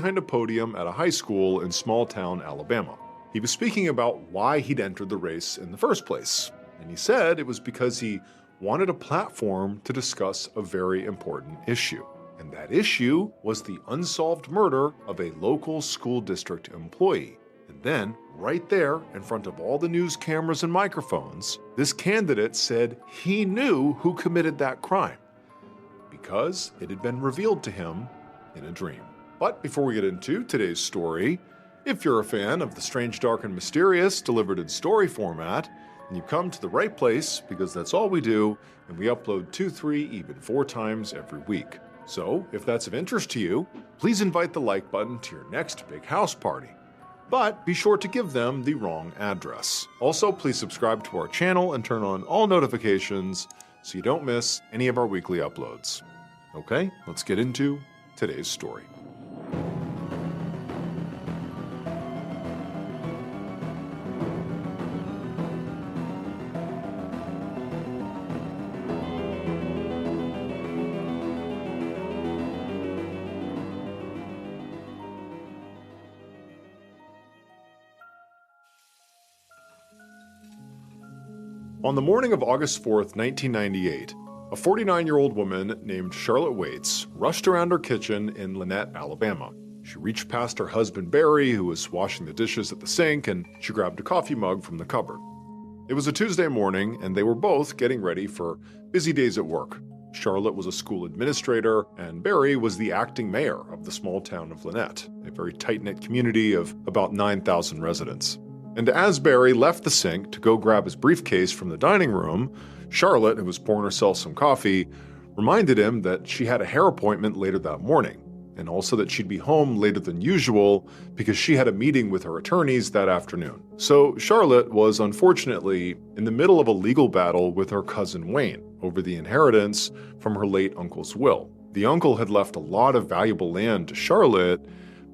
behind a podium at a high school in small-town Alabama. He was speaking about why he'd entered the race in the first place, and he said it was because he wanted a platform to discuss a very important issue. And that issue was the unsolved murder of a local school district employee. And then, right there, in front of all the news cameras and microphones, this candidate said he knew who committed that crime, because it had been revealed to him in a dream. But before we get into today's story, if you're a fan of the strange, dark, and mysterious delivered in story format, then you've come to the right place, because that's all we do, and we upload 2, 3, even 4 times every week. So, if that's of interest to you, please invite the like button to your next big house party. But be sure to give them the wrong address. Also, please subscribe to our channel and turn on all notifications so you don't miss any of our weekly uploads. Okay, let's get into today's story. On the morning of August 4th, 1998, a 49-year-old woman named Charlotte Waits rushed around her kitchen in Lynette, Alabama. She reached past her husband Barry, who was washing the dishes at the sink, and she grabbed a coffee mug from the cupboard. It was a Tuesday morning, and they were both getting ready for busy days at work. Charlotte was a school administrator, and Barry was the acting mayor of the small town of Lynette, a very tight-knit community of about 9,000 residents. And as Barry left the sink to go grab his briefcase from the dining room, Charlotte, who was pouring herself some coffee, reminded him that she had a hair appointment later that morning, and also that she'd be home later than usual because she had a meeting with her attorneys that afternoon. So Charlotte was unfortunately in the middle of a legal battle with her cousin Wayne over the inheritance from her late uncle's will. The uncle had left a lot of valuable land to Charlotte,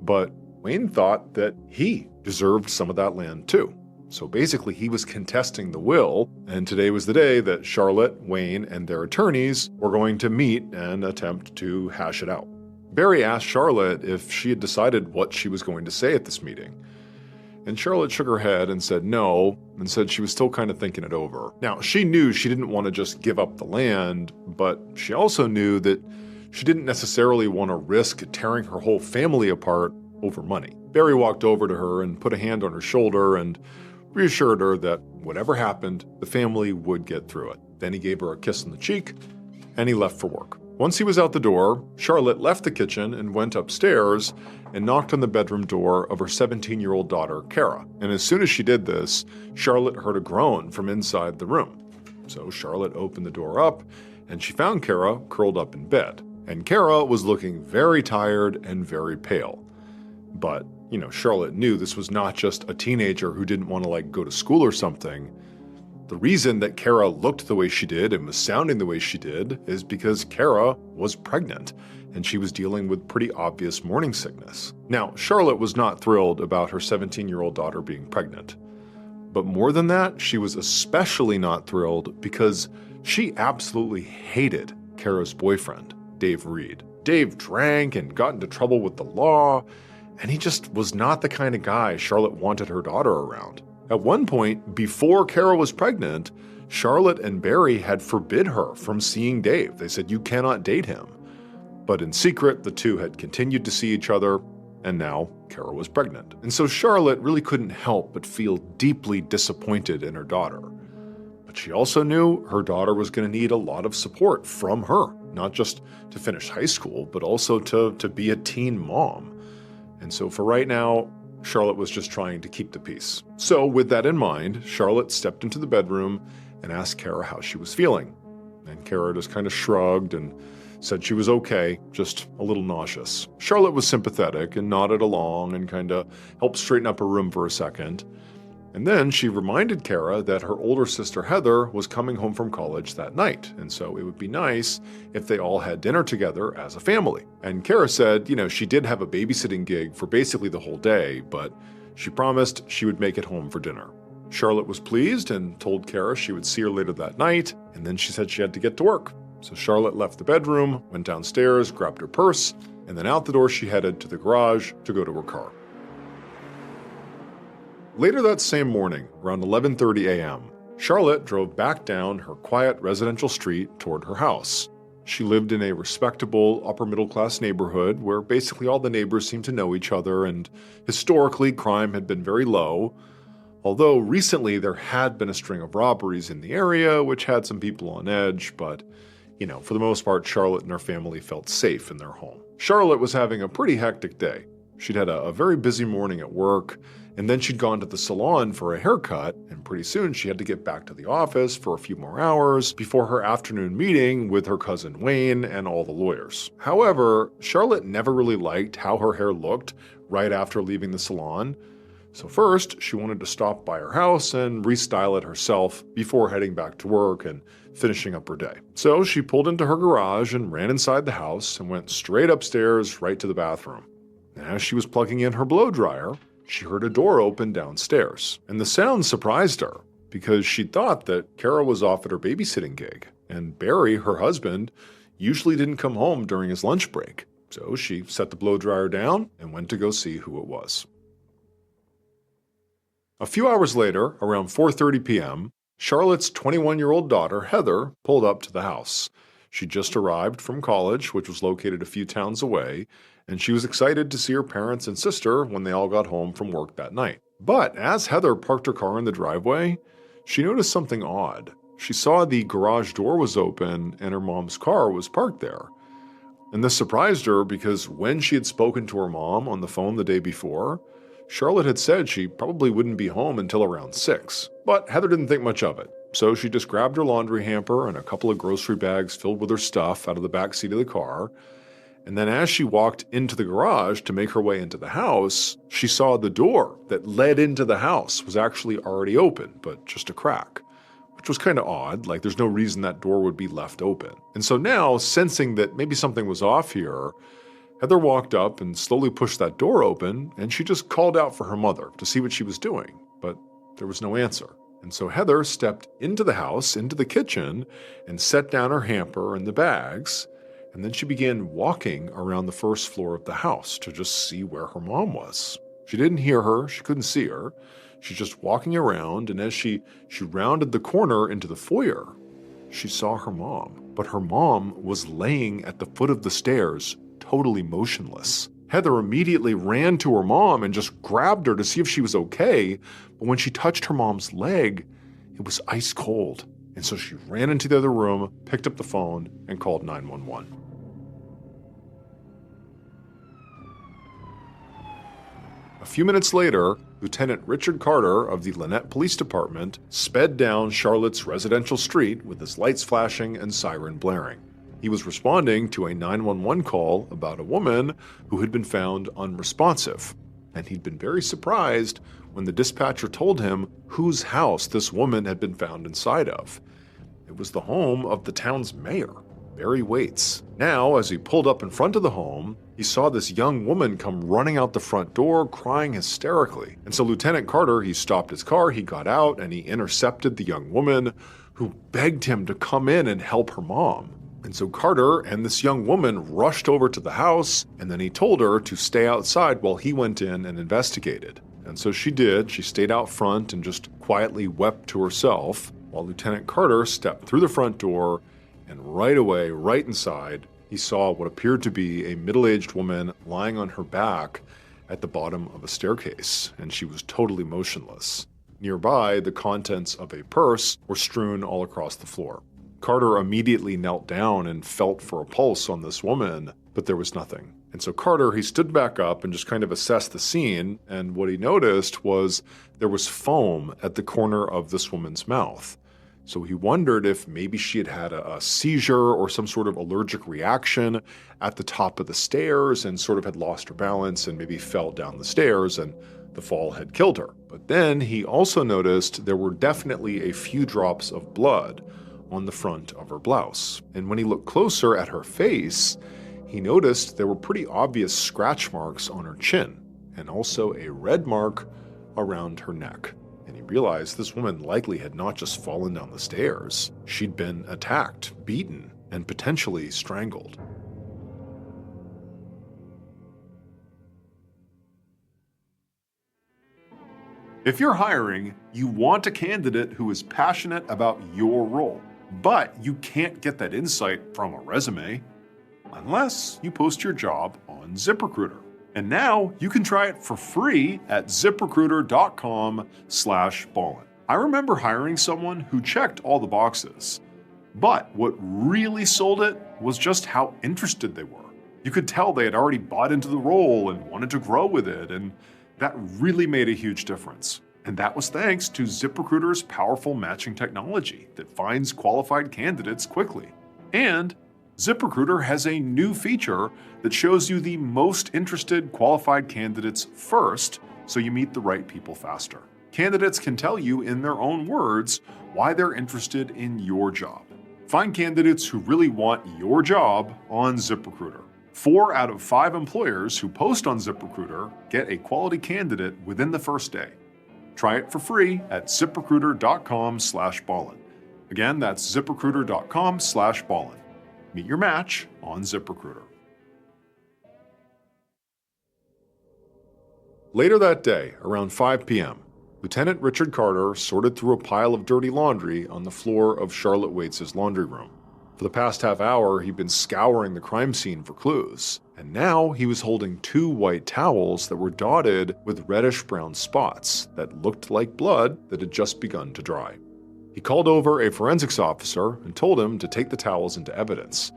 but Wayne thought that he deserved some of that land too. So basically he was contesting the will, and today was the day that Charlotte, Wayne, and their attorneys were going to meet and attempt to hash it out. Barry asked Charlotte if she had decided what she was going to say at this meeting. And Charlotte shook her head and said no, and said she was still kind of thinking it over. Now, she knew she didn't want to just give up the land, but she also knew that she didn't necessarily want to risk tearing her whole family apart over money. Barry walked over to her and put a hand on her shoulder and reassured her that whatever happened, the family would get through it. Then he gave her a kiss on the cheek, and he left for work. Once he was out the door, Charlotte left the kitchen and went upstairs and knocked on the bedroom door of her 17-year-old daughter, Kara. And as soon as she did this, Charlotte heard a groan from inside the room. So Charlotte opened the door up, and she found Kara curled up in bed. And Kara was looking very tired and very pale. But, Charlotte knew this was not just a teenager who didn't want to, go to school or something. The reason that Kara looked the way she did and was sounding the way she did is because Kara was pregnant, and she was dealing with pretty obvious morning sickness. Now, Charlotte was not thrilled about her 17-year-old daughter being pregnant. But more than that, she was especially not thrilled because she absolutely hated Kara's boyfriend, Dave Reed. Dave drank and got into trouble with the law, and he just was not the kind of guy Charlotte wanted her daughter around. At one point, before Kara was pregnant, Charlotte and Barry had forbid her from seeing Dave. They said, "You cannot date him." But in secret, the two had continued to see each other, and now Kara was pregnant. And so Charlotte really couldn't help but feel deeply disappointed in her daughter. But she also knew her daughter was going to need a lot of support from her, not just to finish high school, but also to be a teen mom. And so for right now, Charlotte was just trying to keep the peace. So with that in mind, Charlotte stepped into the bedroom and asked Kara how she was feeling. And Kara just kind of shrugged and said she was okay, just a little nauseous. Charlotte was sympathetic and nodded along and kind of helped straighten up her room for a second. And then she reminded Kara that her older sister Heather was coming home from college that night, and so it would be nice if they all had dinner together as a family. And Kara said, she did have a babysitting gig for basically the whole day, but she promised she would make it home for dinner. Charlotte was pleased and told Kara she would see her later that night, and then she said she had to get to work. So Charlotte left the bedroom, went downstairs, grabbed her purse, and then out the door she headed to the garage to go to her car. Later that same morning, around 11:30 a.m., Charlotte drove back down her quiet residential street toward her house. She lived in a respectable upper-middle-class neighborhood where basically all the neighbors seemed to know each other, and historically crime had been very low, although recently there had been a string of robberies in the area which had some people on edge, but for the most part, Charlotte and her family felt safe in their home. Charlotte was having a pretty hectic day. She'd had a very busy morning at work, and then she'd gone to the salon for a haircut, and pretty soon she had to get back to the office for a few more hours before her afternoon meeting with her cousin Wayne and all the lawyers. However, Charlotte never really liked how her hair looked right after leaving the salon, so first she wanted to stop by her house and restyle it herself before heading back to work and finishing up her day. So she pulled into her garage and ran inside the house and went straight upstairs right to the bathroom. As she was plugging in her blow dryer, she heard a door open downstairs, and the sound surprised her because she thought that Kara was off at her babysitting gig, and Barry, her husband, usually didn't come home during his lunch break. So she set the blow dryer down and went to go see who it was. A few hours later, around 4:30 p.m., Charlotte's 21-year-old daughter, Heather, pulled up to the house. She just arrived from college, which was located a few towns away, and she was excited to see her parents and sister when they all got home from work that night. But as Heather parked her car in the driveway, she noticed something odd. She saw the garage door was open and her mom's car was parked there. And this surprised her because when she had spoken to her mom on the phone the day before, Charlotte had said she probably wouldn't be home until around 6. But Heather didn't think much of it. So she just grabbed her laundry hamper and a couple of grocery bags filled with her stuff out of the back seat of the car. And then as she walked into the garage to make her way into the house, she saw the door that led into the house was actually already open, but just a crack, which was kind of odd. Like there's no reason that door would be left open. And so now, sensing that maybe something was off here, Heather walked up and slowly pushed that door open, and she just called out for her mother to see what she was doing, but there was no answer. And so Heather stepped into the house, into the kitchen, and set down her hamper and the bags, and then she began walking around the first floor of the house to just see where her mom was. She didn't hear her, she couldn't see her. She's just walking around, and as she rounded the corner into the foyer, she saw her mom. But her mom was laying at the foot of the stairs, totally motionless. Heather immediately ran to her mom and just grabbed her to see if she was okay, but when she touched her mom's leg, it was ice cold. And so she ran into the other room, picked up the phone, and called 911. A few minutes later, Lieutenant Richard Carter of the Lynette Police Department sped down Charlotte's residential street with his lights flashing and siren blaring. He was responding to a 911 call about a woman who had been found unresponsive, and he'd been very surprised when the dispatcher told him whose house this woman had been found inside of. It was the home of the town's mayor, Barry Waits. Now, as he pulled up in front of the home, he saw this young woman come running out the front door, crying hysterically. And so Lieutenant Carter, he stopped his car, he got out, and he intercepted the young woman, who begged him to come in and help her mom. And so Carter and this young woman rushed over to the house, and then he told her to stay outside while he went in and investigated. And so she did. She stayed out front and just quietly wept to herself, while Lieutenant Carter stepped through the front door, and right away, right inside, he saw what appeared to be a middle-aged woman lying on her back at the bottom of a staircase, and she was totally motionless. Nearby, the contents of a purse were strewn all across the floor. Carter immediately knelt down and felt for a pulse on this woman, but there was nothing. And so Carter, he stood back up and just kind of assessed the scene, and what he noticed was there was foam at the corner of this woman's mouth. So he wondered if maybe she had had a seizure or some sort of allergic reaction at the top of the stairs and sort of had lost her balance and maybe fell down the stairs and the fall had killed her. But then he also noticed there were definitely a few drops of blood on the front of her blouse. And when he looked closer at her face, he noticed there were pretty obvious scratch marks on her chin and also a red mark around her neck. And he realized this woman likely had not just fallen down the stairs. She'd been attacked, beaten, and potentially strangled. If you're hiring, you want a candidate who is passionate about your role, but you can't get that insight from a resume unless you post your job on ZipRecruiter. And now you can try it for free at ziprecruiter.com/ballin. I remember hiring someone who checked all the boxes, but what really sold it was just how interested they were. You could tell they had already bought into the role and wanted to grow with it, and that really made a huge difference. And that was thanks to ZipRecruiter's powerful matching technology that finds qualified candidates quickly. And ZipRecruiter has a new feature that shows you the most interested qualified candidates first, so you meet the right people faster. Candidates can tell you in their own words why they're interested in your job. Find candidates who really want your job on ZipRecruiter. 4 out of 5 employers who post on ZipRecruiter get a quality candidate within the first day. Try it for free at ziprecruiter.com/ballin. Again, that's ziprecruiter.com/ballin. Meet your match on ZipRecruiter. Later that day, around 5 p.m., Lieutenant Richard Carter sorted through a pile of dirty laundry on the floor of Charlotte Waits' laundry room. For the past half hour, he'd been scouring the crime scene for clues, and now he was holding 2 white towels that were dotted with reddish-brown spots that looked like blood that had just begun to dry. He called over a forensics officer and told him to take the towels into evidence.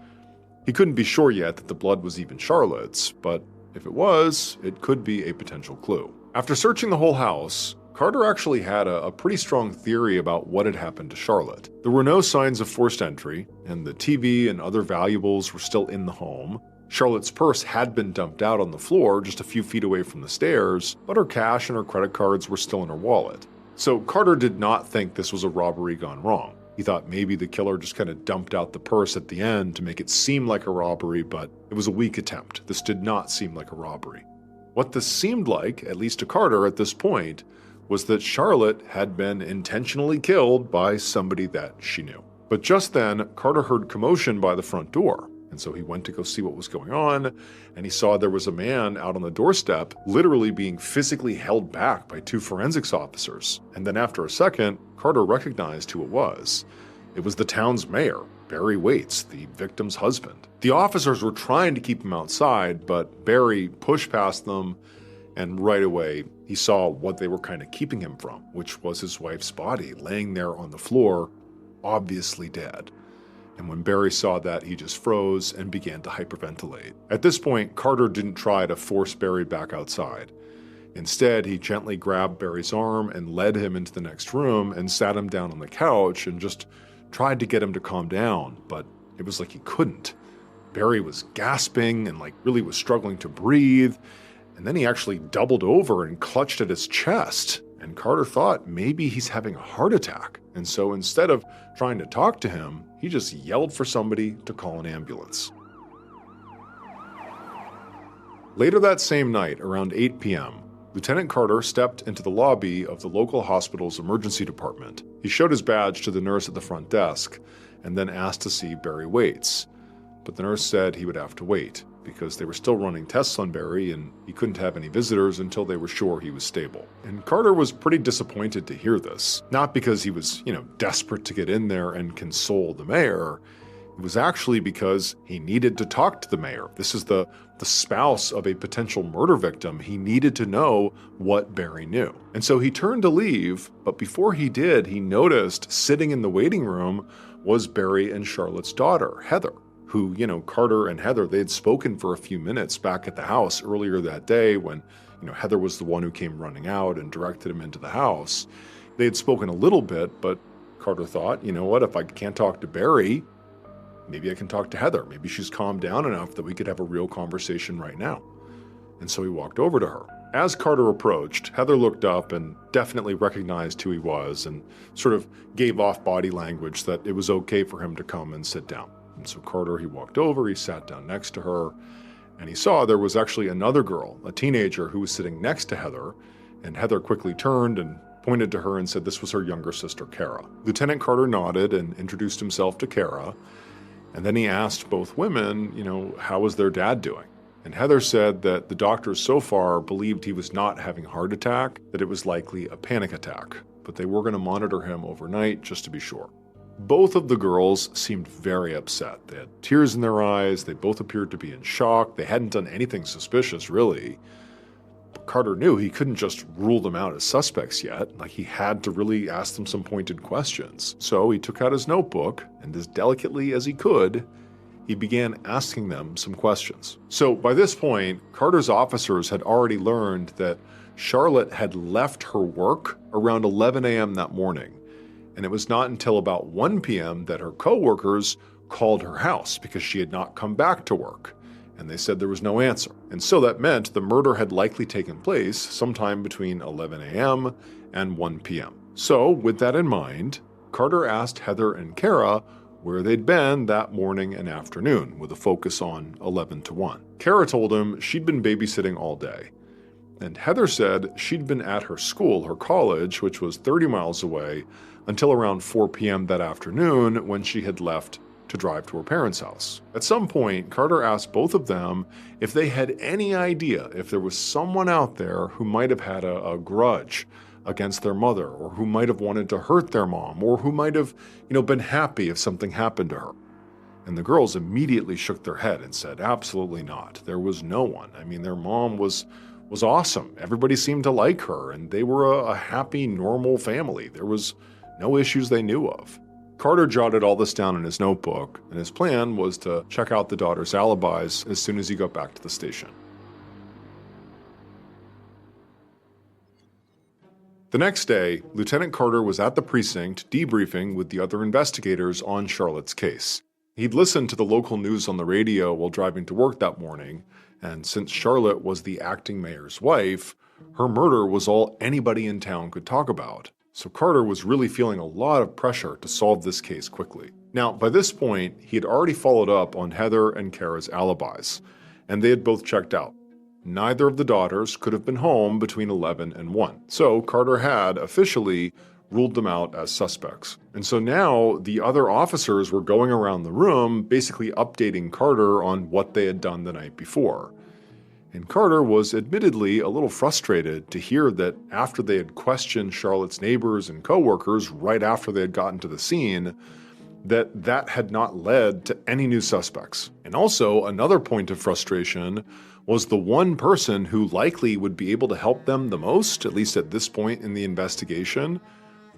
He couldn't be sure yet that the blood was even Charlotte's, but if it was, it could be a potential clue. After searching the whole house, Carter actually had a pretty strong theory about what had happened to Charlotte. There were no signs of forced entry, and the TV and other valuables were still in the home. Charlotte's purse had been dumped out on the floor just a few feet away from the stairs, but her cash and her credit cards were still in her wallet. So Carter did not think this was a robbery gone wrong. He thought maybe the killer just kind of dumped out the purse at the end to make it seem like a robbery, but it was a weak attempt. This did not seem like a robbery. What this seemed like, at least to Carter at this point, was that Charlotte had been intentionally killed by somebody that she knew. But just then, Carter heard commotion by the front door, and so he went to go see what was going on, and he saw there was a man out on the doorstep literally being physically held back by 2 forensics officers. And then after a second, Carter recognized who it was. It was the town's mayor, Barry Waits, the victim's husband. The officers were trying to keep him outside, but Barry pushed past them, and right away, he saw what they were kind of keeping him from, which was his wife's body laying there on the floor, obviously dead. And when Barry saw that, he just froze and began to hyperventilate. At this point, Carter didn't try to force Barry back outside. Instead, he gently grabbed Barry's arm and led him into the next room and sat him down on the couch and just tried to get him to calm down, but it was like he couldn't. Barry was gasping and really was struggling to breathe. And then he actually doubled over and clutched at his chest. And Carter thought maybe he's having a heart attack. And so instead of trying to talk to him, he just yelled for somebody to call an ambulance. Later that same night, around 8 p.m., Lieutenant Carter stepped into the lobby of the local hospital's emergency department. He showed his badge to the nurse at the front desk and then asked to see Barry Waits. But the nurse said he would have to wait, because they were still running tests on Barry and he couldn't have any visitors until they were sure he was stable. And Carter was pretty disappointed to hear this. Not because he was, desperate to get in there and console the mayor. It was actually because he needed to talk to the mayor. This is the spouse of a potential murder victim. He needed to know what Barry knew. And so he turned to leave, but before he did, he noticed sitting in the waiting room was Barry and Charlotte's daughter, Heather, who, Carter and Heather, they had spoken for a few minutes back at the house earlier that day when, Heather was the one who came running out and directed him into the house. They had spoken a little bit, but Carter thought, if I can't talk to Barry, maybe I can talk to Heather. Maybe she's calmed down enough that we could have a real conversation right now. And so he walked over to her. As Carter approached, Heather looked up and definitely recognized who he was and sort of gave off body language that it was okay for him to come and sit down. And so Carter, he walked over, he sat down next to her, and he saw there was actually another girl, a teenager, who was sitting next to Heather, and Heather quickly turned and pointed to her and said this was her younger sister, Kara. Lieutenant Carter nodded and introduced himself to Kara, and then he asked both women, how was their dad doing? And Heather said that the doctors so far believed he was not having a heart attack, that it was likely a panic attack, but they were going to monitor him overnight just to be sure. Both of the girls seemed very upset. They had tears in their eyes, they both appeared to be in shock, they hadn't done anything suspicious really. But Carter knew he couldn't just rule them out as suspects yet, like he had to really ask them some pointed questions. So he took out his notebook, and as delicately as he could, he began asking them some questions. So by this point, Carter's officers had already learned that Charlotte had left her work around 11 a.m. that morning, and it was not until about 1 p.m. that her co-workers called her house because she had not come back to work, and they said there was no answer. And so that meant the murder had likely taken place sometime between 11 a.m. and 1 p.m. So with that in mind, Carter asked Heather and Kara where they'd been that morning and afternoon, with a focus on 11 to 1. Kara told him she'd been babysitting all day, and Heather said she'd been at her school, her college, which was 30 miles away, until around 4 p.m. that afternoon when she had left to drive to her parents' house. At some point, Carter asked both of them if they had any idea if there was someone out there who might have had a grudge against their mother, or who might have wanted to hurt their mom, or who might have, been happy if something happened to her. And the girls immediately shook their head and said, absolutely not. There was no one. I mean, their mom was awesome. Everybody seemed to like her, and they were a happy, normal family. There was no issues they knew of. Carter jotted all this down in his notebook, and his plan was to check out the daughters' alibis as soon as he got back to the station. The next day, Lieutenant Carter was at the precinct debriefing with the other investigators on Charlotte's case. He'd listened to the local news on the radio while driving to work that morning, and since Charlotte was the acting mayor's wife, her murder was all anybody in town could talk about. So Carter was really feeling a lot of pressure to solve this case quickly. Now, by this point, he had already followed up on Heather and Kara's alibis, and they had both checked out. Neither of the daughters could have been home between 11 and 1, so Carter had officially ruled them out as suspects. And so now the other officers were going around the room basically updating Carter on what they had done the night before. And Carter was admittedly a little frustrated to hear that after they had questioned Charlotte's neighbors and co-workers right after they had gotten to the scene, that had not led to any new suspects. And also, another point of frustration was the one person who likely would be able to help them the most, at least at this point in the investigation,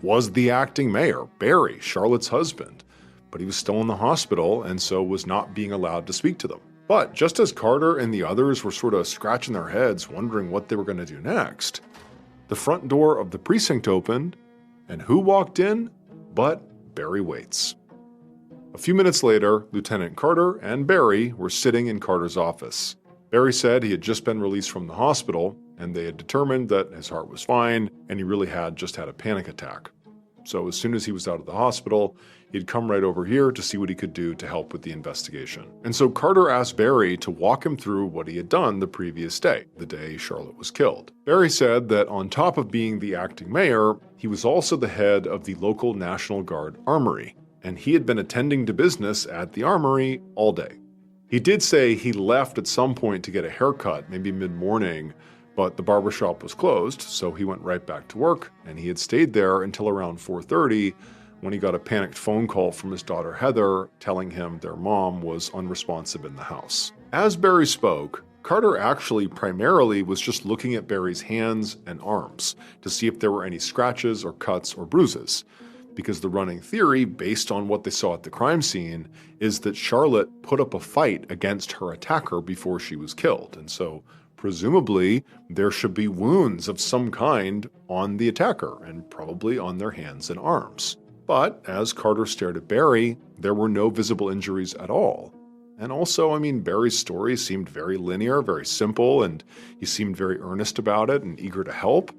was the acting mayor, Barry, Charlotte's husband. But he was still in the hospital and so was not being allowed to speak to them. But just as Carter and the others were sort of scratching their heads wondering what they were going to do next, the front door of the precinct opened, and who walked in but Barry Waits. A few minutes later, Lieutenant Carter and Barry were sitting in Carter's office. Barry said he had just been released from the hospital, and they had determined that his heart was fine, and he really had just had a panic attack. So as soon as he was out of the hospital, he'd come right over here to see what he could do to help with the investigation. And so Carter asked Barry to walk him through what he had done the previous day, the day Charlotte was killed. Barry said that on top of being the acting mayor, he was also the head of the local National Guard Armory, and he had been attending to business at the armory all day. He did say he left at some point to get a haircut, maybe mid-morning, but the barbershop was closed, so he went right back to work, and he had stayed there until around 4:30 when he got a panicked phone call from his daughter Heather telling him their mom was unresponsive in the house. As Barry spoke, Carter actually primarily was just looking at Barry's hands and arms to see if there were any scratches or cuts or bruises, because the running theory, based on what they saw at the crime scene, is that Charlotte put up a fight against her attacker before she was killed, and so presumably there should be wounds of some kind on the attacker, and probably on their hands and arms. But as Carter stared at Barry, there were no visible injuries at all. And also, Barry's story seemed very linear, very simple, and he seemed very earnest about it and eager to help.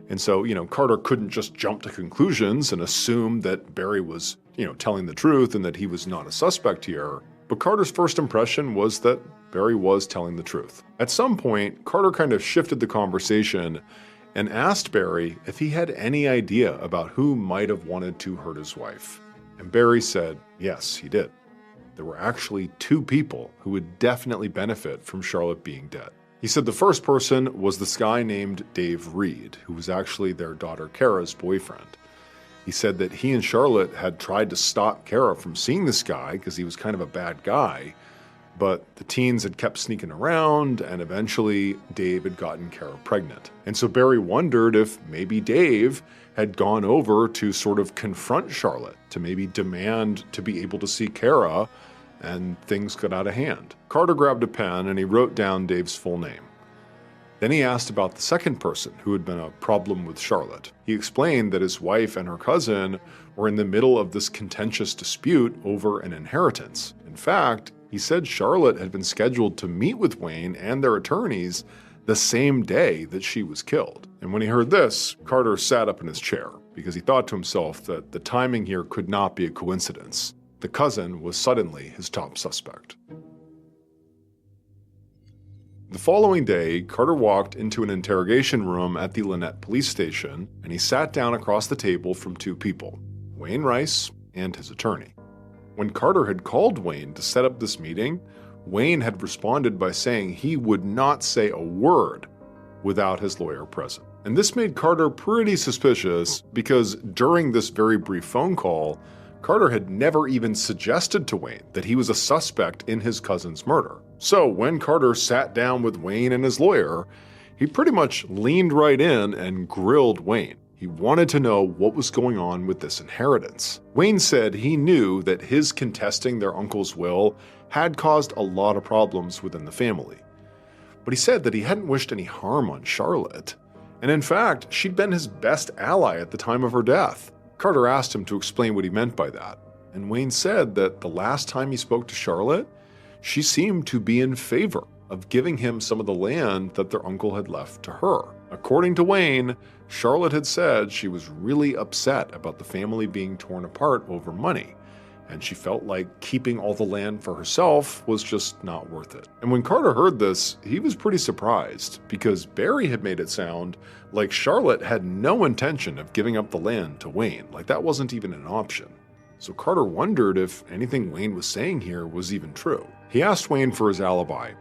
And so, Carter couldn't just jump to conclusions and assume that Barry was, telling the truth and that he was not a suspect here. But Carter's first impression was that Barry was telling the truth. At some point, Carter kind of shifted the conversation and asked Barry if he had any idea about who might have wanted to hurt his wife. And Barry said, yes, he did. there were actually two people who would definitely benefit from Charlotte being dead. He said the first person was this guy named Dave Reed, who was actually their daughter Kara's boyfriend. He said that he and Charlotte had tried to stop Kara from seeing this guy because he was kind of a bad guy, but the teens had kept sneaking around, and eventually Dave had gotten Kara pregnant. And so Barry wondered if maybe Dave had gone over to sort of confront Charlotte, to maybe demand to be able to see Kara, and things got out of hand. Carter grabbed a pen and he wrote down Dave's full name. Then he asked about the second person who had been a problem with Charlotte. He explained that his wife and her cousin were in the middle of this contentious dispute over an inheritance. In fact, he said Charlotte had been scheduled to meet with Wayne and their attorneys the same day that she was killed. And when he heard this, Carter sat up in his chair because he thought to himself that the timing here could not be a coincidence. The cousin was suddenly his top suspect. The following day, Carter walked into an interrogation room at the Lynette police station, and he sat down across the table from two people, Wayne Rice and his attorney. When Carter had called Wayne to set up this meeting, Wayne had responded by saying he would not say a word without his lawyer present. And this made Carter pretty suspicious because during this very brief phone call, Carter had never even suggested to Wayne that he was a suspect in his cousin's murder. So when Carter sat down with Wayne and his lawyer, he pretty much leaned right in and grilled Wayne. He wanted to know what was going on with this inheritance. Wayne said he knew that his contesting their uncle's will had caused a lot of problems within the family. But he said that he hadn't wished any harm on Charlotte. And in fact, she'd been his best ally at the time of her death. Carter asked him to explain what he meant by that, and Wayne said that the last time he spoke to Charlotte, she seemed to be in favor of giving him some of the land that their uncle had left to her. According to Wayne, Charlotte had said she was really upset about the family being torn apart over money, and she felt like keeping all the land for herself was just not worth it. And when Carter heard this, he was pretty surprised because Barry had made it sound like Charlotte had no intention of giving up the land to Wayne, like that wasn't even an option. So Carter wondered if anything Wayne was saying here was even true. He asked Wayne for his alibi,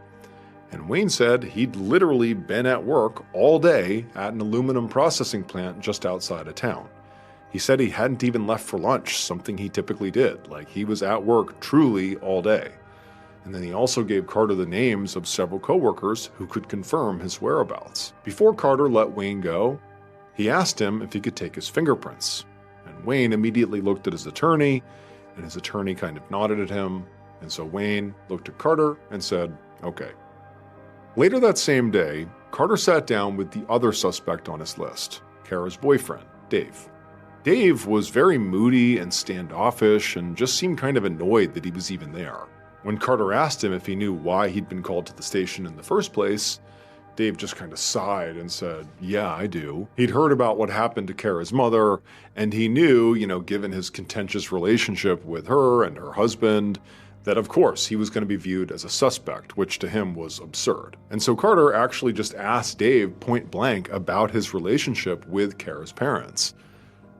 and Wayne said he'd literally been at work all day at an aluminum processing plant just outside of town. He said he hadn't even left for lunch, something he typically did, like he was at work truly all day. And then he also gave Carter the names of several coworkers who could confirm his whereabouts. Before Carter let Wayne go, he asked him if he could take his fingerprints. And Wayne immediately looked at his attorney, and his attorney kind of nodded at him. And so Wayne looked at Carter and said, okay. Later that same day, Carter sat down with the other suspect on his list, Kara's boyfriend, Dave. Dave was very moody and standoffish and just seemed kind of annoyed that he was even there. When Carter asked him if he knew why he'd been called to the station in the first place, Dave just kind of sighed and said, yeah, I do. He'd heard about what happened to Kara's mother, and he knew, given his contentious relationship with her and her husband, that of course he was going to be viewed as a suspect, which to him was absurd. And so Carter actually just asked Dave point blank about his relationship with Kara's parents.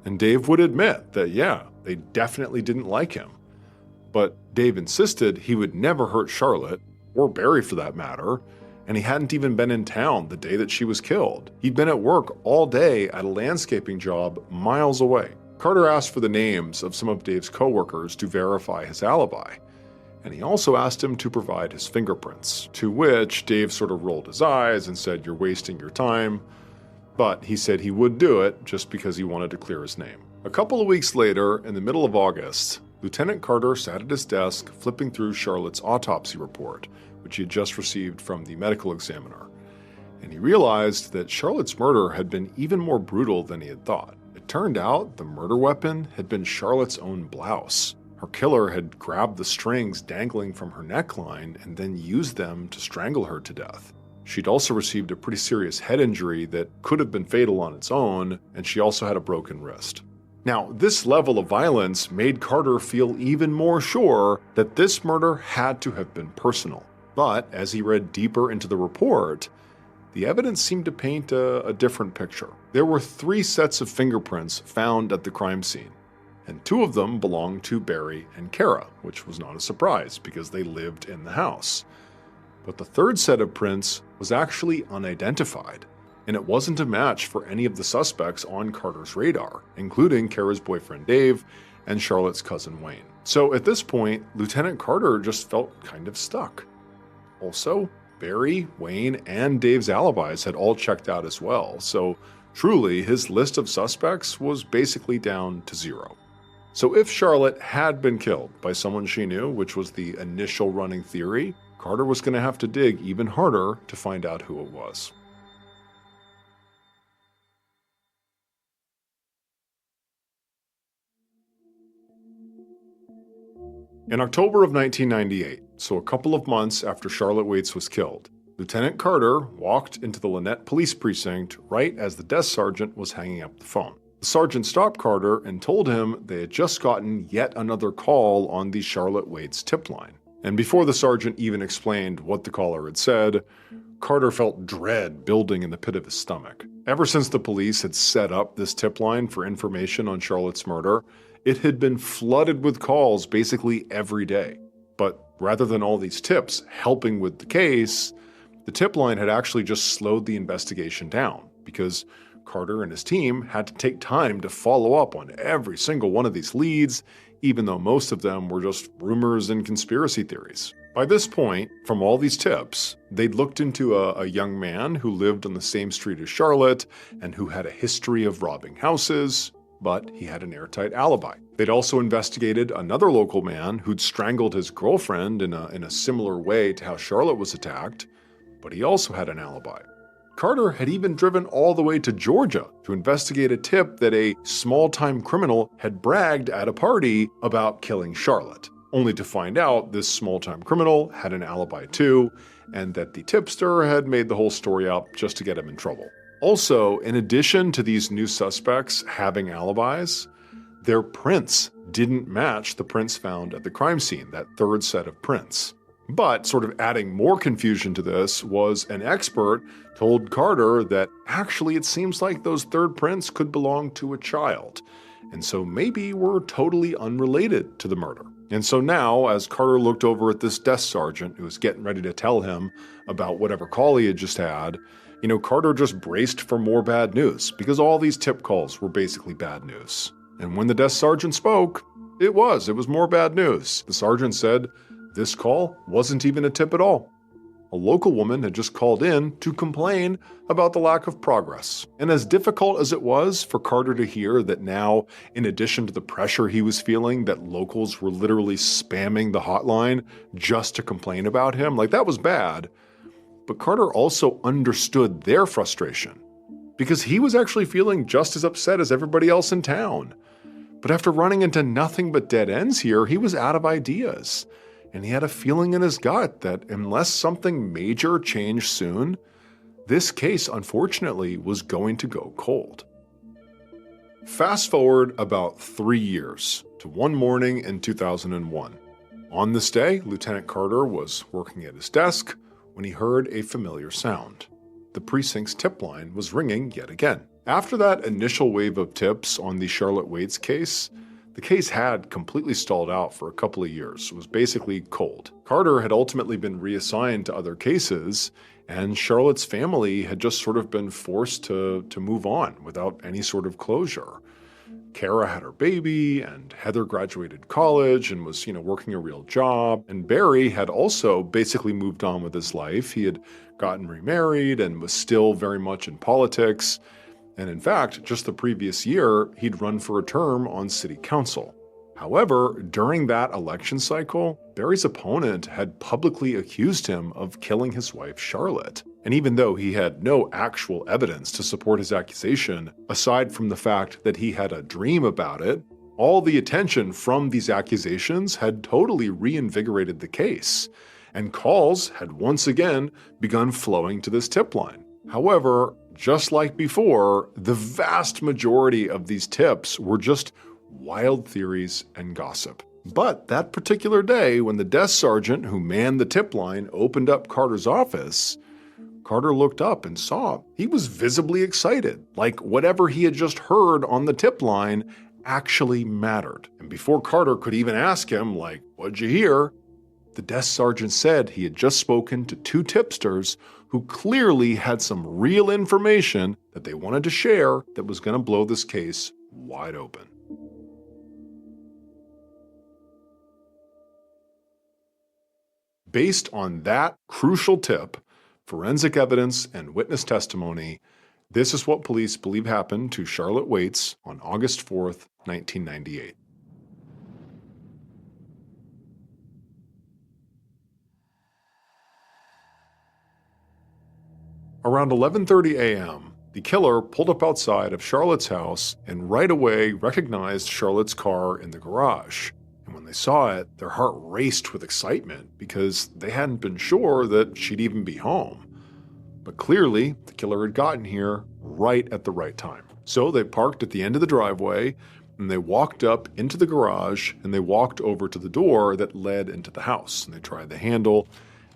And Dave would admit that, yeah, they definitely didn't like him. But Dave insisted he would never hurt Charlotte, or Barry for that matter, and he hadn't even been in town the day that she was killed. He'd been at work all day at a landscaping job miles away. Carter asked for the names of some of Dave's coworkers to verify his alibi, and he also asked him to provide his fingerprints, to which Dave sort of rolled his eyes and said, you're wasting your time. But he said he would do it just because he wanted to clear his name. A couple of weeks later, in the middle of August, Lieutenant Carter sat at his desk flipping through Charlotte's autopsy report, which he had just received from the medical examiner, and he realized that Charlotte's murder had been even more brutal than he had thought. It turned out the murder weapon had been Charlotte's own blouse. Her killer had grabbed the strings dangling from her neckline and then used them to strangle her to death. She'd also received a pretty serious head injury that could have been fatal on its own, and she also had a broken wrist. Now, this level of violence made Carter feel even more sure that this murder had to have been personal. But as he read deeper into the report, the evidence seemed to paint a different picture. There were 3 sets of fingerprints found at the crime scene, and 2 of them belonged to Barry and Kara, which was not a surprise because they lived in the house. But the third set of prints was actually unidentified, and it wasn't a match for any of the suspects on Carter's radar, including Kara's boyfriend Dave and Charlotte's cousin Wayne. So at this point, Lieutenant Carter just felt kind of stuck. Also, Barry, Wayne, and Dave's alibis had all checked out as well, so truly his list of suspects was basically down to 0. So if Charlotte had been killed by someone she knew, which was the initial running theory, Carter was going to have to dig even harder to find out who it was. In October of 1998, so a couple of months after Charlotte Waits was killed, Lieutenant Carter walked into the Lynette Police Precinct right as the desk sergeant was hanging up the phone. The sergeant stopped Carter and told him they had just gotten yet another call on the Charlotte Waits tip line. And before the sergeant even explained what the caller had said, Carter felt dread building in the pit of his stomach. Ever since the police had set up this tip line for information on Charlotte's murder, it had been flooded with calls basically every day. But rather than all these tips helping with the case, the tip line had actually just slowed the investigation down because Carter and his team had to take time to follow up on every single one of these leads, even though most of them were just rumors and conspiracy theories. By this point, from all these tips, they'd looked into a young man who lived on the same street as Charlotte and who had a history of robbing houses, but he had an airtight alibi. They'd also investigated another local man who'd strangled his girlfriend in a similar way to how Charlotte was attacked, but he also had an alibi. Carter had even driven all the way to Georgia to investigate a tip that a small-time criminal had bragged at a party about killing Charlotte, only to find out this small-time criminal had an alibi too, and that the tipster had made the whole story up just to get him in trouble. Also, in addition to these new suspects having alibis, their prints didn't match the prints found at the crime scene, that third set of prints. But sort of adding more confusion to this was an expert told Carter that actually it seems like those third prints could belong to a child, and so maybe were totally unrelated to the murder. And so now, as Carter looked over at this desk sergeant who was getting ready to tell him about whatever call he had just had, Carter just braced for more bad news, because all these tip calls were basically bad news. And when the desk sergeant spoke, it was more bad news. The sergeant said this call wasn't even a tip at all. A local woman had just called in to complain about the lack of progress. And as difficult as it was for Carter to hear that now, in addition to the pressure he was feeling, that locals were literally spamming the hotline just to complain about him, that was bad. But Carter also understood their frustration, because he was actually feeling just as upset as everybody else in town. But after running into nothing but dead ends here, he was out of ideas. And he had a feeling in his gut that unless something major changed soon, this case, unfortunately, was going to go cold. Fast forward about 3 years to one morning in 2001. On this day, Lieutenant Carter was working at his desk when he heard a familiar sound. The precinct's tip line was ringing yet again. After that initial wave of tips on the Charlotte Waits case, the case had completely stalled out for a couple of years. It was basically cold. Carter had ultimately been reassigned to other cases, and Charlotte's family had just sort of been forced to move on without any sort of closure. Kara had her baby, and Heather graduated college and was, working a real job. And Barry had also basically moved on with his life. He had gotten remarried and was still very much in politics. And in fact, just the previous year, he'd run for a term on city council. However, during that election cycle, Barry's opponent had publicly accused him of killing his wife, Charlotte. And even though he had no actual evidence to support his accusation, aside from the fact that he had a dream about it, all the attention from these accusations had totally reinvigorated the case, and calls had once again begun flowing to this tip line. However, just like before, the vast majority of these tips were just wild theories and gossip. But that particular day, when the desk sergeant who manned the tip line opened up Carter's office, Carter looked up and saw he was visibly excited, like whatever he had just heard on the tip line actually mattered. And before Carter could even ask him, like, "What'd you hear?" the desk sergeant said he had just spoken to two tipsters who clearly had some real information that they wanted to share that was going to blow this case wide open. Based on that crucial tip, forensic evidence, and witness testimony, this is what police believe happened to Charlotte Waits on August 4th, 1998. Around 11:30 a.m., the killer pulled up outside of Charlotte's house and right away recognized Charlotte's car in the garage. And when they saw it, their heart raced with excitement because they hadn't been sure that she'd even be home. But clearly, the killer had gotten here right at the right time. So they parked at the end of the driveway, and they walked up into the garage, and they walked over to the door that led into the house. And they tried the handle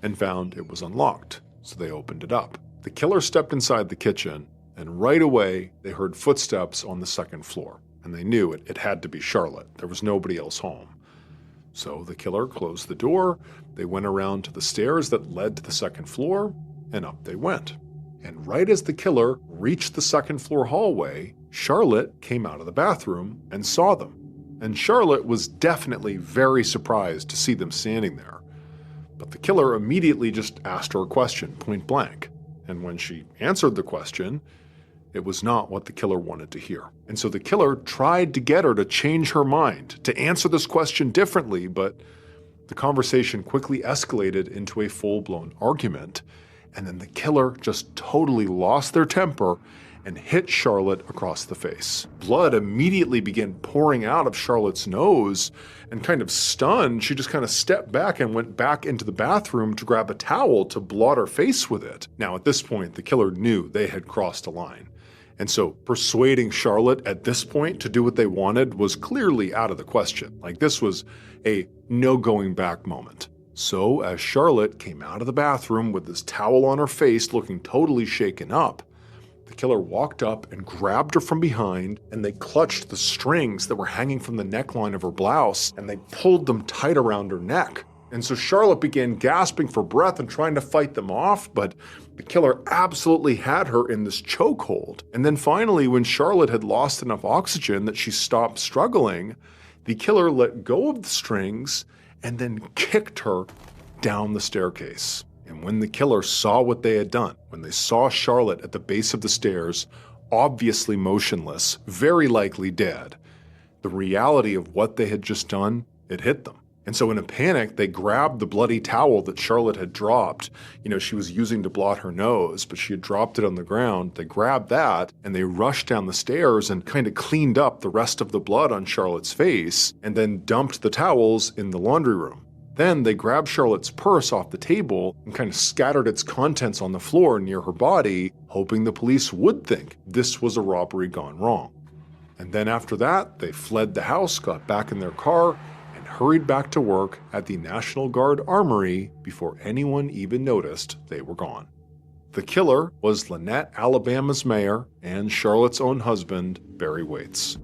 and found it was unlocked, so they opened it up. The killer stepped inside the kitchen, and right away, they heard footsteps on the second floor. And they knew it had to be Charlotte. There was nobody else home. So the killer closed the door, they went around to the stairs that led to the second floor, and up they went. And right as the killer reached the second floor hallway, Charlotte came out of the bathroom and saw them. And Charlotte was definitely very surprised to see them standing there. But the killer immediately just asked her a question, point blank. And when she answered the question, it was not what the killer wanted to hear. And so the killer tried to get her to change her mind, to answer this question differently, but the conversation quickly escalated into a full-blown argument. And then the killer just totally lost their temper and hit Charlotte across the face. Blood immediately began pouring out of Charlotte's nose, and kind of stunned, she just kind of stepped back and went back into the bathroom to grab a towel to blot her face with it. Now, at this point, the killer knew they had crossed a line. And so persuading Charlotte at this point to do what they wanted was clearly out of the question. Like, this was a no going back moment. So as Charlotte came out of the bathroom with this towel on her face looking totally shaken up, the killer walked up and grabbed her from behind, and they clutched the strings that were hanging from the neckline of her blouse, and they pulled them tight around her neck. And so Charlotte began gasping for breath and trying to fight them off, but the killer absolutely had her in this chokehold. And then finally, when Charlotte had lost enough oxygen that she stopped struggling, the killer let go of the strings and then kicked her down the staircase. And when the killer saw what they had done, when they saw Charlotte at the base of the stairs, obviously motionless, very likely dead, the reality of what they had just done, it hit them. And so in a panic, they grabbed the bloody towel that Charlotte had dropped. She was using to blot her nose, but she had dropped it on the ground. They grabbed that, and they rushed down the stairs and kind of cleaned up the rest of the blood on Charlotte's face, and then dumped the towels in the laundry room. Then they grabbed Charlotte's purse off the table and kind of scattered its contents on the floor near her body, hoping the police would think this was a robbery gone wrong. And then after that, they fled the house, got back in their car, and hurried back to work at the National Guard Armory before anyone even noticed they were gone. The killer was Lynette, Alabama's mayor, and Charlotte's own husband, Barry Waits.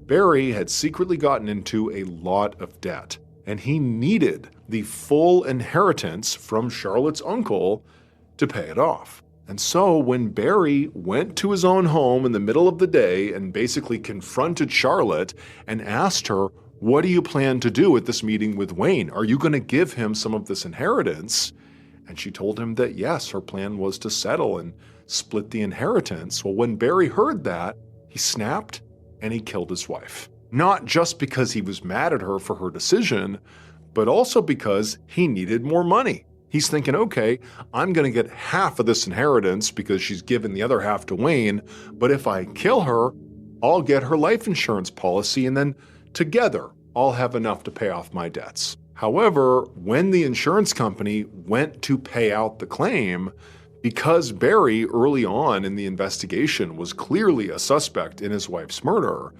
Barry had secretly gotten into a lot of debt, and he needed the full inheritance from Charlotte's uncle to pay it off. And so when Barry went to his own home in the middle of the day and basically confronted Charlotte and asked her, "What do you plan to do at this meeting with Wayne? Are you going to give him some of this inheritance?" And she told him that yes, her plan was to settle and split the inheritance. Well, when Barry heard that, he snapped and he killed his wife. Not just because he was mad at her for her decision, but also because he needed more money. He's thinking, okay, I'm going to get half of this inheritance because she's given the other half to Wayne, but if I kill her, I'll get her life insurance policy, and then together I'll have enough to pay off my debts. However, when the insurance company went to pay out the claim, because Barry early on in the investigation was clearly a suspect in his wife's murder,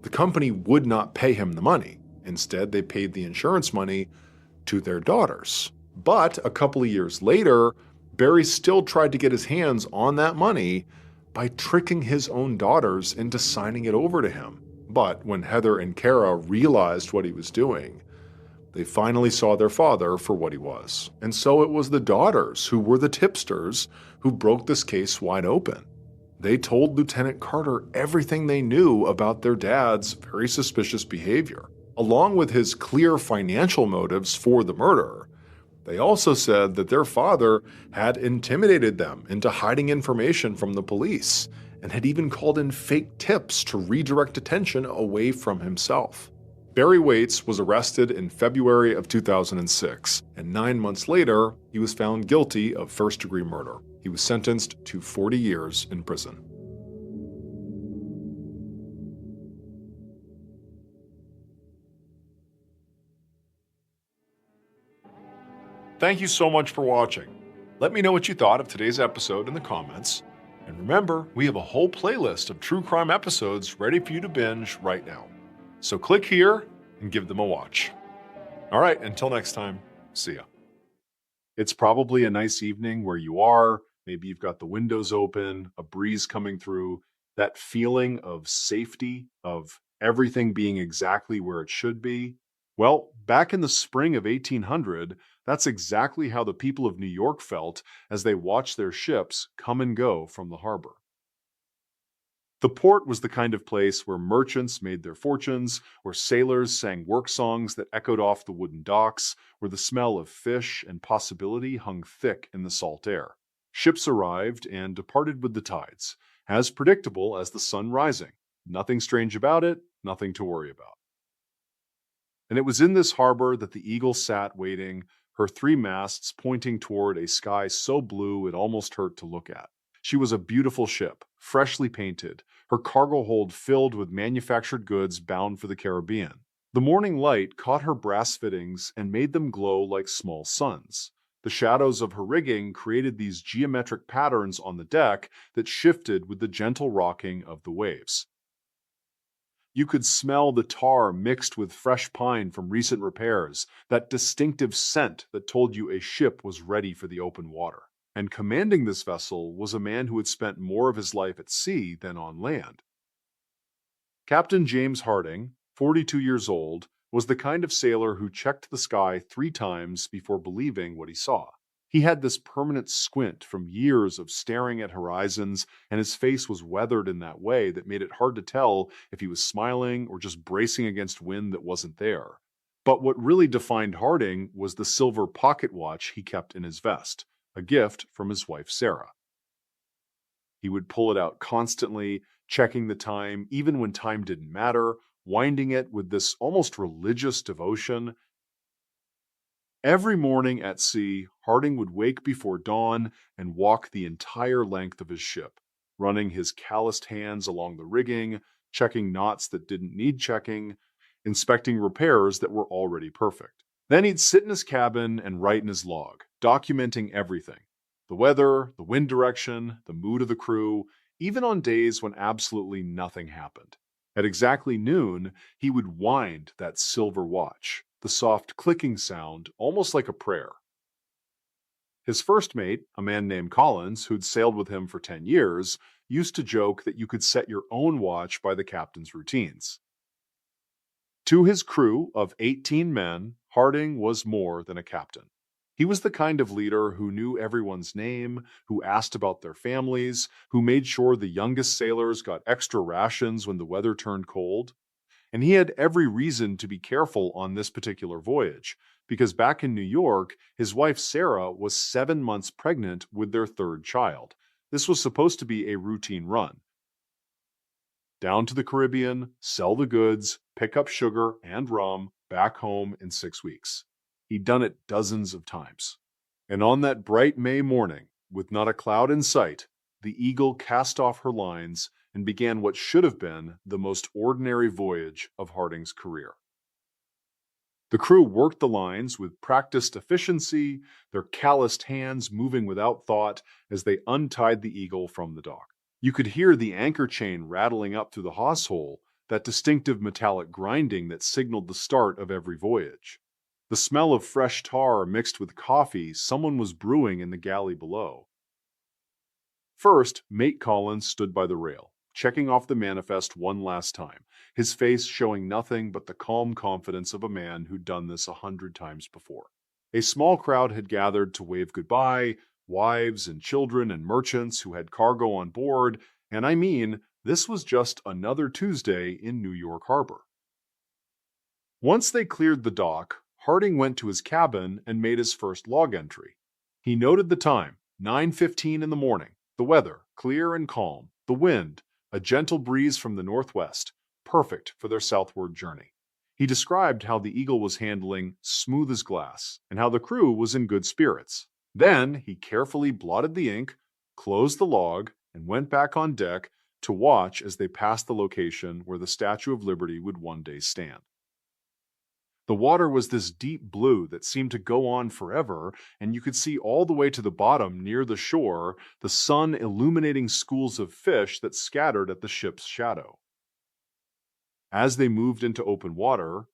the company would not pay him the money. Instead, they paid the insurance money to their daughters. But a couple of years later, Barry still tried to get his hands on that money by tricking his own daughters into signing it over to him. But when Heather and Kara realized what he was doing, they finally saw their father for what he was. And so it was the daughters who were the tipsters who broke this case wide open. They told Lieutenant Carter everything they knew about their dad's very suspicious behavior, along with his clear financial motives for the murder. They also said that their father had intimidated them into hiding information from the police and had even called in fake tips to redirect attention away from himself. Barry Waits was arrested in February of 2006, and 9 months later, he was found guilty of first-degree murder. He was sentenced to 40 years in prison. Thank you so much for watching. Let me know what you thought of today's episode in the comments. And remember, we have a whole playlist of true crime episodes ready for you to binge right now. So click here and give them a watch. All right, until next time, see ya. It's probably a nice evening where you are. Maybe you've got the windows open, a breeze coming through. That feeling of safety, of everything being exactly where it should be. Well, back in the spring of 1800, that's exactly how the people of New York felt as they watched their ships come and go from the harbor. The port was the kind of place where merchants made their fortunes, where sailors sang work songs that echoed off the wooden docks, where the smell of fish and possibility hung thick in the salt air. Ships arrived and departed with the tides, as predictable as the sun rising. Nothing strange about it, nothing to worry about. And it was in this harbor that the Eagle sat waiting, her 3 masts pointing toward a sky so blue it almost hurt to look at. She was a beautiful ship, freshly painted, her cargo hold filled with manufactured goods bound for the Caribbean. The morning light caught her brass fittings and made them glow like small suns. The shadows of her rigging created these geometric patterns on the deck that shifted with the gentle rocking of the waves. You could smell the tar mixed with fresh pine from recent repairs, that distinctive scent that told you a ship was ready for the open water. And commanding this vessel was a man who had spent more of his life at sea than on land. Captain James Harding, 42 years old, was the kind of sailor who checked the sky 3 times before believing what he saw. He had this permanent squint from years of staring at horizons, and his face was weathered in that way that made it hard to tell if he was smiling or just bracing against wind that wasn't there. But what really defined Harding was the silver pocket watch he kept in his vest, a gift from his wife Sarah. He would pull it out constantly, checking the time even when time didn't matter, winding it with this almost religious devotion. Every morning at sea, Harding would wake before dawn and walk the entire length of his ship, running his calloused hands along the rigging, checking knots that didn't need checking, inspecting repairs that were already perfect. Then he'd sit in his cabin and write in his log, documenting everything. The weather, the wind direction, the mood of the crew, even on days when absolutely nothing happened. At exactly noon, he would wind that silver watch, the soft clicking sound, almost like a prayer. His first mate, a man named Collins, who'd sailed with him for 10 years, used to joke that you could set your own watch by the captain's routines. To his crew of 18 men, Harding was more than a captain. He was the kind of leader who knew everyone's name, who asked about their families, who made sure the youngest sailors got extra rations when the weather turned cold. And he had every reason to be careful on this particular voyage, because back in New York, his wife Sarah was 7 months pregnant with their 3rd child. This was supposed to be a routine run. Down to the Caribbean, sell the goods, pick up sugar and rum, back home in 6 weeks. He'd done it dozens of times. And on that bright May morning, with not a cloud in sight, the Eagle cast off her lines and began what should have been the most ordinary voyage of Harding's career. The crew worked the lines with practiced efficiency, their calloused hands moving without thought as they untied the Eagle from the dock. You could hear the anchor chain rattling up through the hawse hole, that distinctive metallic grinding that signaled the start of every voyage. The smell of fresh tar mixed with coffee someone was brewing in the galley below. First, Mate Collins stood by the rail, checking off the manifest one last time, his face showing nothing but the calm confidence of a man who'd done this 100 times before. A small crowd had gathered to wave goodbye, wives and children and merchants who had cargo on board, and I mean, this was just another Tuesday in New York Harbor. Once they cleared the dock, Harding went to his cabin and made his first log entry. He noted the time, 9:15 in the morning, the weather, clear and calm, the wind, a gentle breeze from the northwest, perfect for their southward journey. He described how the Eagle was handling smooth as glass and how the crew was in good spirits. Then he carefully blotted the ink, closed the log, and went back on deck to watch as they passed the location where the Statue of Liberty would one day stand. The water was this deep blue that seemed to go on forever, and you could see all the way to the bottom near the shore, the sun illuminating schools of fish that scattered at the ship's shadow. As they moved into open water,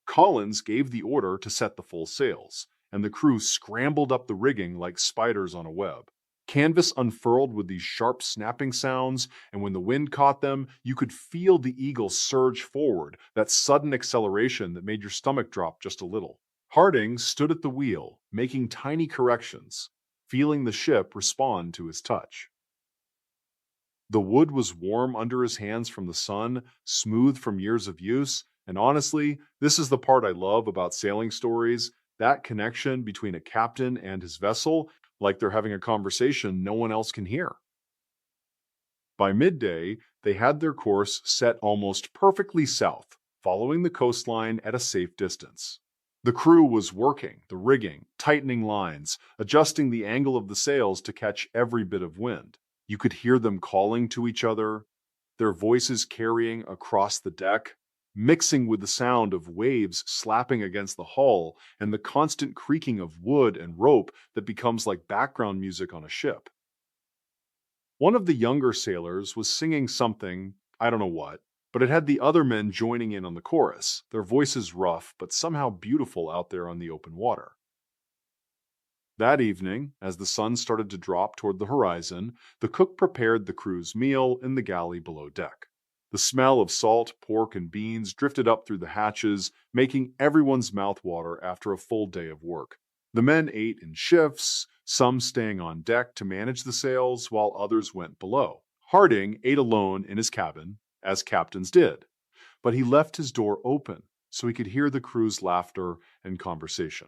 Collins gave the order to set the full sails, and the crew scrambled up the rigging like spiders on a web. Canvas unfurled with these sharp snapping sounds, and when the wind caught them, you could feel the Eagle surge forward, that sudden acceleration that made your stomach drop just a little. Harding stood at the wheel, making tiny corrections, feeling the ship respond to his touch. The wood was warm under his hands from the sun, smooth from years of use, and honestly, this is the part I love about sailing stories, that connection between a captain and his vessel, like they're having a conversation no one else can hear. By midday, they had their course set almost perfectly south, following the coastline at a safe distance. The crew was working the rigging, tightening lines, adjusting the angle of the sails to catch every bit of wind. You could hear them calling to each other, their voices carrying across the deck, mixing with the sound of waves slapping against the hull and the constant creaking of wood and rope that becomes like background music on a ship. One of the younger sailors was singing something, I don't know what, but it had the other men joining in on the chorus, their voices rough but somehow beautiful out there on the open water. That evening, as the sun started to drop toward the horizon, the cook prepared the crew's meal in the galley below deck. The smell of salt, pork, and beans drifted up through the hatches, making everyone's mouth water after a full day of work. The men ate in shifts, some staying on deck to manage the sails, while others went below. Harding ate alone in his cabin, as captains did, but he left his door open so he could hear the crew's laughter and conversation.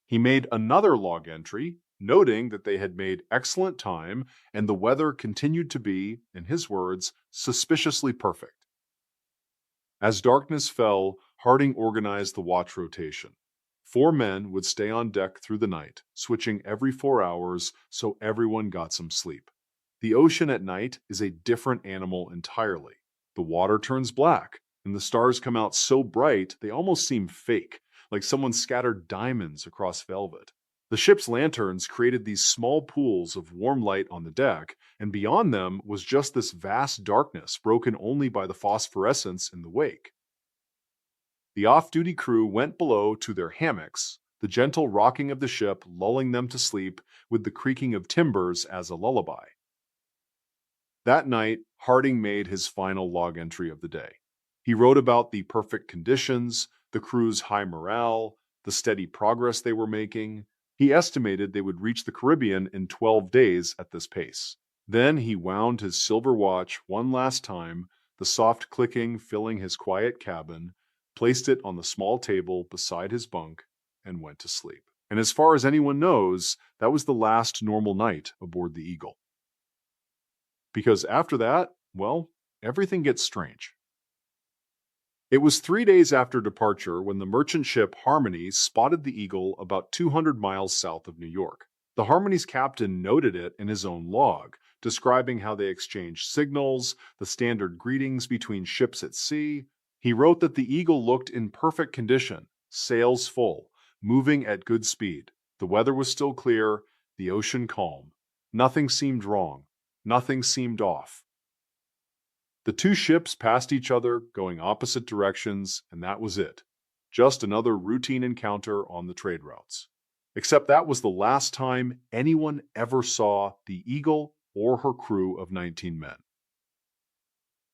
He made another log entry, noting that they had made excellent time and the weather continued to be, in his words, suspiciously perfect. As darkness fell, Harding organized the watch rotation. 4 men would stay on deck through the night, switching every 4 hours so everyone got some sleep. The ocean at night is a different animal entirely. The water turns black, and the stars come out so bright they almost seem fake, like someone scattered diamonds across velvet. The ship's lanterns created these small pools of warm light on the deck, and beyond them was just this vast darkness broken only by the phosphorescence in the wake. The off-duty crew went below to their hammocks, the gentle rocking of the ship lulling them to sleep with the creaking of timbers as a lullaby. That night, Harding made his final log entry of the day. He wrote about the perfect conditions, the crew's high morale, the steady progress they were making. He estimated they would reach the Caribbean in 12 days at this pace. Then he wound his silver watch one last time, the soft clicking filling his quiet cabin, placed it on the small table beside his bunk, and went to sleep. And as far as anyone knows, that was the last normal night aboard the Eagle. Because after that, well, everything gets strange. It was 3 days after departure when the merchant ship Harmony spotted the Eagle about 200 miles south of New York. The Harmony's captain noted it in his own log, describing how they exchanged signals, the standard greetings between ships at sea. He wrote that the Eagle looked in perfect condition, sails full, moving at good speed. The weather was still clear, the ocean calm. Nothing seemed wrong. Nothing seemed off. The 2 ships passed each other, going opposite directions, and that was it. Just another routine encounter on the trade routes. Except that was the last time anyone ever saw the Eagle or her crew of 19 men.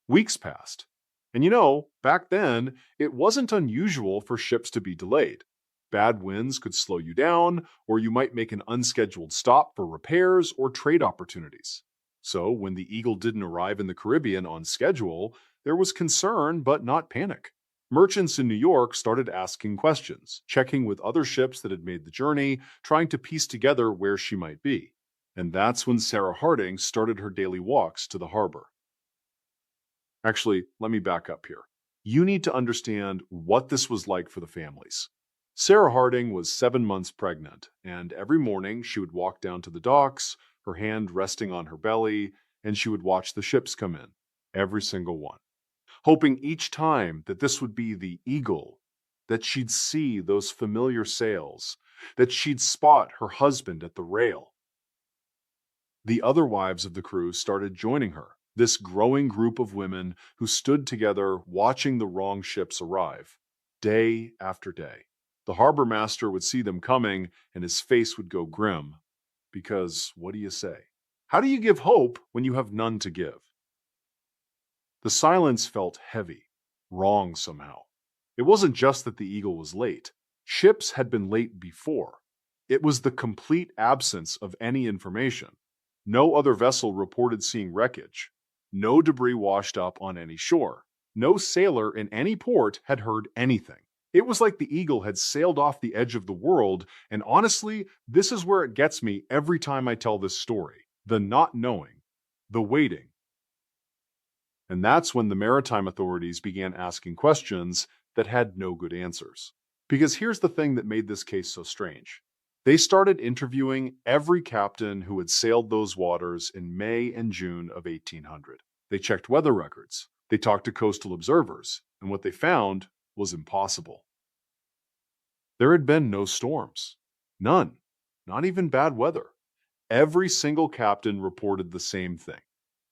Weeks passed. And back then, it wasn't unusual for ships to be delayed. Bad winds could slow you down, or you might make an unscheduled stop for repairs or trade opportunities. So, when the Eagle didn't arrive in the Caribbean on schedule, there was concern but not panic. Merchants in New York started asking questions, checking with other ships that had made the journey, trying to piece together where she might be. And that's when Sarah Harding started her daily walks to the harbor. Actually, let me back up here. You need to understand what this was like for the families. Sarah Harding was 7 months pregnant, and every morning she would walk down to the docks, her hand resting on her belly, and she would watch the ships come in, every single one, hoping each time that this would be the Eagle, that she'd see those familiar sails, that she'd spot her husband at the rail. The other wives of the crew started joining her, this growing group of women who stood together watching the wrong ships arrive, day after day. The harbor master would see them coming, and his face would go grim. Because, what do you say? How do you give hope when you have none to give? The silence felt heavy, wrong somehow. It wasn't just that the Eagle was late. Ships had been late before. It was the complete absence of any information. No other vessel reported seeing wreckage. No debris washed up on any shore. No sailor in any port had heard anything. It was like the Eagle had sailed off the edge of the world, and honestly, this is where it gets me every time I tell this story. The not knowing. The waiting. And that's when the maritime authorities began asking questions that had no good answers. Because here's the thing that made this case so strange. They started interviewing every captain who had sailed those waters in May and June of 1800. They checked weather records. They talked to coastal observers, and what they found was impossible. There had been no storms. None. Not even bad weather. Every single captain reported the same thing.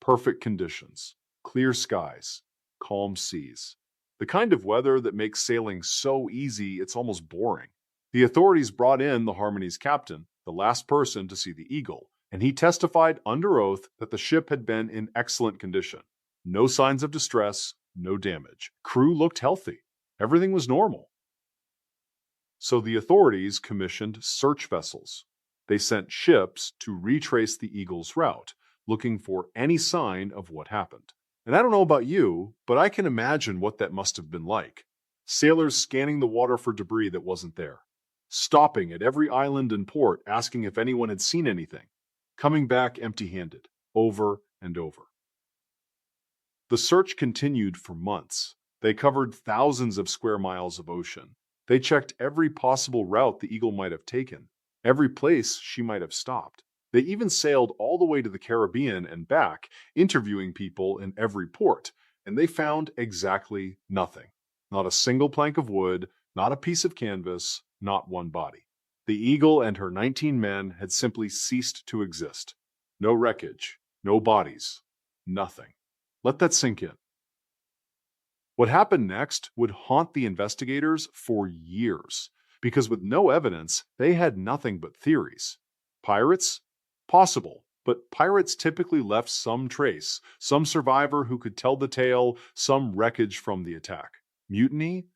Perfect conditions, clear skies, calm seas. The kind of weather that makes sailing so easy it's almost boring. The authorities brought in the Harmony's captain, the last person to see the Eagle, and he testified under oath that the ship had been in excellent condition. No signs of distress, no damage. Crew looked healthy. Everything was normal. So the authorities commissioned search vessels. They sent ships to retrace the Eagle's route, looking for any sign of what happened. And I don't know about you, but I can imagine what that must have been like. Sailors scanning the water for debris that wasn't there. Stopping at every island and port asking if anyone had seen anything. Coming back empty-handed, over and over. The search continued for months. They covered thousands of square miles of ocean. They checked every possible route the Eagle might have taken, every place she might have stopped. They even sailed all the way to the Caribbean and back, interviewing people in every port, and they found exactly nothing. Not a single plank of wood, not a piece of canvas, not one body. The Eagle and her 19 men had simply ceased to exist. No wreckage, no bodies, nothing. Let that sink in. What happened next would haunt the investigators for years, because with no evidence, they had nothing but theories. Pirates? Possible, but pirates typically left some trace, some survivor who could tell the tale, some wreckage from the attack. Mutiny?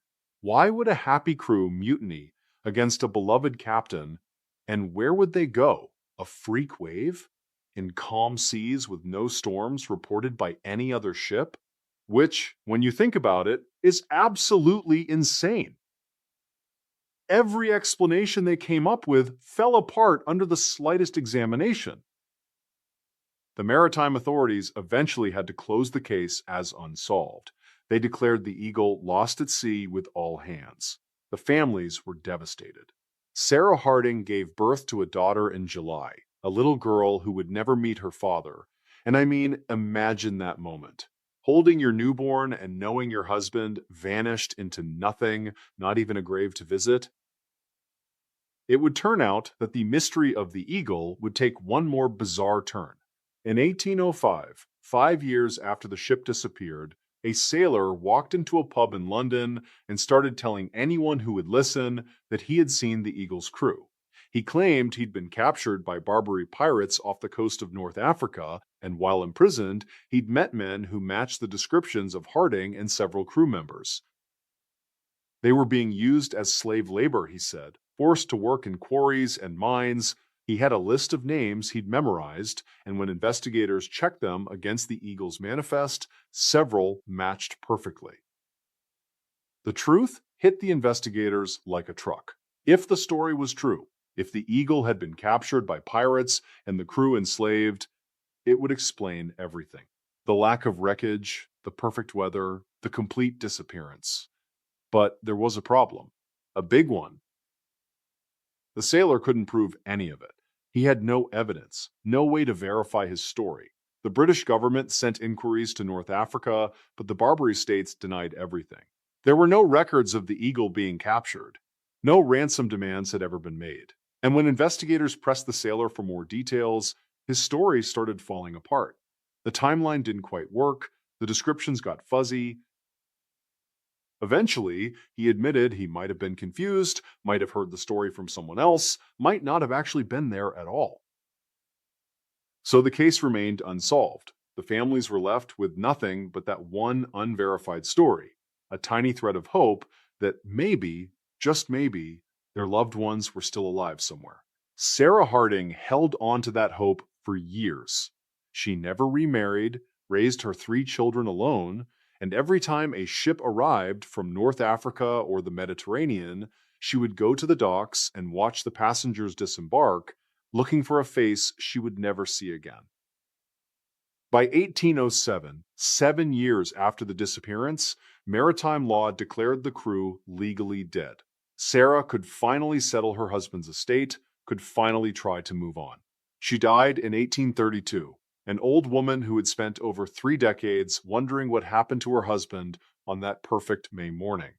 Why would a happy crew mutiny against a beloved captain, and where would they go? A freak wave? In calm seas with no storms reported by any other ship? Which, when you think about it, is absolutely insane. Every explanation they came up with fell apart under the slightest examination. The maritime authorities eventually had to close the case as unsolved. They declared the Eagle lost at sea with all hands. The families were devastated. Sarah Harding gave birth to a daughter in July, a little girl who would never meet her father. And I mean, imagine that moment. Holding your newborn and knowing your husband vanished into nothing, not even a grave to visit. It would turn out that the mystery of the Eagle would take one more bizarre turn. In 1805, 5 years after the ship disappeared, a sailor walked into a pub in London and started telling anyone who would listen that he had seen the Eagle's crew. He claimed he'd been captured by Barbary pirates off the coast of North Africa And while imprisoned, he'd met men who matched the descriptions of Harding and several crew members. They were being used as slave labor, he said, forced to work in quarries and mines. He had a list of names he'd memorized, and when investigators checked them against the Eagle's manifest, several matched perfectly. The truth hit the investigators like a truck. If the story was true, if the Eagle had been captured by pirates and the crew enslaved, it would explain everything. The lack of wreckage, the perfect weather, the complete disappearance. But there was a problem, a big one. The sailor couldn't prove any of it. He had no evidence, no way to verify his story. The British government sent inquiries to North Africa, but the Barbary States denied everything. There were no records of the Eagle being captured. No ransom demands had ever been made. And when investigators pressed the sailor for more details, his story started falling apart. The timeline didn't quite work, the descriptions got fuzzy. Eventually, he admitted he might have been confused, might have heard the story from someone else, might not have actually been there at all. So the case remained unsolved. The families were left with nothing but that one unverified story, a tiny thread of hope that maybe, just maybe, their loved ones were still alive somewhere. Sarah Harding held on to that hope for years. She never remarried, raised her 3 children alone, and every time a ship arrived from North Africa or the Mediterranean, she would go to the docks and watch the passengers disembark, looking for a face she would never see again. By 1807, 7 years after the disappearance, maritime law declared the crew legally dead. Sarah could finally settle her husband's estate, could finally try to move on. She died in 1832. An old woman who had spent over 3 decades wondering what happened to her husband on that perfect May morning.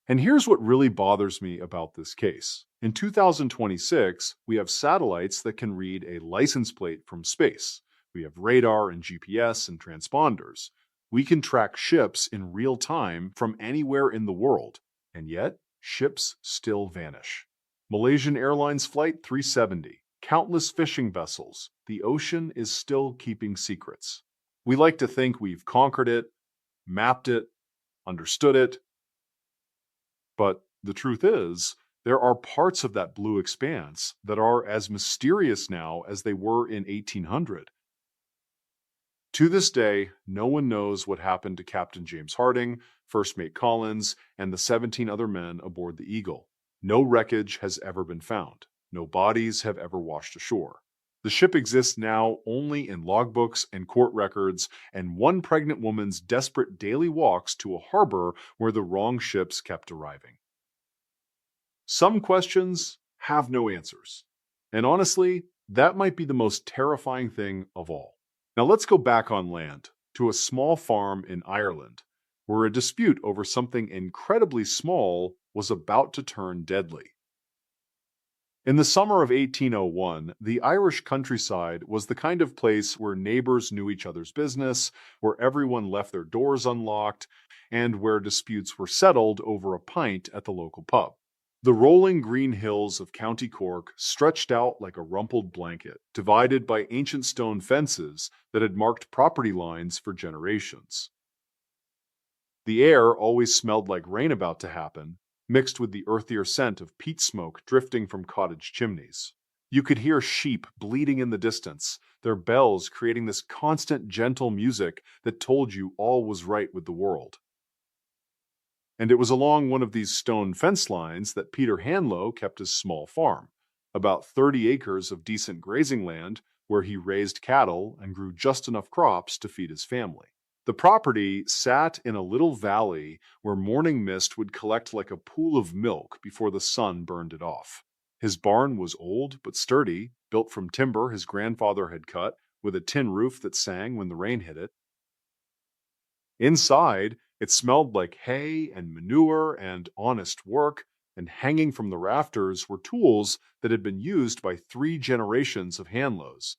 And here's what really bothers me about this case. In 2026, we have satellites that can read a license plate from space. We have radar and GPS and transponders. We can track ships in real time from anywhere in the world, and yet ships still vanish. Malaysian Airlines Flight 370. Countless fishing vessels. The ocean is still keeping secrets. We like to think we've conquered it, mapped it, understood it. But the truth is, there are parts of that blue expanse that are as mysterious now as they were in 1800. To this day, no one knows what happened to Captain James Harding, First Mate Collins, and the 17 other men aboard the Eagle. No wreckage has ever been found. No bodies have ever washed ashore. The ship exists now only in logbooks and court records and one pregnant woman's desperate daily walks to a harbor where the wrong ships kept arriving. Some questions have no answers. And honestly, that might be the most terrifying thing of all. Now let's go back on land to a small farm in Ireland, where a dispute over something incredibly small was about to turn deadly. In the summer of 1801, the Irish countryside was the kind of place where neighbors knew each other's business, where everyone left their doors unlocked, and where disputes were settled over a pint at the local pub. The rolling green hills of County Cork stretched out like a rumpled blanket, divided by ancient stone fences that had marked property lines for generations. The air always smelled like rain about to happen, mixed with the earthier scent of peat smoke drifting from cottage chimneys. You could hear sheep bleating in the distance, their bells creating this constant gentle music that told you all was right with the world. And it was along one of these stone fence lines that Peter Hanlow kept his small farm, about 30 acres of decent grazing land where he raised cattle and grew just enough crops to feed his family. The property sat in a little valley where morning mist would collect like a pool of milk before the sun burned it off. His barn was old but sturdy, built from timber his grandfather had cut, with a tin roof that sang when the rain hit it. Inside, it smelled like hay and manure and honest work, and hanging from the rafters were tools that had been used by 3 generations of Hanlows.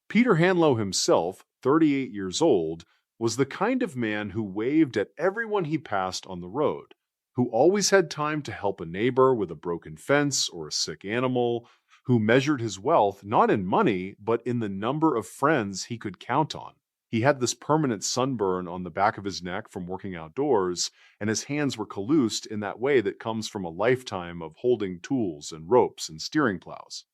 Peter Hanlow himself, 38 years old, was the kind of man who waved at everyone he passed on the road, who always had time to help a neighbor with a broken fence or a sick animal, who measured his wealth not in money, but in the number of friends he could count on. He had this permanent sunburn on the back of his neck from working outdoors, and his hands were calloused in that way that comes from a lifetime of holding tools and ropes and steering plows.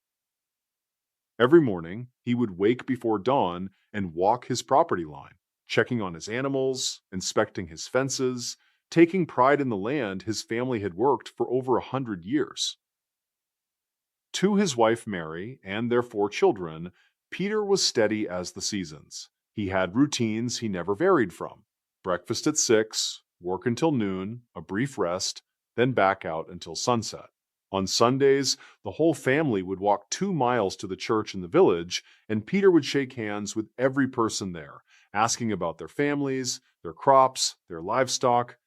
Every morning, he would wake before dawn and walk his property line, checking on his animals, inspecting his fences, taking pride in the land his family had worked for over 100 years. To his wife Mary and their 4 children, Peter was steady as the seasons. He had routines he never varied from: breakfast at 6, work until noon, a brief rest, then back out until sunset. On Sundays, the whole family would walk 2 miles to the church in the village, and Peter would shake hands with every person there, asking about their families, their crops, their livestock.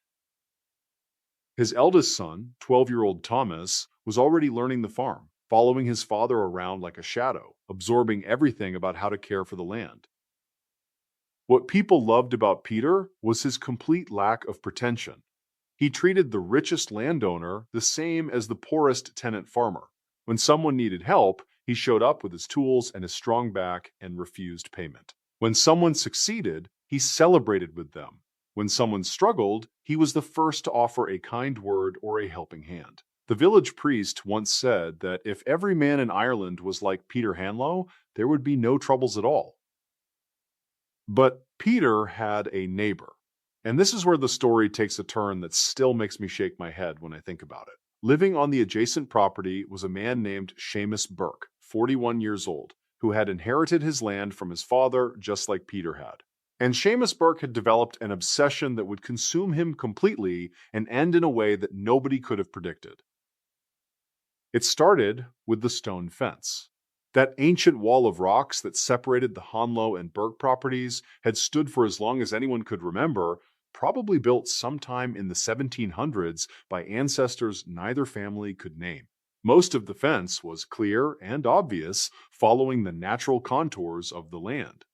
His eldest son, 12-year-old Thomas, was already learning the farm, following his father around like a shadow, absorbing everything about how to care for the land. What people loved about Peter was his complete lack of pretension. He treated the richest landowner the same as the poorest tenant farmer. When someone needed help, he showed up with his tools and his strong back and refused payment. When someone succeeded, he celebrated with them. When someone struggled, he was the first to offer a kind word or a helping hand. The village priest once said that if every man in Ireland was like Peter Hanlow, there would be no troubles at all. But Peter had a neighbor. And this is where the story takes a turn that still makes me shake my head when I think about it. Living on the adjacent property was a man named Seamus Burke, 41 years old, who had inherited his land from his father just like Peter had. And Seamus Burke had developed an obsession that would consume him completely and end in a way that nobody could have predicted. It started with the stone fence. That ancient wall of rocks that separated the Hanlow and Burke properties had stood for as long as anyone could remember, probably built sometime in the 1700s by ancestors neither family could name. Most of the fence was clear and obvious, following the natural contours of the land.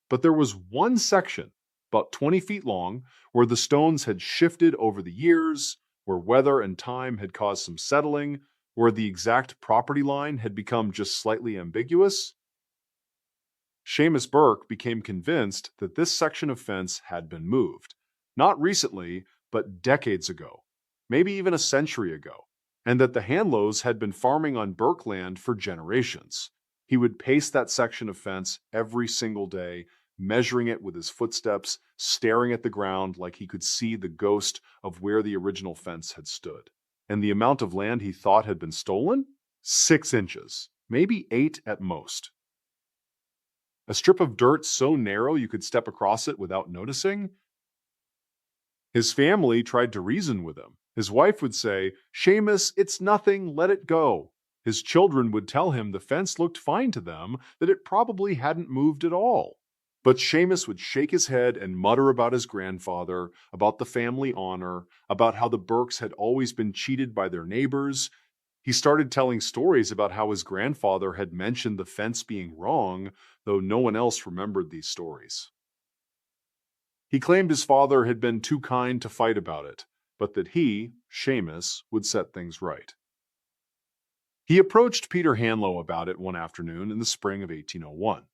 But there was one section, about 20 feet long, where the stones had shifted over the years, where weather and time had caused some settling, where the exact property line had become just slightly ambiguous. Seamus Burke became convinced that this section of fence had been moved, not recently, but decades ago, maybe even a century ago, and that the Hanlows had been farming on Burke land for generations. He would pace that section of fence every single day, measuring it with his footsteps, staring at the ground like he could see the ghost of where the original fence had stood. And the amount of land he thought had been stolen? 6 inches, maybe 8 at most. A strip of dirt so narrow you could step across it without noticing? His family tried to reason with him. His wife would say, "Seamus, it's nothing, let it go." His children would tell him the fence looked fine to them, that it probably hadn't moved at all. But Seamus would shake his head and mutter about his grandfather, about the family honor, about how the Burkes had always been cheated by their neighbors. He started telling stories about how his grandfather had mentioned the fence being wrong, though no one else remembered these stories. He claimed his father had been too kind to fight about it, but that he, Seamus, would set things right. He approached Peter Hanlow about it one afternoon in the spring of 1801.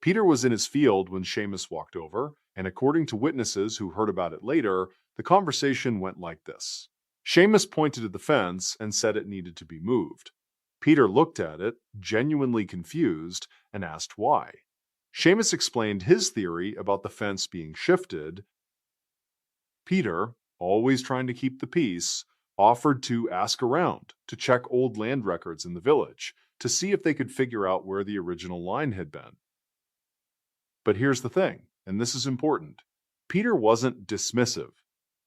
Peter was in his field when Seamus walked over, and according to witnesses who heard about it later, the conversation went like this. Seamus pointed to the fence and said it needed to be moved. Peter looked at it, genuinely confused, and asked why. Seamus explained his theory about the fence being shifted. Peter, always trying to keep the peace, offered to ask around, to check old land records in the village, to see if they could figure out where the original line had been. But here's the thing, and this is important. Peter wasn't dismissive.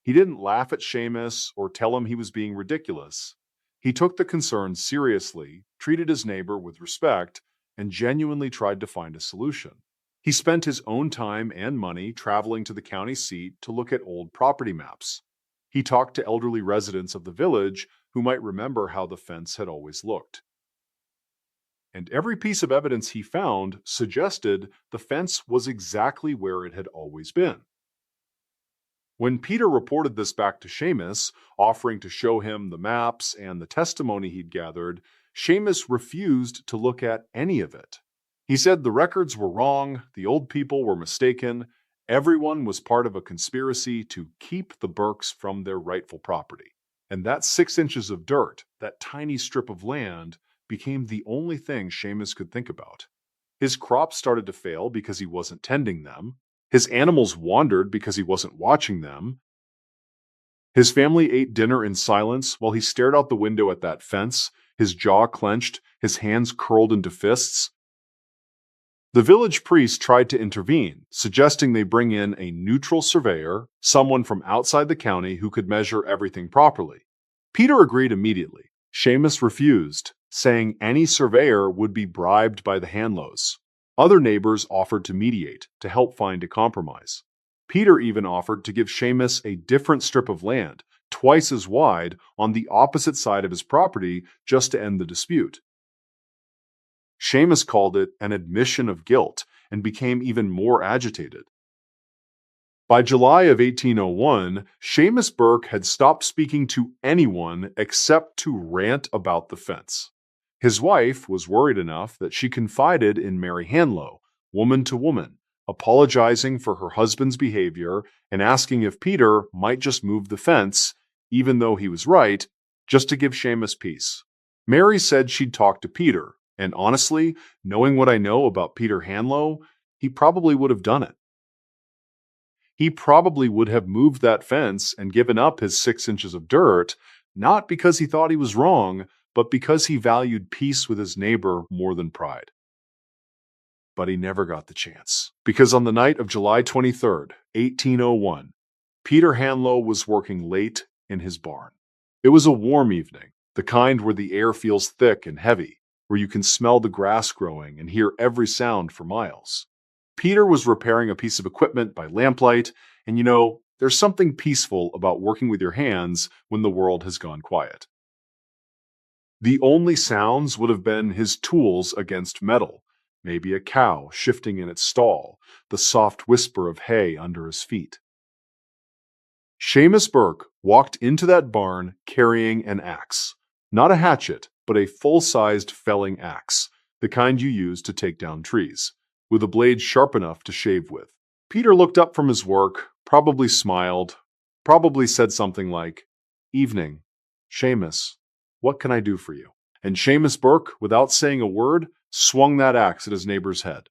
He didn't laugh at Seamus or tell him he was being ridiculous. He took the concern seriously, treated his neighbor with respect, and genuinely tried to find a solution. He spent his own time and money traveling to the county seat to look at old property maps. He talked to elderly residents of the village who might remember how the fence had always looked. And every piece of evidence he found suggested the fence was exactly where it had always been. When Peter reported this back to Seamus, offering to show him the maps and the testimony he'd gathered, Seamus refused to look at any of it. He said the records were wrong, the old people were mistaken, everyone was part of a conspiracy to keep the Burkes from their rightful property. And that 6 inches of dirt, that tiny strip of land, became the only thing Seamus could think about. His crops started to fail because he wasn't tending them. His animals wandered because he wasn't watching them. His family ate dinner in silence while he stared out the window at that fence, his jaw clenched, his hands curled into fists. The village priest tried to intervene, suggesting they bring in a neutral surveyor, someone from outside the county who could measure everything properly. Peter agreed immediately. Seamus refused, saying any surveyor would be bribed by the Hanlows. Other neighbors offered to mediate, to help find a compromise. Peter even offered to give Seamus a different strip of land, twice as wide, on the opposite side of his property, just to end the dispute. Seamus called it an admission of guilt and became even more agitated. By July of 1801, Seamus Burke had stopped speaking to anyone except to rant about the fence. His wife was worried enough that she confided in Mary Hanlow, woman to woman, apologizing for her husband's behavior and asking if Peter might just move the fence, even though he was right, just to give Seamus peace. Mary said she'd talk to Peter, and honestly, knowing what I know about Peter Hanlow, he probably would have done it. He probably would have moved that fence and given up his 6 inches of dirt, not because he thought he was wrong, but because he valued peace with his neighbor more than pride. But he never got the chance, because on the night of July 23rd, 1801, Peter Hanlow was working late in his barn. It was a warm evening, the kind where the air feels thick and heavy, where you can smell the grass growing and hear every sound for miles. Peter was repairing a piece of equipment by lamplight, and there's something peaceful about working with your hands when the world has gone quiet. The only sounds would have been his tools against metal, maybe a cow shifting in its stall, the soft whisper of hay under his feet. Seamus Burke walked into that barn carrying an axe. Not a hatchet, but a full-sized felling axe, the kind you use to take down trees, with a blade sharp enough to shave with. Peter looked up from his work, probably smiled, probably said something like, "Evening, Seamus. What can I do for you?" And Seamus Burke, without saying a word, swung that axe at his neighbor's head.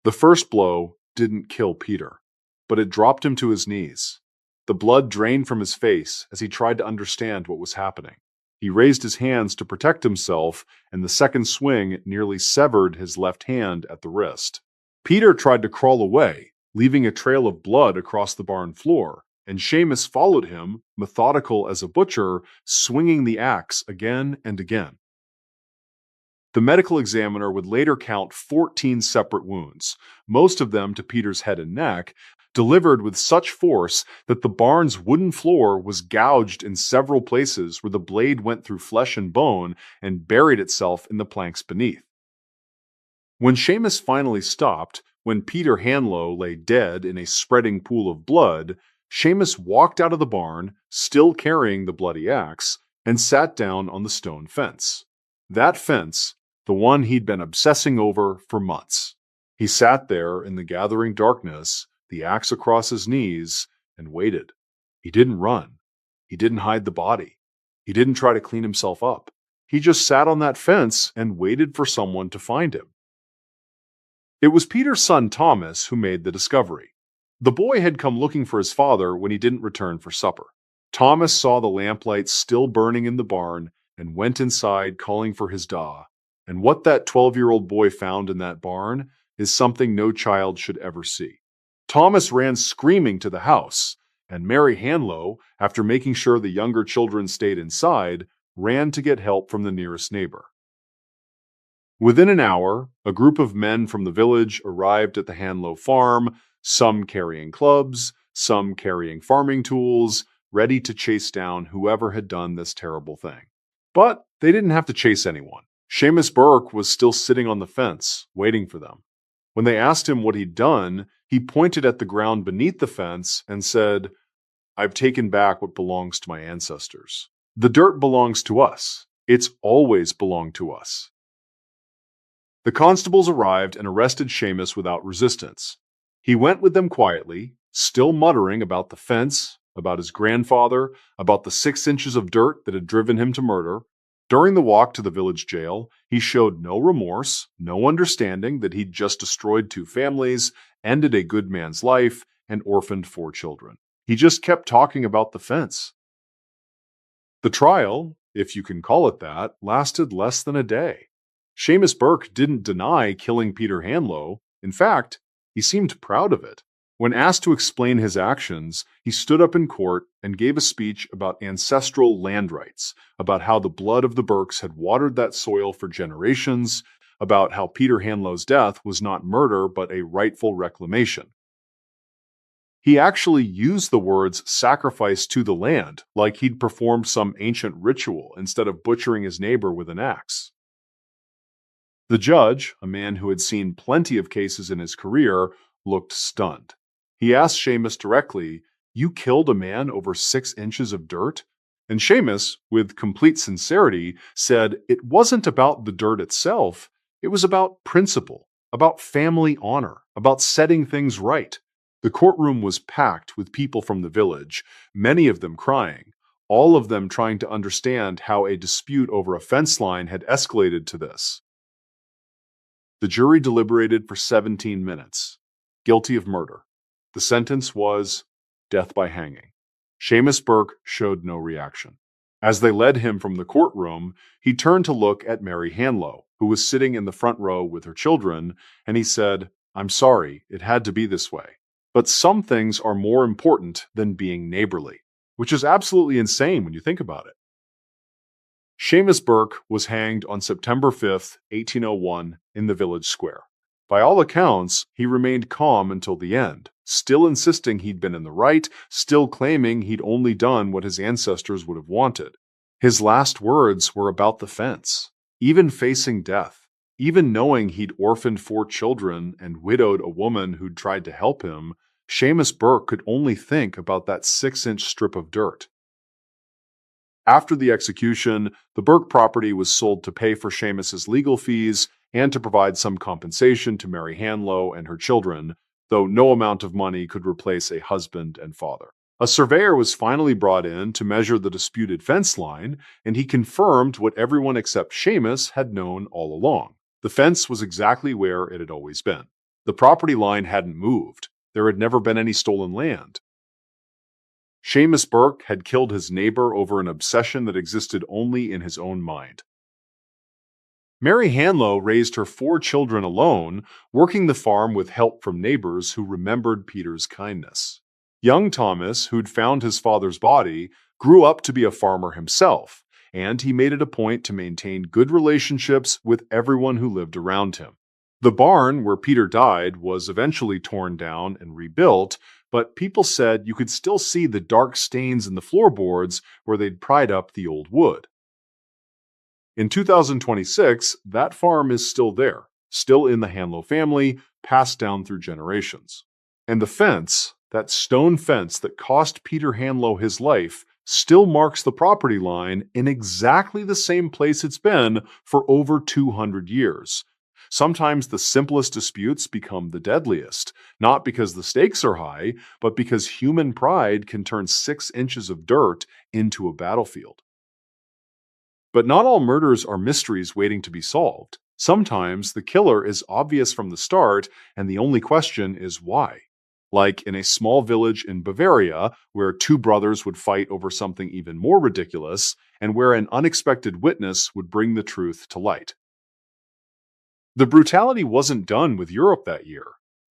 The first blow didn't kill Peter, but it dropped him to his knees. The blood drained from his face as he tried to understand what was happening. He raised his hands to protect himself, and the second swing nearly severed his left hand at the wrist. Peter tried to crawl away, leaving a trail of blood across the barn floor, and Seamus followed him, methodical as a butcher, swinging the axe again and again. The medical examiner would later count 14 separate wounds, most of them to Peter's head and neck, delivered with such force that the barn's wooden floor was gouged in several places where the blade went through flesh and bone and buried itself in the planks beneath. When Seamus finally stopped, when Peter Hanlow lay dead in a spreading pool of blood, Seamus walked out of the barn, still carrying the bloody axe, and sat down on the stone fence. That fence, the one he'd been obsessing over for months. He sat there in the gathering darkness, the axe across his knees, and waited. He didn't run. He didn't hide the body. He didn't try to clean himself up. He just sat on that fence and waited for someone to find him. It was Peter's son Thomas who made the discovery. The boy had come looking for his father when he didn't return for supper. Thomas saw the lamplight still burning in the barn and went inside calling for his da. And what that 12-year-old boy found in that barn is something no child should ever see. Thomas ran screaming to the house, and Mary Hanlow, after making sure the younger children stayed inside, ran to get help from the nearest neighbor. Within an hour, a group of men from the village arrived at the Hanlow farm, some carrying clubs, some carrying farming tools, ready to chase down whoever had done this terrible thing. But they didn't have to chase anyone. Seamus Burke was still sitting on the fence, waiting for them. When they asked him what he'd done, he pointed at the ground beneath the fence and said, "I've taken back what belongs to my ancestors. The dirt belongs to us. It's always belonged to us. The constables arrived and arrested Seamus without resistance. He went with them quietly, still muttering about the fence, about his grandfather, about the 6 inches of dirt that had driven him to murder. During the walk to the village jail, he showed no remorse, no understanding that he'd just destroyed 2 families, ended a good man's life, and orphaned 4 children. He just kept talking about the fence. The trial, if you can call it that, lasted less than a day. Seamus Burke didn't deny killing Peter Hanlow. In fact, he seemed proud of it. When asked to explain his actions, he stood up in court and gave a speech about ancestral land rights, about how the blood of the Burkes had watered that soil for generations, about how Peter Hanlow's death was not murder but a rightful reclamation. He actually used the words sacrifice to the land, like he'd performed some ancient ritual instead of butchering his neighbor with an axe. The judge, a man who had seen plenty of cases in his career, looked stunned. He asked Seamus directly, "You killed a man over 6 inches of dirt?" And Seamus, with complete sincerity, said it wasn't about the dirt itself, it was about principle, about family honor, about setting things right. The courtroom was packed with people from the village, many of them crying, all of them trying to understand how a dispute over a fence line had escalated to this. The jury deliberated for 17 minutes. Guilty of murder. The sentence was death by hanging. Seamus Burke showed no reaction. As they led him from the courtroom, he turned to look at Mary Hanlow, who was sitting in the front row with her children, and he said, "I'm sorry, it had to be this way. But some things are more important than being neighborly," which is absolutely insane when you think about it. Seamus Burke was hanged on September 5th, 1801, in the village square. By all accounts, he remained calm until the end, still insisting he'd been in the right, still claiming he'd only done what his ancestors would have wanted. His last words were about the fence. Even facing death, even knowing he'd orphaned 4 children and widowed a woman who'd tried to help him, Seamus Burke could only think about that 6-inch strip of dirt. After the execution, the Burke property was sold to pay for Seamus's legal fees and to provide some compensation to Mary Hanlow and her children, though no amount of money could replace a husband and father. A surveyor was finally brought in to measure the disputed fence line, and he confirmed what everyone except Seamus had known all along. The fence was exactly where it had always been. The property line hadn't moved. There had never been any stolen land. Seamus Burke had killed his neighbor over an obsession that existed only in his own mind. Mary Hanlow raised her 4 children alone, working the farm with help from neighbors who remembered Peter's kindness. Young Thomas, who'd found his father's body, grew up to be a farmer himself, and he made it a point to maintain good relationships with everyone who lived around him. The barn where Peter died was eventually torn down and rebuilt, but people said you could still see the dark stains in the floorboards where they'd pried up the old wood. In 2026, that farm is still there, still in the Hanlow family, passed down through generations. And the fence, that stone fence that cost Peter Hanlow his life, still marks the property line in exactly the same place it's been for over 200 years. Sometimes the simplest disputes become the deadliest, not because the stakes are high, but because human pride can turn 6 inches of dirt into a battlefield. But not all murders are mysteries waiting to be solved. Sometimes the killer is obvious from the start, and the only question is why. Like in a small village in Bavaria, where 2 brothers would fight over something even more ridiculous, and where an unexpected witness would bring the truth to light. The brutality wasn't done with Europe that year.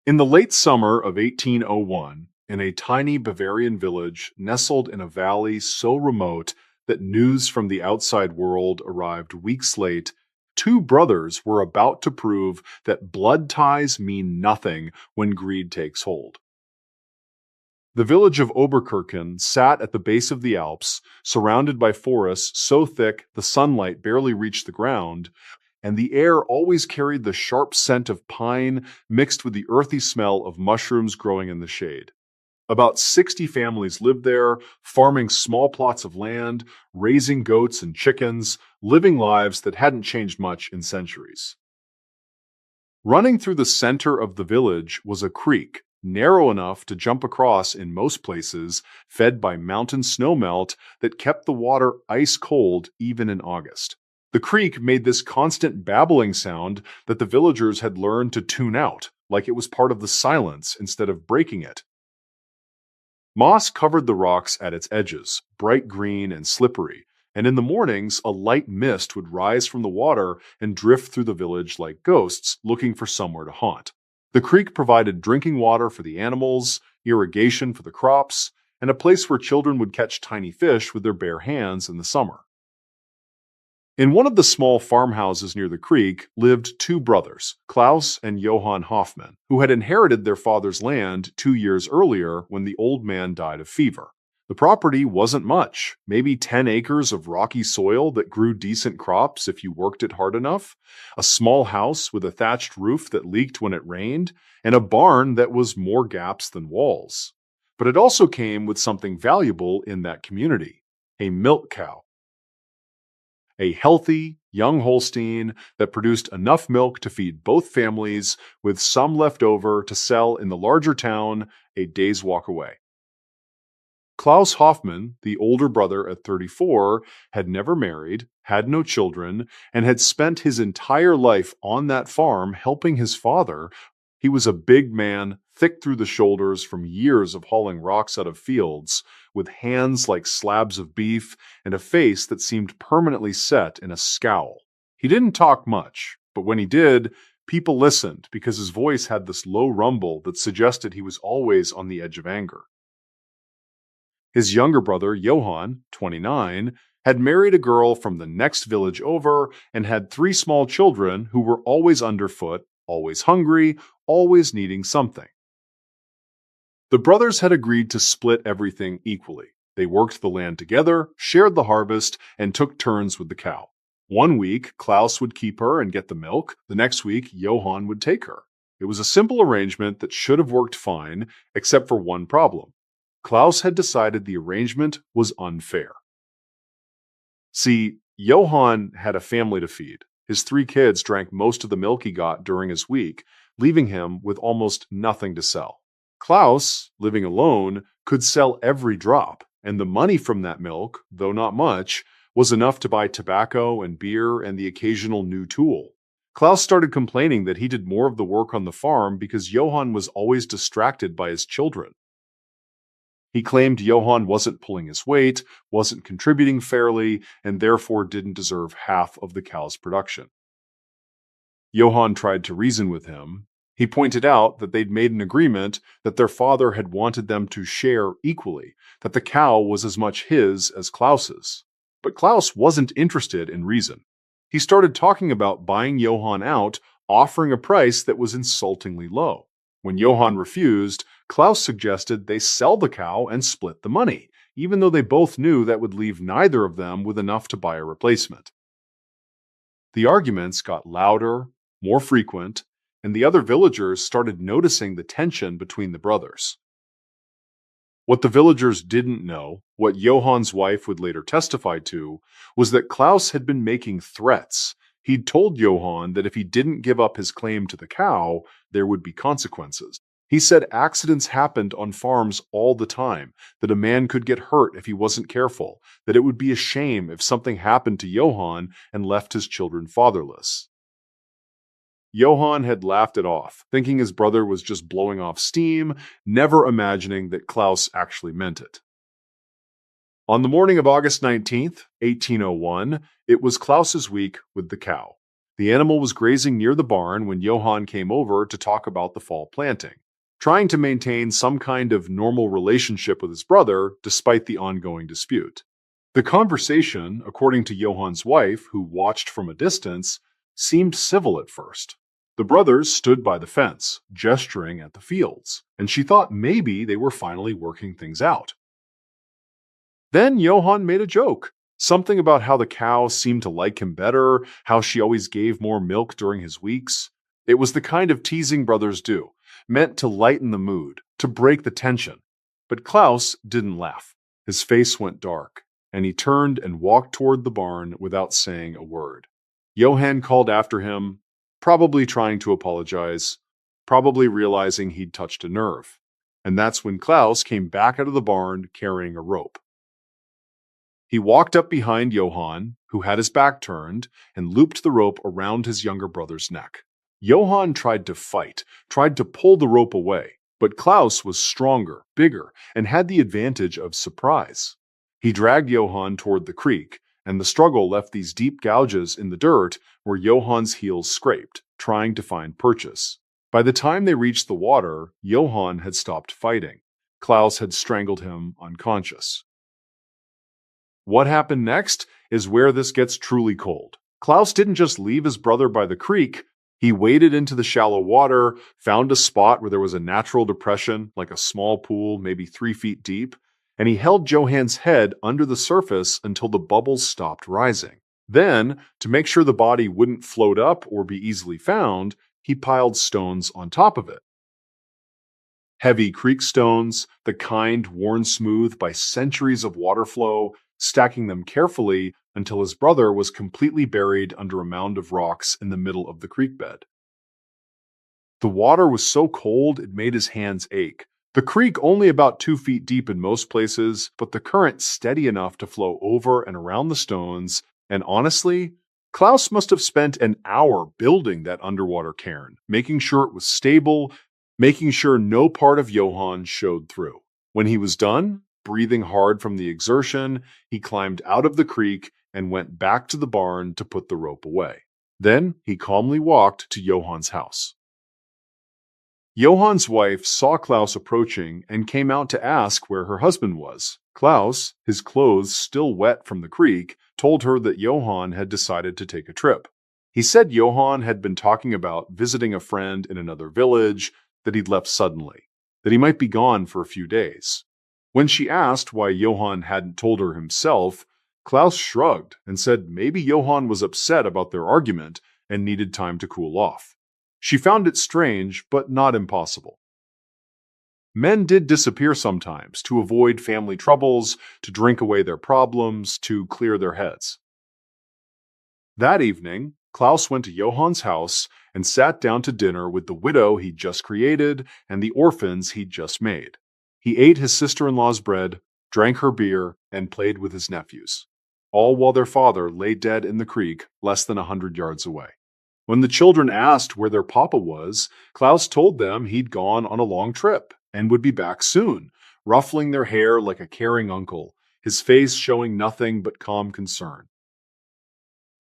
In the late summer of 1801, in a tiny Bavarian village nestled in a valley so remote that news from the outside world arrived weeks late, 2 brothers were about to prove that blood ties mean nothing when greed takes hold. The village of Oberkirchen sat at the base of the Alps, surrounded by forests so thick the sunlight barely reached the ground, and the air always carried the sharp scent of pine mixed with the earthy smell of mushrooms growing in the shade. About 60 families lived there, farming small plots of land, raising goats and chickens, living lives that hadn't changed much in centuries. Running through the center of the village was a creek, narrow enough to jump across in most places, fed by mountain snowmelt that kept the water ice cold even in August. The creek made this constant babbling sound that the villagers had learned to tune out, like it was part of the silence instead of breaking it. Moss covered the rocks at its edges, bright green and slippery, and in the mornings a light mist would rise from the water and drift through the village like ghosts looking for somewhere to haunt. The creek provided drinking water for the animals, irrigation for the crops, and a place where children would catch tiny fish with their bare hands in the summer. In one of the small farmhouses near the creek lived two brothers, Klaus and Johann Hoffmann, who had inherited their father's land 2 years earlier when the old man died of fever. The property wasn't much, maybe 10 acres of rocky soil that grew decent crops if you worked it hard enough, a small house with a thatched roof that leaked when it rained, and a barn that was more gaps than walls. But it also came with something valuable in that community, a milk cow. A healthy, young Holstein that produced enough milk to feed both families, with some left over to sell in the larger town a day's walk away. Klaus Hoffmann, the older brother at 34, had never married, had no children, and had spent his entire life on that farm helping his father. He was a big man, thick through the shoulders from years of hauling rocks out of fields, with hands like slabs of beef and a face that seemed permanently set in a scowl. He didn't talk much, but when he did, people listened because his voice had this low rumble that suggested he was always on the edge of anger. His younger brother, Johann, 29, had married a girl from the next village over and had 3 small children who were always underfoot, always hungry, always needing something. The brothers had agreed to split everything equally. They worked the land together, shared the harvest, and took turns with the cow. One week, Klaus would keep her and get the milk. The next week, Johann would take her. It was a simple arrangement that should have worked fine, except for one problem. Klaus had decided the arrangement was unfair. See, Johann had a family to feed. His 3 kids drank most of the milk he got during his week, leaving him with almost nothing to sell. Klaus, living alone, could sell every drop, and the money from that milk, though not much, was enough to buy tobacco and beer and the occasional new tool. Klaus started complaining that he did more of the work on the farm because Johann was always distracted by his children. He claimed Johann wasn't pulling his weight, wasn't contributing fairly, and therefore didn't deserve half of the cow's production. Johann tried to reason with him. He pointed out that they'd made an agreement that their father had wanted them to share equally, that the cow was as much his as Klaus's. But Klaus wasn't interested in reason. He started talking about buying Johann out, offering a price that was insultingly low. When Johann refused, Klaus suggested they sell the cow and split the money, even though they both knew that would leave neither of them with enough to buy a replacement. The arguments got louder, more frequent, and the other villagers started noticing the tension between the brothers. What the villagers didn't know, what Johann's wife would later testify to, was that Klaus had been making threats. He'd told Johann that if he didn't give up his claim to the cow, there would be consequences. He said accidents happened on farms all the time, that a man could get hurt if he wasn't careful, that it would be a shame if something happened to Johann and left his children fatherless. Johann had laughed it off, thinking his brother was just blowing off steam, never imagining that Klaus actually meant it. On the morning of August 19th, 1801, it was Klaus's week with the cow. The animal was grazing near the barn when Johann came over to talk about the fall planting, trying to maintain some kind of normal relationship with his brother despite the ongoing dispute. The conversation, according to Johann's wife, who watched from a distance, seemed civil at first. The brothers stood by the fence, gesturing at the fields, and she thought maybe they were finally working things out. Then Johann made a joke, something about how the cow seemed to like him better, how she always gave more milk during his weeks. It was the kind of teasing brothers do, meant to lighten the mood, to break the tension. But Klaus didn't laugh. His face went dark, and he turned and walked toward the barn without saying a word. Johann called after him, probably trying to apologize, probably realizing he'd touched a nerve. And that's when Klaus came back out of the barn carrying a rope. He walked up behind Johann, who had his back turned, and looped the rope around his younger brother's neck. Johann tried to fight, tried to pull the rope away, but Klaus was stronger, bigger, and had the advantage of surprise. He dragged Johann toward the creek, and the struggle left these deep gouges in the dirt where Johann's heels scraped, trying to find purchase. By the time they reached the water, Johann had stopped fighting. Klaus had strangled him unconscious. What happened next is where this gets truly cold. Klaus didn't just leave his brother by the creek. He waded into the shallow water, found a spot where there was a natural depression, like a small pool, maybe 3 feet deep, and he held Johann's head under the surface until the bubbles stopped rising. Then, to make sure the body wouldn't float up or be easily found, he piled stones on top of it. Heavy creek stones, the kind worn smooth by centuries of water flow, stacking them carefully until his brother was completely buried under a mound of rocks in the middle of the creek bed. The water was so cold it made his hands ache. The creek only about 2 feet deep in most places, but the current steady enough to flow over and around the stones, and honestly, Klaus must have spent an hour building that underwater cairn, making sure it was stable, making sure no part of Johann showed through. When he was done, breathing hard from the exertion, he climbed out of the creek and went back to the barn to put the rope away. Then he calmly walked to Johann's house. Johann's wife saw Klaus approaching and came out to ask where her husband was. Klaus, his clothes still wet from the creek, told her that Johann had decided to take a trip. He said Johann had been talking about visiting a friend in another village, that he'd left suddenly, that he might be gone for a few days. When she asked why Johann hadn't told her himself, Klaus shrugged and said maybe Johann was upset about their argument and needed time to cool off. She found it strange, but not impossible. Men did disappear sometimes to avoid family troubles, to drink away their problems, to clear their heads. That evening, Klaus went to Johann's house and sat down to dinner with the widow he'd just created and the orphans he'd just made. He ate his sister-in-law's bread, drank her beer, and played with his nephews, all while their father lay dead in the creek less than 100 yards away. When the children asked where their papa was, Klaus told them he'd gone on a long trip and would be back soon, ruffling their hair like a caring uncle, his face showing nothing but calm concern.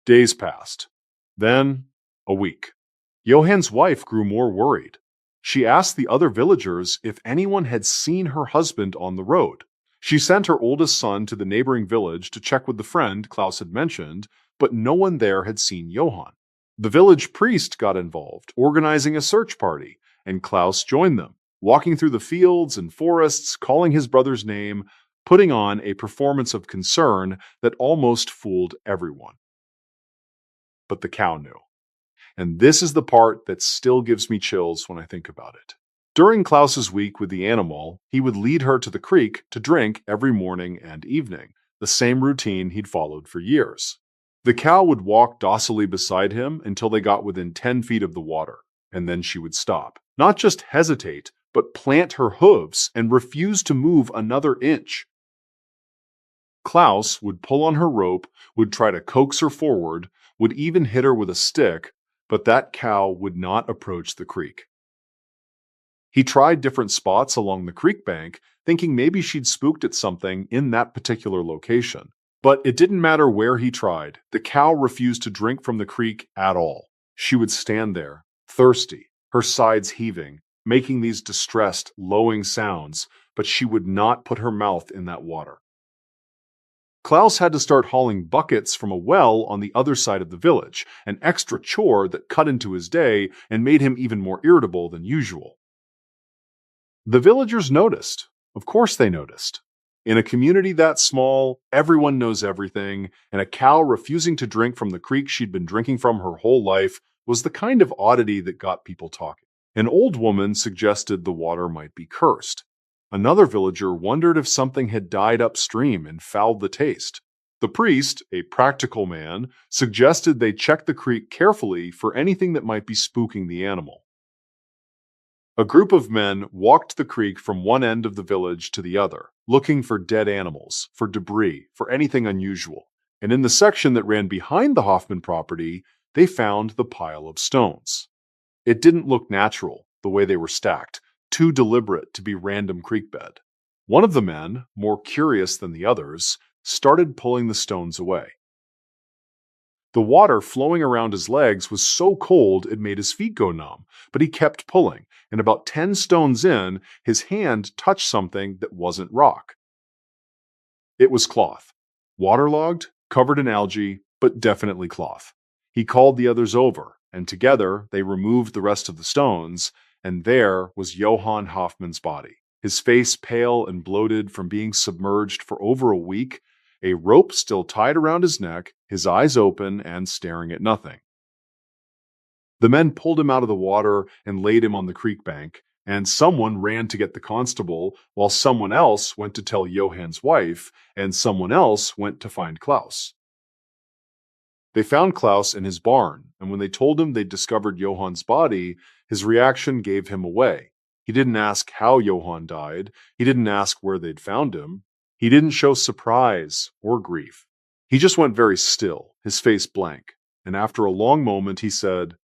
Days passed. Then, a week. Johann's wife grew more worried. She asked the other villagers if anyone had seen her husband on the road. She sent her oldest son to the neighboring village to check with the friend Klaus had mentioned, but no one there had seen Johann. The village priest got involved, organizing a search party, and Klaus joined them, walking through the fields and forests, calling his brother's name, putting on a performance of concern that almost fooled everyone. But the cow knew. And this is the part that still gives me chills when I think about it. During Klaus's week with the animal, he would lead her to the creek to drink every morning and evening, the same routine he'd followed for years. The cow would walk docilely beside him until they got within 10 feet of the water, and then she would stop. Not just hesitate, but plant her hooves and refuse to move another inch. Klaus would pull on her rope, would try to coax her forward, would even hit her with a stick, but that cow would not approach the creek. He tried different spots along the creek bank, thinking maybe she'd spooked at something in that particular location. But it didn't matter where he tried. The cow refused to drink from the creek at all. She would stand there, thirsty, her sides heaving, making these distressed, lowing sounds, but she would not put her mouth in that water. Klaus had to start hauling buckets from a well on the other side of the village, an extra chore that cut into his day and made him even more irritable than usual. The villagers noticed. Of course they noticed. In a community that small, everyone knows everything, and a cow refusing to drink from the creek she'd been drinking from her whole life was the kind of oddity that got people talking. An old woman suggested the water might be cursed. Another villager wondered if something had died upstream and fouled the taste. The priest, a practical man, suggested they check the creek carefully for anything that might be spooking the animal. A group of men walked the creek from one end of the village to the other, looking for dead animals, for debris, for anything unusual. And in the section that ran behind the Hoffman property, they found the pile of stones. It didn't look natural, the way they were stacked, too deliberate to be random creek bed. One of the men, more curious than the others, started pulling the stones away. The water flowing around his legs was so cold it made his feet go numb, but he kept pulling, and about 10 stones in, his hand touched something that wasn't rock. It was cloth. Waterlogged, covered in algae, but definitely cloth. He called the others over, and together they removed the rest of the stones, and there was Johann Hoffman's body, his face pale and bloated from being submerged for over a week, a rope still tied around his neck, his eyes open and staring at nothing. The men pulled him out of the water and laid him on the creek bank, and someone ran to get the constable, while someone else went to tell Johann's wife, and someone else went to find Klaus. They found Klaus in his barn, and when they told him they'd discovered Johann's body, his reaction gave him away. He didn't ask how Johann died. He didn't ask where they'd found him. He didn't show surprise or grief. He just went very still, his face blank, and after a long moment he said,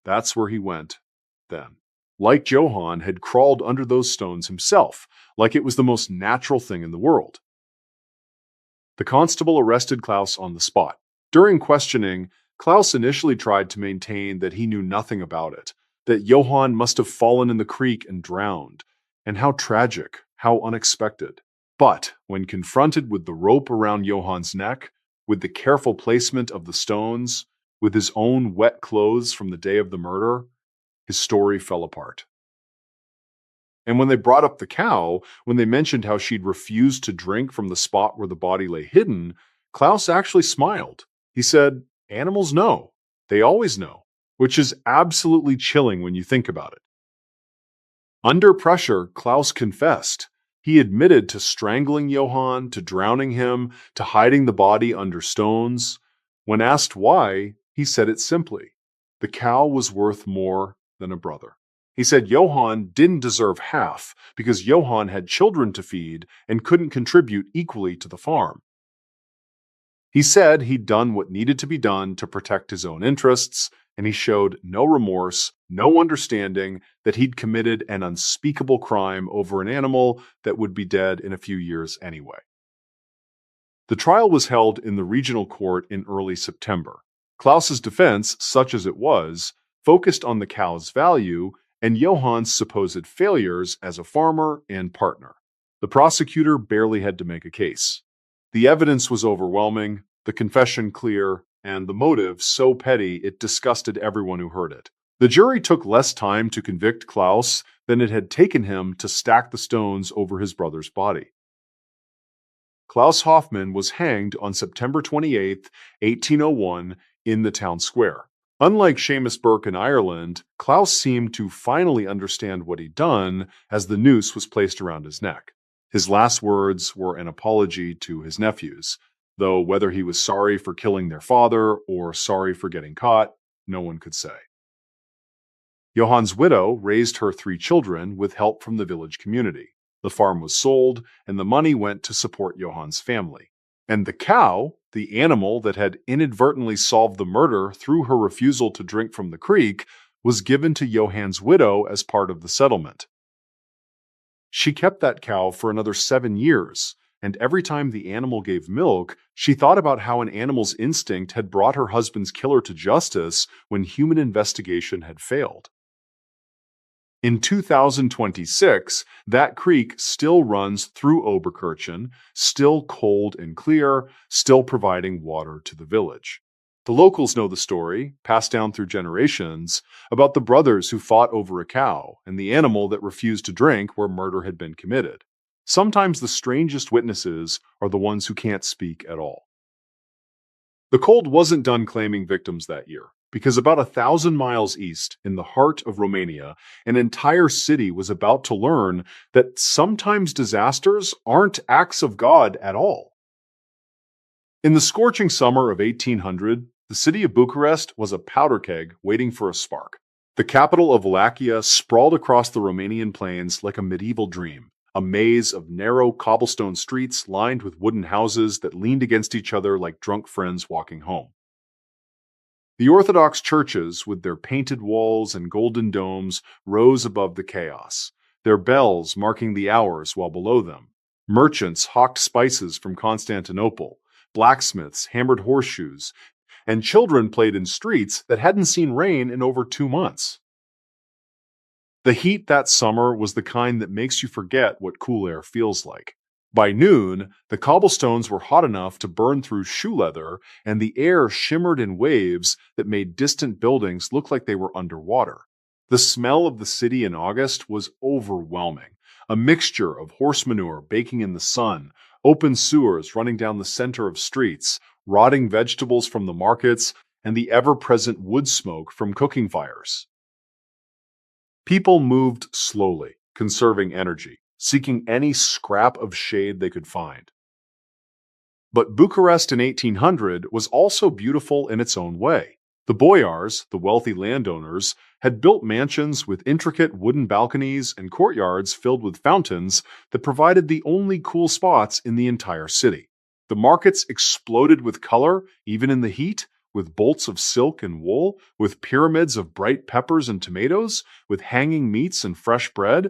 "That's where he went," then. Like Johann had crawled under those stones himself, like it was the most natural thing in the world. The constable arrested Klaus on the spot. During questioning, Klaus initially tried to maintain that he knew nothing about it, that Johann must have fallen in the creek and drowned, and how tragic, how unexpected. But when confronted with the rope around Johann's neck, with the careful placement of the stones, with his own wet clothes from the day of the murder, his story fell apart. And when they brought up the cow, when they mentioned how she'd refused to drink from the spot where the body lay hidden, Klaus actually smiled. He said, "Animals know. They always know," which is absolutely chilling when you think about it. Under pressure, Klaus confessed. He admitted to strangling Johann, to drowning him, to hiding the body under stones. When asked why, he said it simply. The cow was worth more than a brother. He said Johann didn't deserve half because Johann had children to feed and couldn't contribute equally to the farm. He said he'd done what needed to be done to protect his own interests, and he showed no remorse, no understanding that he'd committed an unspeakable crime over an animal that would be dead in a few years anyway. The trial was held in the regional court in early September. Klaus's defense, such as it was, focused on the cow's value and Johann's supposed failures as a farmer and partner. The prosecutor barely had to make a case. The evidence was overwhelming, the confession clear, and the motive so petty it disgusted everyone who heard it. The jury took less time to convict Klaus than it had taken him to stack the stones over his brother's body. Klaus Hoffman was hanged on September 28, 1801, in the town square. Unlike Seamus Burke in Ireland, Klaus seemed to finally understand what he'd done as the noose was placed around his neck. His last words were an apology to his nephews, though whether he was sorry for killing their father or sorry for getting caught, no one could say. Johann's widow raised her 3 children with help from the village community. The farm was sold, and the money went to support Johann's family. And the cow, the animal that had inadvertently solved the murder through her refusal to drink from the creek, was given to Johann's widow as part of the settlement. She kept that cow for another 7 years, and every time the animal gave milk, she thought about how an animal's instinct had brought her husband's killer to justice when human investigation had failed. In 2026, that creek still runs through Oberkirchen, still cold and clear, still providing water to the village. The locals know the story, passed down through generations, about the brothers who fought over a cow and the animal that refused to drink where murder had been committed. Sometimes the strangest witnesses are the ones who can't speak at all. The cold wasn't done claiming victims that year. because about 1,000 miles east, in the heart of Romania, an entire city was about to learn that sometimes disasters aren't acts of God at all. In the scorching summer of 1800, the city of Bucharest was a powder keg waiting for a spark. The capital of Wallachia sprawled across the Romanian plains like a medieval dream, a maze of narrow cobblestone streets lined with wooden houses that leaned against each other like drunk friends walking home. The Orthodox churches, with their painted walls and golden domes, rose above the chaos, their bells marking the hours while below them. Merchants hawked spices from Constantinople, blacksmiths hammered horseshoes, and children played in streets that hadn't seen rain in over 2 months. The heat that summer was the kind that makes you forget what cool air feels like. By noon, the cobblestones were hot enough to burn through shoe leather, and the air shimmered in waves that made distant buildings look like they were underwater. The smell of the city in August was overwhelming, a mixture of horse manure baking in the sun, open sewers running down the center of streets, rotting vegetables from the markets, and the ever-present wood smoke from cooking fires. People moved slowly, conserving energy, seeking any scrap of shade they could find. But Bucharest in 1800 was also beautiful in its own way. The boyars, the wealthy landowners, had built mansions with intricate wooden balconies and courtyards filled with fountains that provided the only cool spots in the entire city. The markets exploded with color, even in the heat, with bolts of silk and wool, with pyramids of bright peppers and tomatoes, with hanging meats and fresh bread.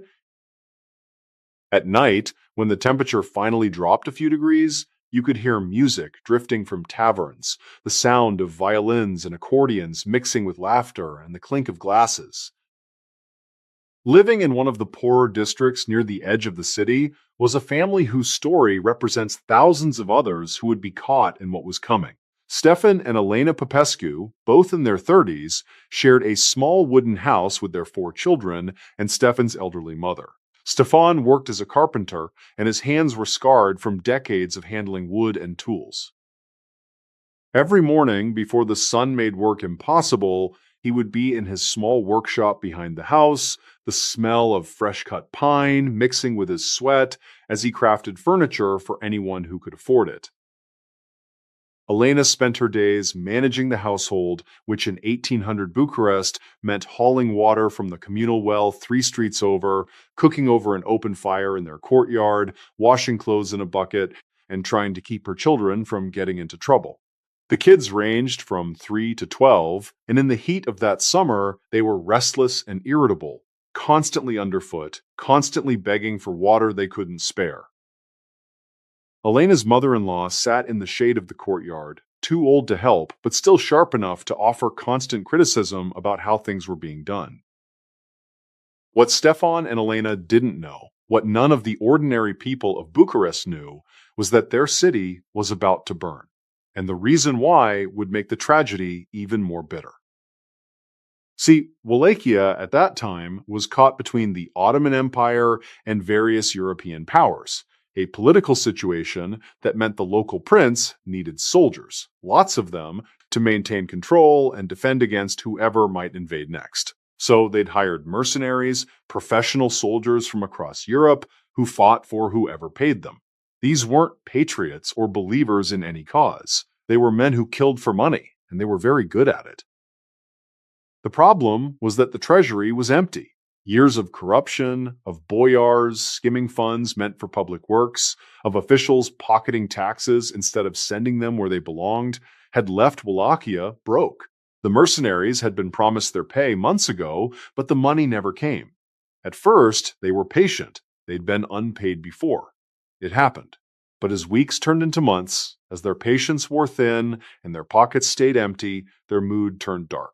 At night, when the temperature finally dropped a few degrees, you could hear music drifting from taverns, the sound of violins and accordions mixing with laughter and the clink of glasses. Living in one of the poorer districts near the edge of the city was a family whose story represents thousands of others who would be caught in what was coming. Stefan and Elena Popescu, both in their 30s, shared a small wooden house with their 4 children and Stefan's elderly mother. Stefan worked as a carpenter, and his hands were scarred from decades of handling wood and tools. Every morning, before the sun made work impossible, he would be in his small workshop behind the house, the smell of fresh-cut pine mixing with his sweat as he crafted furniture for anyone who could afford it. Elena spent her days managing the household, which in 1800 Bucharest meant hauling water from the communal well 3 streets over, cooking over an open fire in their courtyard, washing clothes in a bucket, and trying to keep her children from getting into trouble. The kids ranged from 3 to 12, and in the heat of that summer, they were restless and irritable, constantly underfoot, constantly begging for water they couldn't spare. Elena's mother-in-law sat in the shade of the courtyard, too old to help, but still sharp enough to offer constant criticism about how things were being done. What Stefan and Elena didn't know, what none of the ordinary people of Bucharest knew, was that their city was about to burn, and the reason why would make the tragedy even more bitter. See, Wallachia at that time was caught between the Ottoman Empire and various European powers, a political situation that meant the local prince needed soldiers, lots of them, to maintain control and defend against whoever might invade next. So they'd hired mercenaries, professional soldiers from across Europe, who fought for whoever paid them. These weren't patriots or believers in any cause. They were men who killed for money, and they were very good at it. The problem was that the treasury was empty. Years of corruption, of boyars skimming funds meant for public works, of officials pocketing taxes instead of sending them where they belonged, had left Wallachia broke. The mercenaries had been promised their pay months ago, but the money never came. At first, they were patient. They'd been unpaid before. It happened. But as weeks turned into months, as their patience wore thin and their pockets stayed empty, their mood turned dark.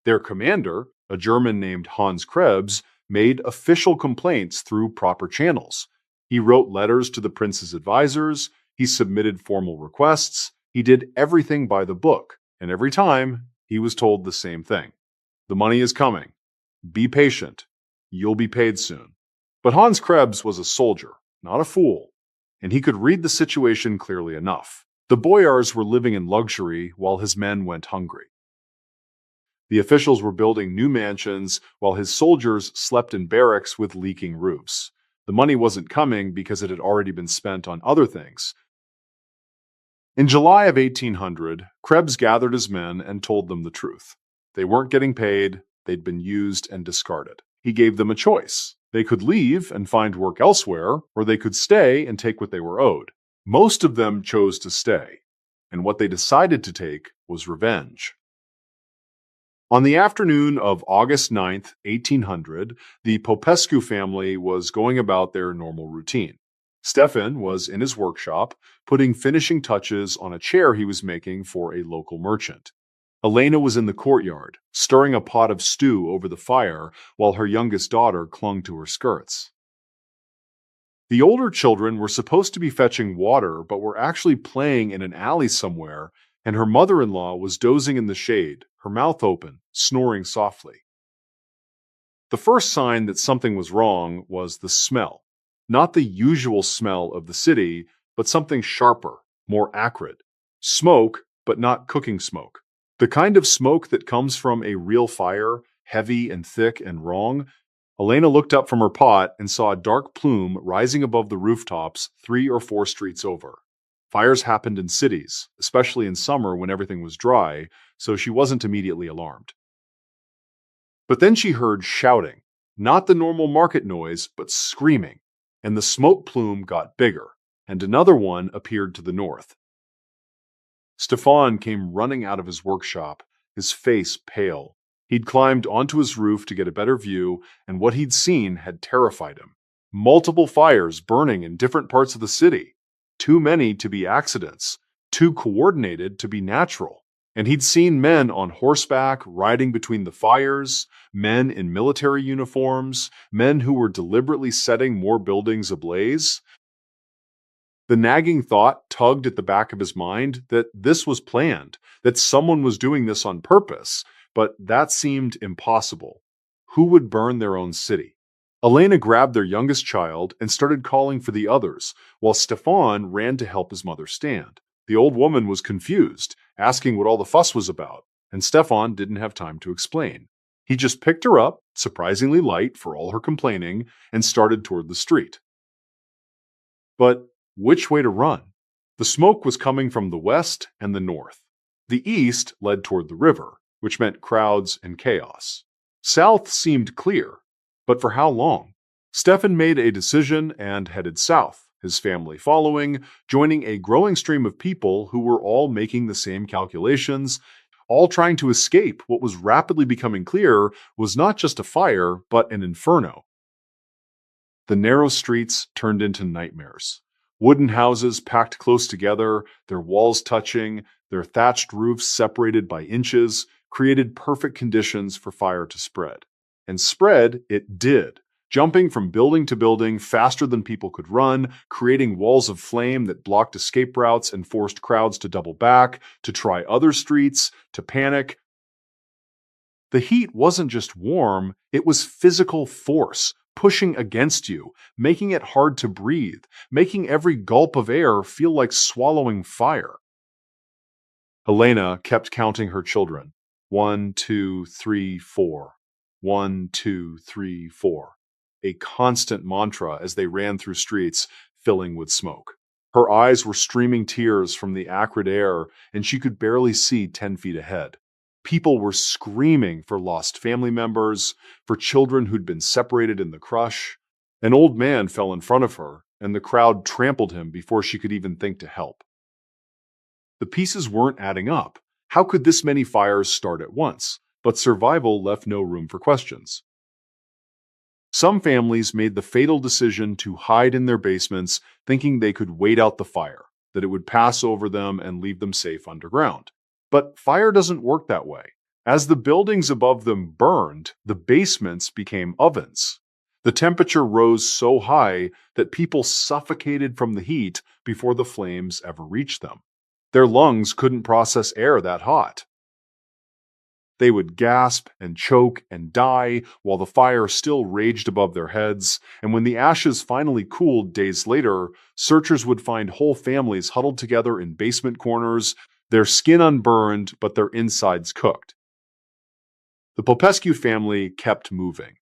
Their commander, a German named Hans Krebs, made official complaints through proper channels. He wrote letters to the prince's advisors, he submitted formal requests, he did everything by the book, and every time he was told the same thing. The money is coming. Be patient. You'll be paid soon. But Hans Krebs was a soldier, not a fool, and he could read the situation clearly enough. The boyars were living in luxury while his men went hungry. The officials were building new mansions while his soldiers slept in barracks with leaking roofs. The money wasn't coming because it had already been spent on other things. In July of 1800, Krebs gathered his men and told them the truth. They weren't getting paid, they'd been used and discarded. He gave them a choice. They could leave and find work elsewhere, or they could stay and take what they were owed. Most of them chose to stay, and what they decided to take was revenge. On the afternoon of August 9th, 1800, the Popescu family was going about their normal routine. Stefan was in his workshop, putting finishing touches on a chair he was making for a local merchant. Elena was in the courtyard, stirring a pot of stew over the fire while her youngest daughter clung to her skirts. The older children were supposed to be fetching water, but were actually playing in an alley somewhere, and her mother-in-law was dozing in the shade, her mouth open, snoring softly. The first sign that something was wrong was the smell. Not the usual smell of the city, but something sharper, more acrid. Smoke, but not cooking smoke. The kind of smoke that comes from a real fire, heavy and thick and wrong. Elena looked up from her pot and saw a dark plume rising above the rooftops 3 or 4 streets over. Fires happened in cities, especially in summer when everything was dry, so she wasn't immediately alarmed. But then she heard shouting, not the normal market noise, but screaming, and the smoke plume got bigger, and another one appeared to the north. Stefan came running out of his workshop, his face pale. He'd climbed onto his roof to get a better view, and what he'd seen had terrified him. Multiple fires burning in different parts of the city. Too many to be accidents, too coordinated to be natural. And he'd seen men on horseback riding between the fires, men in military uniforms, men who were deliberately setting more buildings ablaze. The nagging thought tugged at the back of his mind that this was planned, that someone was doing this on purpose, but that seemed impossible. Who would burn their own city? Elena grabbed their youngest child and started calling for the others, while Stefan ran to help his mother stand. The old woman was confused, asking what all the fuss was about, and Stefan didn't have time to explain. He just picked her up, surprisingly light for all her complaining, and started toward the street. But which way to run? The smoke was coming from the west and the north. The east led toward the river, which meant crowds and chaos. South seemed clear, but for how long? Stefan made a decision and headed south, his family following, joining a growing stream of people who were all making the same calculations, all trying to escape what was rapidly becoming clear was not just a fire, but an inferno. The narrow streets turned into nightmares. Wooden houses packed close together, their walls touching, their thatched roofs separated by inches, created perfect conditions for fire to spread. And spread it did, jumping from building to building faster than people could run, creating walls of flame that blocked escape routes and forced crowds to double back, to try other streets, to panic. The heat wasn't just warm, it was physical force, pushing against you, making it hard to breathe, making every gulp of air feel like swallowing fire. Elena kept counting her children. 1, 2, 3, 4. 1, 2, 3, 4. A constant mantra as they ran through streets filling with smoke. Her eyes were streaming tears from the acrid air, and she could barely see 10 feet ahead. People were screaming for lost family members, for children who'd been separated in the crush. An old man fell in front of her, and the crowd trampled him before she could even think to help. The pieces weren't adding up. How could this many fires start at once? But survival left no room for questions. Some families made the fatal decision to hide in their basements, thinking they could wait out the fire, that it would pass over them and leave them safe underground. But fire doesn't work that way. As the buildings above them burned, the basements became ovens. The temperature rose so high that people suffocated from the heat before the flames ever reached them. Their lungs couldn't process air that hot. They would gasp and choke and die while the fire still raged above their heads, and when the ashes finally cooled days later, searchers would find whole families huddled together in basement corners, their skin unburned but their insides cooked. The Popescu family kept moving.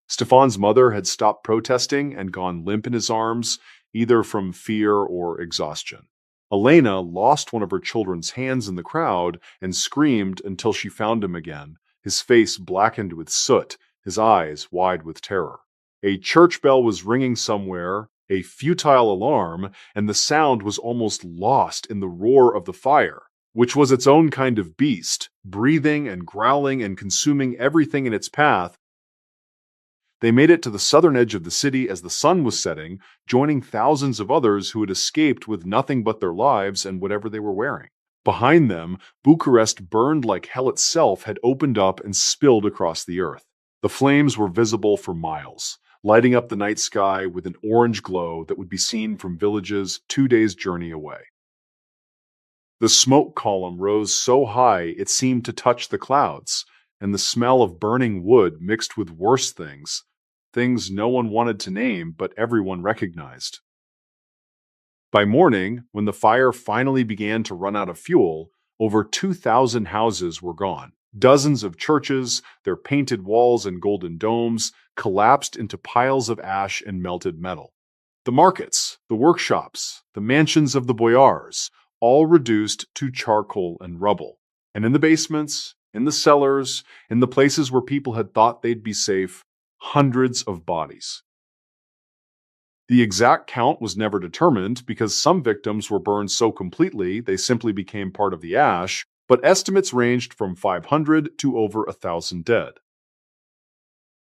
Stefan's mother had stopped protesting and gone limp in his arms, either from fear or exhaustion. Elena lost one of her children's hands in the crowd and screamed until she found him again, his face blackened with soot, his eyes wide with terror. A church bell was ringing somewhere, a futile alarm, and the sound was almost lost in the roar of the fire, which was its own kind of beast, breathing and growling and consuming everything in its path. They made it to the southern edge of the city as the sun was setting, joining thousands of others who had escaped with nothing but their lives and whatever they were wearing. Behind them, Bucharest burned like hell itself had opened up and spilled across the earth. The flames were visible for miles, lighting up the night sky with an orange glow that would be seen from villages 2 days' journey away. The smoke column rose so high it seemed to touch the clouds, and the smell of burning wood mixed with worse things no one wanted to name but everyone recognized. By morning, when the fire finally began to run out of fuel, over 2,000 houses were gone. Dozens of churches, their painted walls and golden domes, collapsed into piles of ash and melted metal. The markets, the workshops, the mansions of the boyars, all reduced to charcoal and rubble. And in the basements, in the cellars, in the places where people had thought they'd be safe, hundreds of bodies. The exact count was never determined because some victims were burned so completely they simply became part of the ash, but estimates ranged from 500 to over 1,000 dead.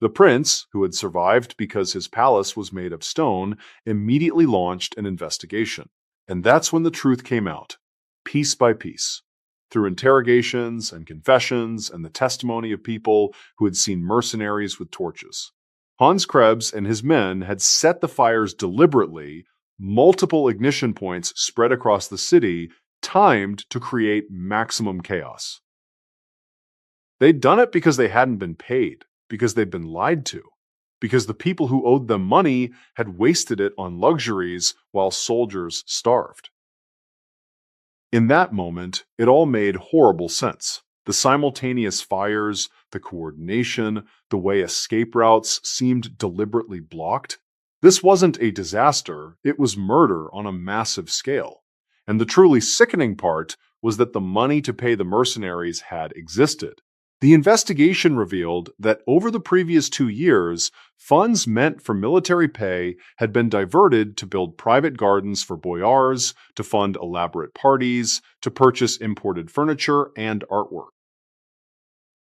The prince, who had survived because his palace was made of stone, immediately launched an investigation. And that's when the truth came out, piece by piece, through interrogations and confessions and the testimony of people who had seen mercenaries with torches. Hans Krebs and his men had set the fires deliberately, multiple ignition points spread across the city, timed to create maximum chaos. They'd done it because they hadn't been paid, because they'd been lied to, because the people who owed them money had wasted it on luxuries while soldiers starved. In that moment, it all made horrible sense. The simultaneous fires, the coordination, the way escape routes seemed deliberately blocked. This wasn't a disaster, it was murder on a massive scale. And the truly sickening part was that the money to pay the mercenaries had existed. The investigation revealed that over the previous 2 years, funds meant for military pay had been diverted to build private gardens for boyars, to fund elaborate parties, to purchase imported furniture and artwork.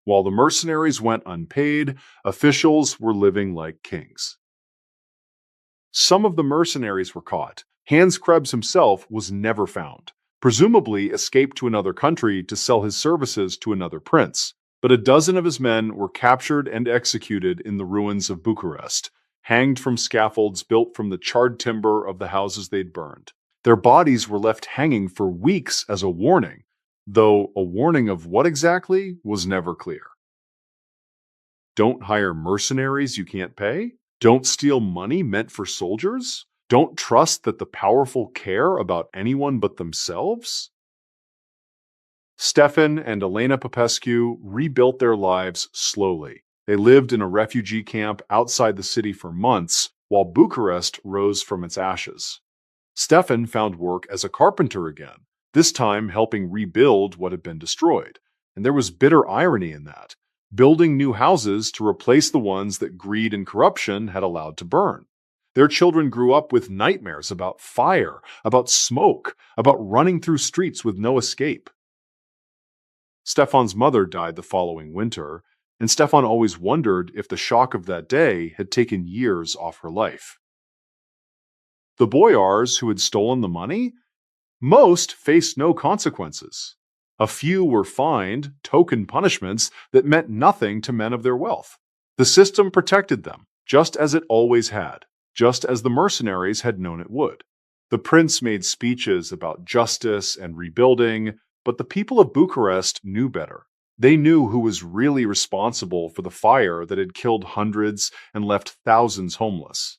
While the mercenaries went unpaid, officials were living like kings. Some of the mercenaries were caught. Hans Krebs himself was never found, presumably escaped to another country to sell his services to another prince. But a dozen of his men were captured and executed in the ruins of Bucharest, hanged from scaffolds built from the charred timber of the houses they'd burned. Their bodies were left hanging for weeks as a warning, though a warning of what exactly was never clear. Don't hire mercenaries you can't pay? Don't steal money meant for soldiers? Don't trust that the powerful care about anyone but themselves? Stefan and Elena Popescu rebuilt their lives slowly. They lived in a refugee camp outside the city for months while Bucharest rose from its ashes. Stefan found work as a carpenter again, this time helping rebuild what had been destroyed. And there was bitter irony in that, building new houses to replace the ones that greed and corruption had allowed to burn. Their children grew up with nightmares about fire, about smoke, about running through streets with no escape. Stefan's mother died the following winter, and Stefan always wondered if the shock of that day had taken years off her life. The boyars who had stolen the money? Most faced no consequences. A few were fined, token punishments that meant nothing to men of their wealth. The system protected them, just as it always had, just as the mercenaries had known it would. The prince made speeches about justice and rebuilding, but the people of Bucharest knew better. They knew who was really responsible for the fire that had killed hundreds and left thousands homeless.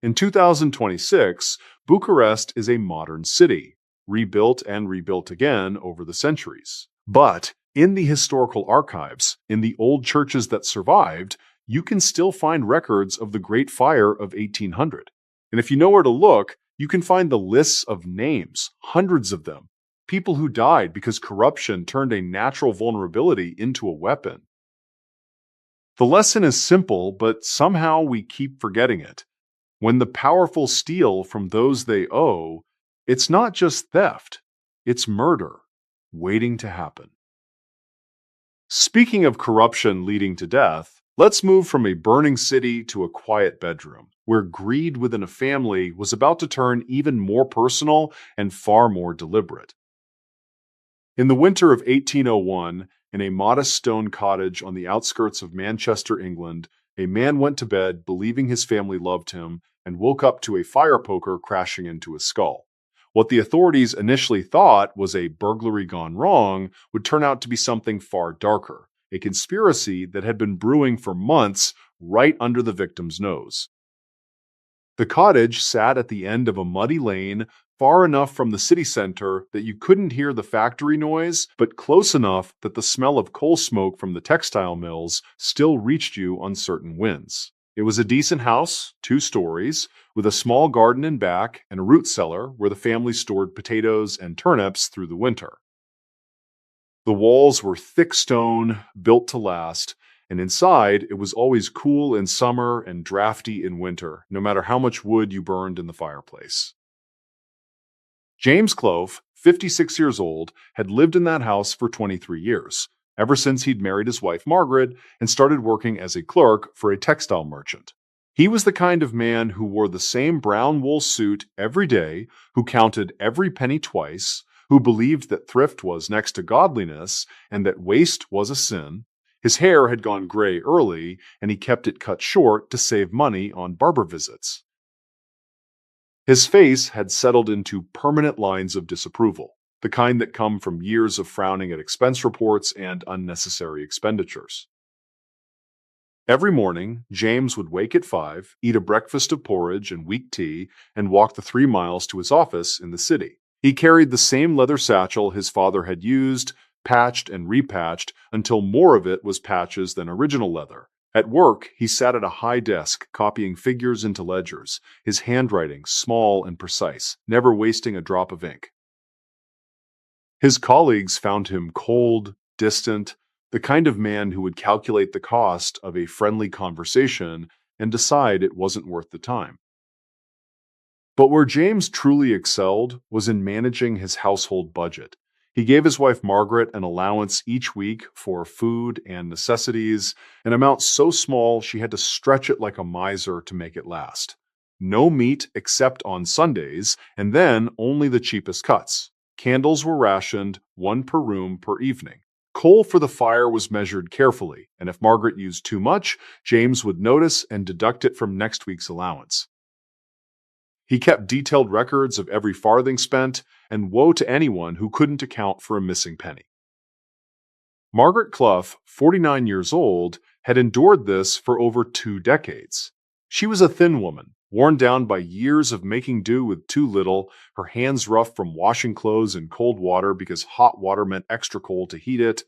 In 2026, Bucharest is a modern city, rebuilt and rebuilt again over the centuries. But In the historical archives, in the old churches that survived, you can still find records of the Great Fire of 1800. And if you know where to look, you can find the lists of names, hundreds of them, people who died because corruption turned a natural vulnerability into a weapon. The lesson is simple, but somehow we keep forgetting it. When the powerful steal from those they owe, it's not just theft, it's murder waiting to happen. Speaking of corruption leading to death, let's move from a burning city to a quiet bedroom, where greed within a family was about to turn even more personal and far more deliberate. In the winter of 1801, in a modest stone cottage on the outskirts of Manchester, England, a man went to bed believing his family loved him and woke up to a fire poker crashing into his skull. What the authorities initially thought was a burglary gone wrong would turn out to be something far darker, a conspiracy that had been brewing for months right under the victim's nose. The cottage sat at the end of a muddy lane, far enough from the city center that you couldn't hear the factory noise, but close enough that the smell of coal smoke from the textile mills still reached you on certain winds. It was a decent house, 2 stories, with a small garden in back and a root cellar where the family stored potatoes and turnips through the winter. The walls were thick stone, built to last, and inside it was always cool in summer and drafty in winter, no matter how much wood you burned in the fireplace. James Clough, 56 years old, had lived in that house for 23 years, ever since he'd married his wife Margaret and started working as a clerk for a textile merchant. He was the kind of man who wore the same brown wool suit every day, who counted every penny twice, who believed that thrift was next to godliness and that waste was a sin. His hair had gone gray early, and he kept it cut short to save money on barber visits. His face had settled into permanent lines of disapproval, the kind that come from years of frowning at expense reports and unnecessary expenditures. Every morning, James would wake at 5, eat a breakfast of porridge and weak tea, and walk the 3 miles to his office in the city. He carried the same leather satchel his father had used, patched and repatched until more of it was patches than original leather. At work, he sat at a high desk, copying figures into ledgers, his handwriting small and precise, never wasting a drop of ink. His colleagues found him cold, distant, the kind of man who would calculate the cost of a friendly conversation and decide it wasn't worth the time. But where James truly excelled was in managing his household budget. He gave his wife Margaret an allowance each week for food and necessities, an amount so small she had to stretch it like a miser to make it last. No meat except on Sundays, and then only the cheapest cuts. Candles were rationed, 1 per room per evening. Coal for the fire was measured carefully, and if Margaret used too much, James would notice and deduct it from next week's allowance. He kept detailed records of every farthing spent, and woe to anyone who couldn't account for a missing penny. Margaret Clough, 49 years old, had endured this for over 2 decades. She was a thin woman, worn down by years of making do with too little, her hands rough from washing clothes in cold water because hot water meant extra coal to heat it.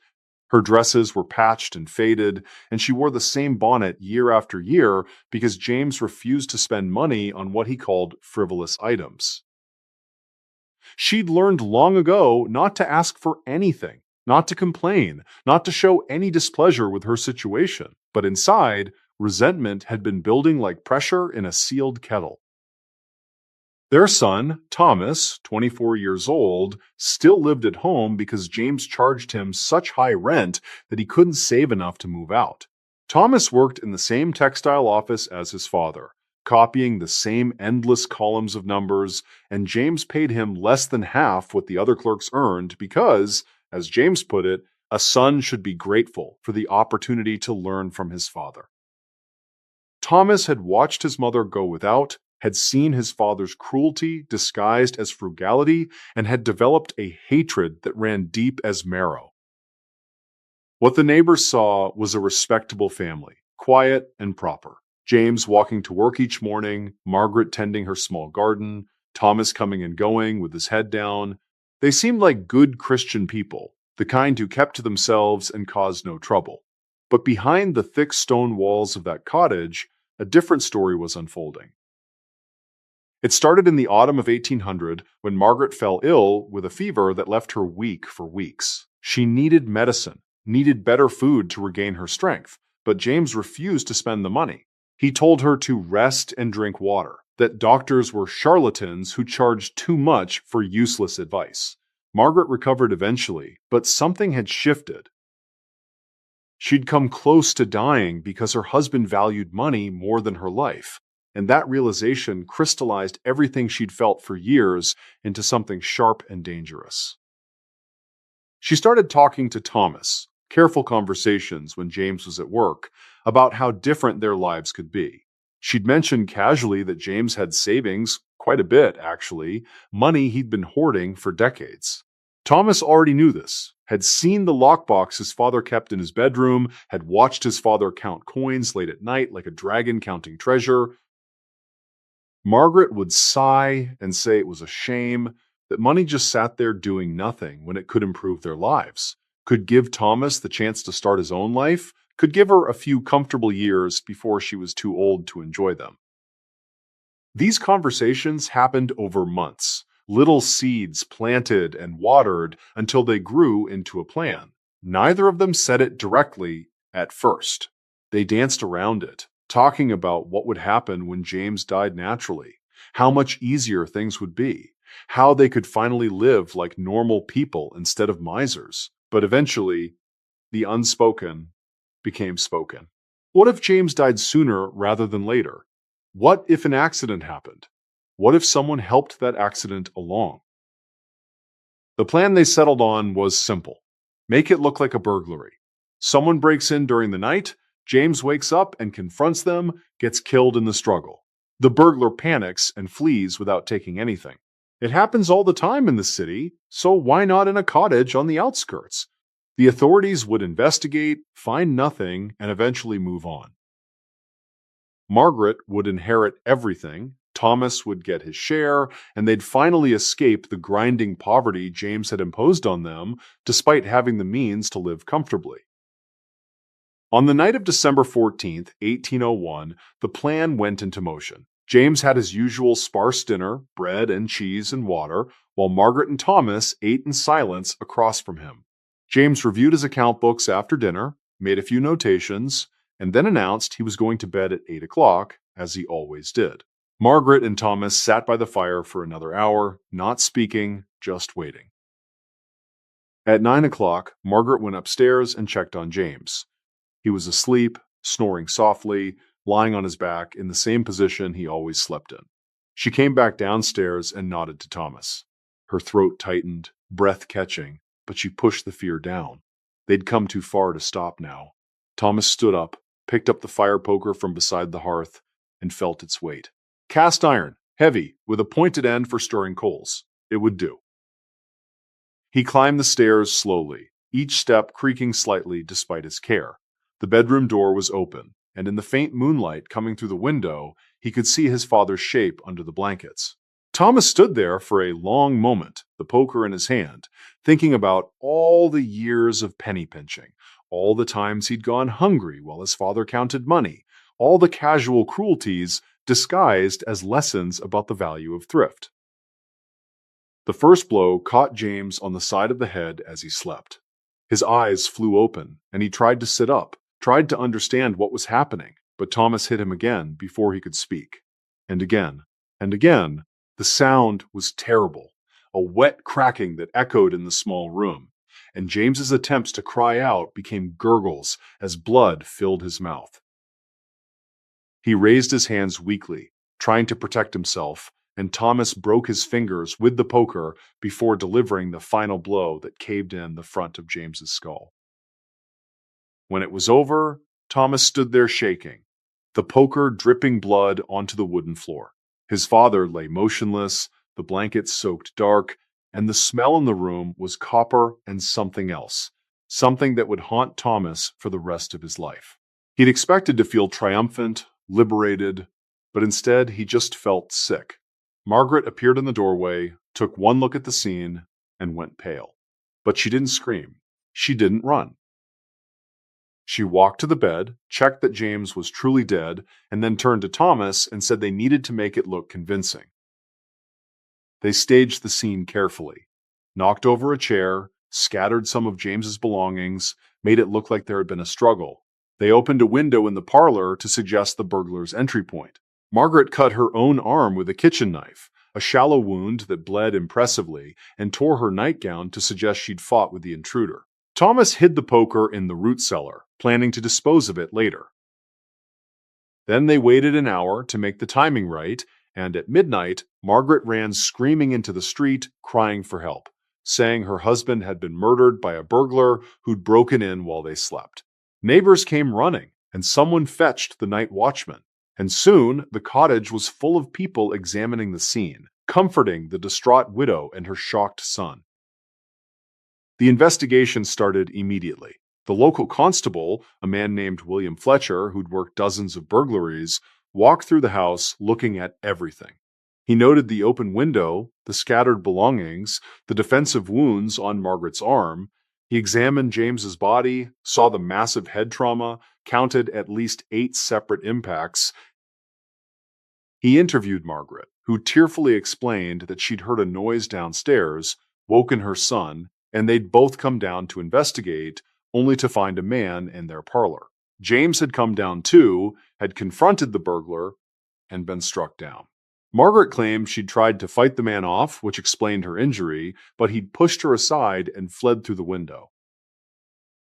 Her dresses were patched and faded, and she wore the same bonnet year after year because James refused to spend money on what he called frivolous items. She'd learned long ago not to ask for anything, not to complain, not to show any displeasure with her situation, but inside, resentment had been building like pressure in a sealed kettle. Their son, Thomas, 24 years old, still lived at home because James charged him such high rent that he couldn't save enough to move out. Thomas worked in the same textile office as his father, copying the same endless columns of numbers, and James paid him less than half what the other clerks earned because, as James put it, a son should be grateful for the opportunity to learn from his father. Thomas had watched his mother go without, had seen his father's cruelty disguised as frugality, and had developed a hatred that ran deep as marrow. What the neighbors saw was a respectable family, quiet and proper. James walking to work each morning, Margaret tending her small garden, Thomas coming and going with his head down. They seemed like good Christian people, the kind who kept to themselves and caused no trouble. But behind the thick stone walls of that cottage, a different story was unfolding. It started in the autumn of 1800 when Margaret fell ill with a fever that left her weak for weeks. She needed medicine, needed better food to regain her strength, but James refused to spend the money. He told her to rest and drink water, that doctors were charlatans who charged too much for useless advice. Margaret recovered eventually, but something had shifted. She'd come close to dying because her husband valued money more than her life, and that realization crystallized everything she'd felt for years into something sharp and dangerous. She started talking to Thomas, careful conversations when James was at work, about how different their lives could be. She'd mentioned casually that James had savings, quite a bit actually, money he'd been hoarding for decades. Thomas already knew this, had seen the lockbox his father kept in his bedroom, had watched his father count coins late at night like a dragon counting treasure. Margaret would sigh and say it was a shame that money just sat there doing nothing when it could improve their lives, could give Thomas the chance to start his own life, could give her a few comfortable years before she was too old to enjoy them. These conversations happened over months, little seeds planted and watered until they grew into a plan. Neither of them said it directly at first. They danced around it, talking about what would happen when James died naturally, how much easier things would be, how they could finally live like normal people instead of misers. But eventually, the unspoken became spoken. What if James died sooner rather than later? What if an accident happened? What if someone helped that accident along? The plan they settled on was simple. Make it look like a burglary. Someone breaks in during the night, James wakes up and confronts them, gets killed in the struggle. The burglar panics and flees without taking anything. It happens all the time in the city, so why not in a cottage on the outskirts? The authorities would investigate, find nothing, and eventually move on. Margaret would inherit everything, Thomas would get his share, and they'd finally escape the grinding poverty James had imposed on them, despite having the means to live comfortably. On the night of December 14th, 1801, the plan went into motion. James had his usual sparse dinner, bread and cheese and water, while Margaret and Thomas ate in silence across from him. James reviewed his account books after dinner, made a few notations, and then announced he was going to bed at 8 o'clock, as he always did. Margaret and Thomas sat by the fire for another hour, not speaking, just waiting. At 9 o'clock, Margaret went upstairs and checked on James. He was asleep, snoring softly, lying on his back in the same position he always slept in. She came back downstairs and nodded to Thomas. Her throat tightened, breath catching, but she pushed the fear down. They'd come too far to stop now. Thomas stood up, picked up the fire poker from beside the hearth, and felt its weight. Cast iron, heavy, with a pointed end for stirring coals. It would do. He climbed the stairs slowly, each step creaking slightly despite his care. The bedroom door was open, and in the faint moonlight coming through the window, he could see his father's shape under the blankets. Thomas stood there for a long moment, the poker in his hand, thinking about all the years of penny pinching, all the times he'd gone hungry while his father counted money, all the casual cruelties disguised as lessons about the value of thrift. The first blow caught James on the side of the head as he slept. His eyes flew open, and he tried to sit up, tried to understand what was happening, but Thomas hit him again before he could speak. And again, and again. The sound was terrible, a wet cracking that echoed in the small room, and James's attempts to cry out became gurgles as blood filled his mouth. He raised his hands weakly, trying to protect himself, and Thomas broke his fingers with the poker before delivering the final blow that caved in the front of James's skull. When it was over, Thomas stood there shaking, the poker dripping blood onto the wooden floor. His father lay motionless, the blankets soaked dark, and the smell in the room was copper and something else, something that would haunt Thomas for the rest of his life. He'd expected to feel triumphant, liberated, but instead he just felt sick. Margaret appeared in the doorway, took one look at the scene, and went pale. But she didn't scream. She didn't run. She walked to the bed, checked that James was truly dead, and then turned to Thomas and said they needed to make it look convincing. They staged the scene carefully, knocked over a chair, scattered some of James's belongings, made it look like there had been a struggle. They opened a window in the parlor to suggest the burglar's entry point. Margaret cut her own arm with a kitchen knife, a shallow wound that bled impressively, and tore her nightgown to suggest she'd fought with the intruder. Thomas hid the poker in the root cellar, planning to dispose of it later. Then they waited an hour to make the timing right, and at midnight, Margaret ran screaming into the street, crying for help, saying her husband had been murdered by a burglar who'd broken in while they slept. Neighbors came running, and someone fetched the night watchman, and soon the cottage was full of people examining the scene, comforting the distraught widow and her shocked son. The investigation started immediately. The local constable, a man named William Fletcher, who'd worked dozens of burglaries, walked through the house looking at everything. He noted the open window, the scattered belongings, the defensive wounds on Margaret's arm. He examined James's body, saw the massive head trauma, counted at least 8 separate impacts. He interviewed Margaret, who tearfully explained that she'd heard a noise downstairs, woken her son, and they'd both come down to investigate, only to find a man in their parlor. James had come down too, had confronted the burglar, and been struck down. Margaret claimed she'd tried to fight the man off, which explained her injury, but he'd pushed her aside and fled through the window.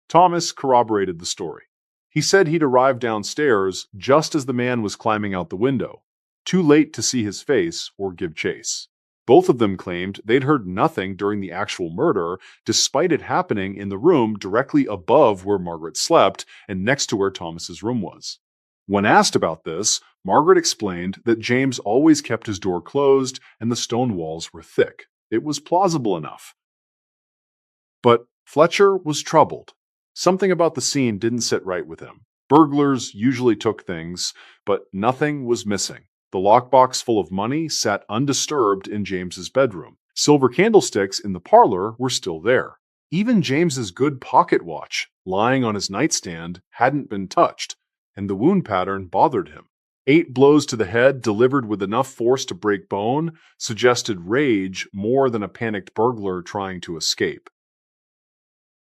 Thomas corroborated the story. He said he'd arrived downstairs just as the man was climbing out the window, too late to see his face or give chase. Both of them claimed they'd heard nothing during the actual murder, despite it happening in the room directly above where Margaret slept and next to where Thomas's room was. When asked about this, Margaret explained that James always kept his door closed and the stone walls were thick. It was plausible enough. But Fletcher was troubled. Something about the scene didn't sit right with him. Burglars usually took things, but nothing was missing. The lockbox full of money sat undisturbed in James's bedroom. Silver candlesticks in the parlor were still there. Even James's good pocket watch, lying on his nightstand, hadn't been touched, and the wound pattern bothered him. 8 blows to the head delivered with enough force to break bone suggested rage more than a panicked burglar trying to escape.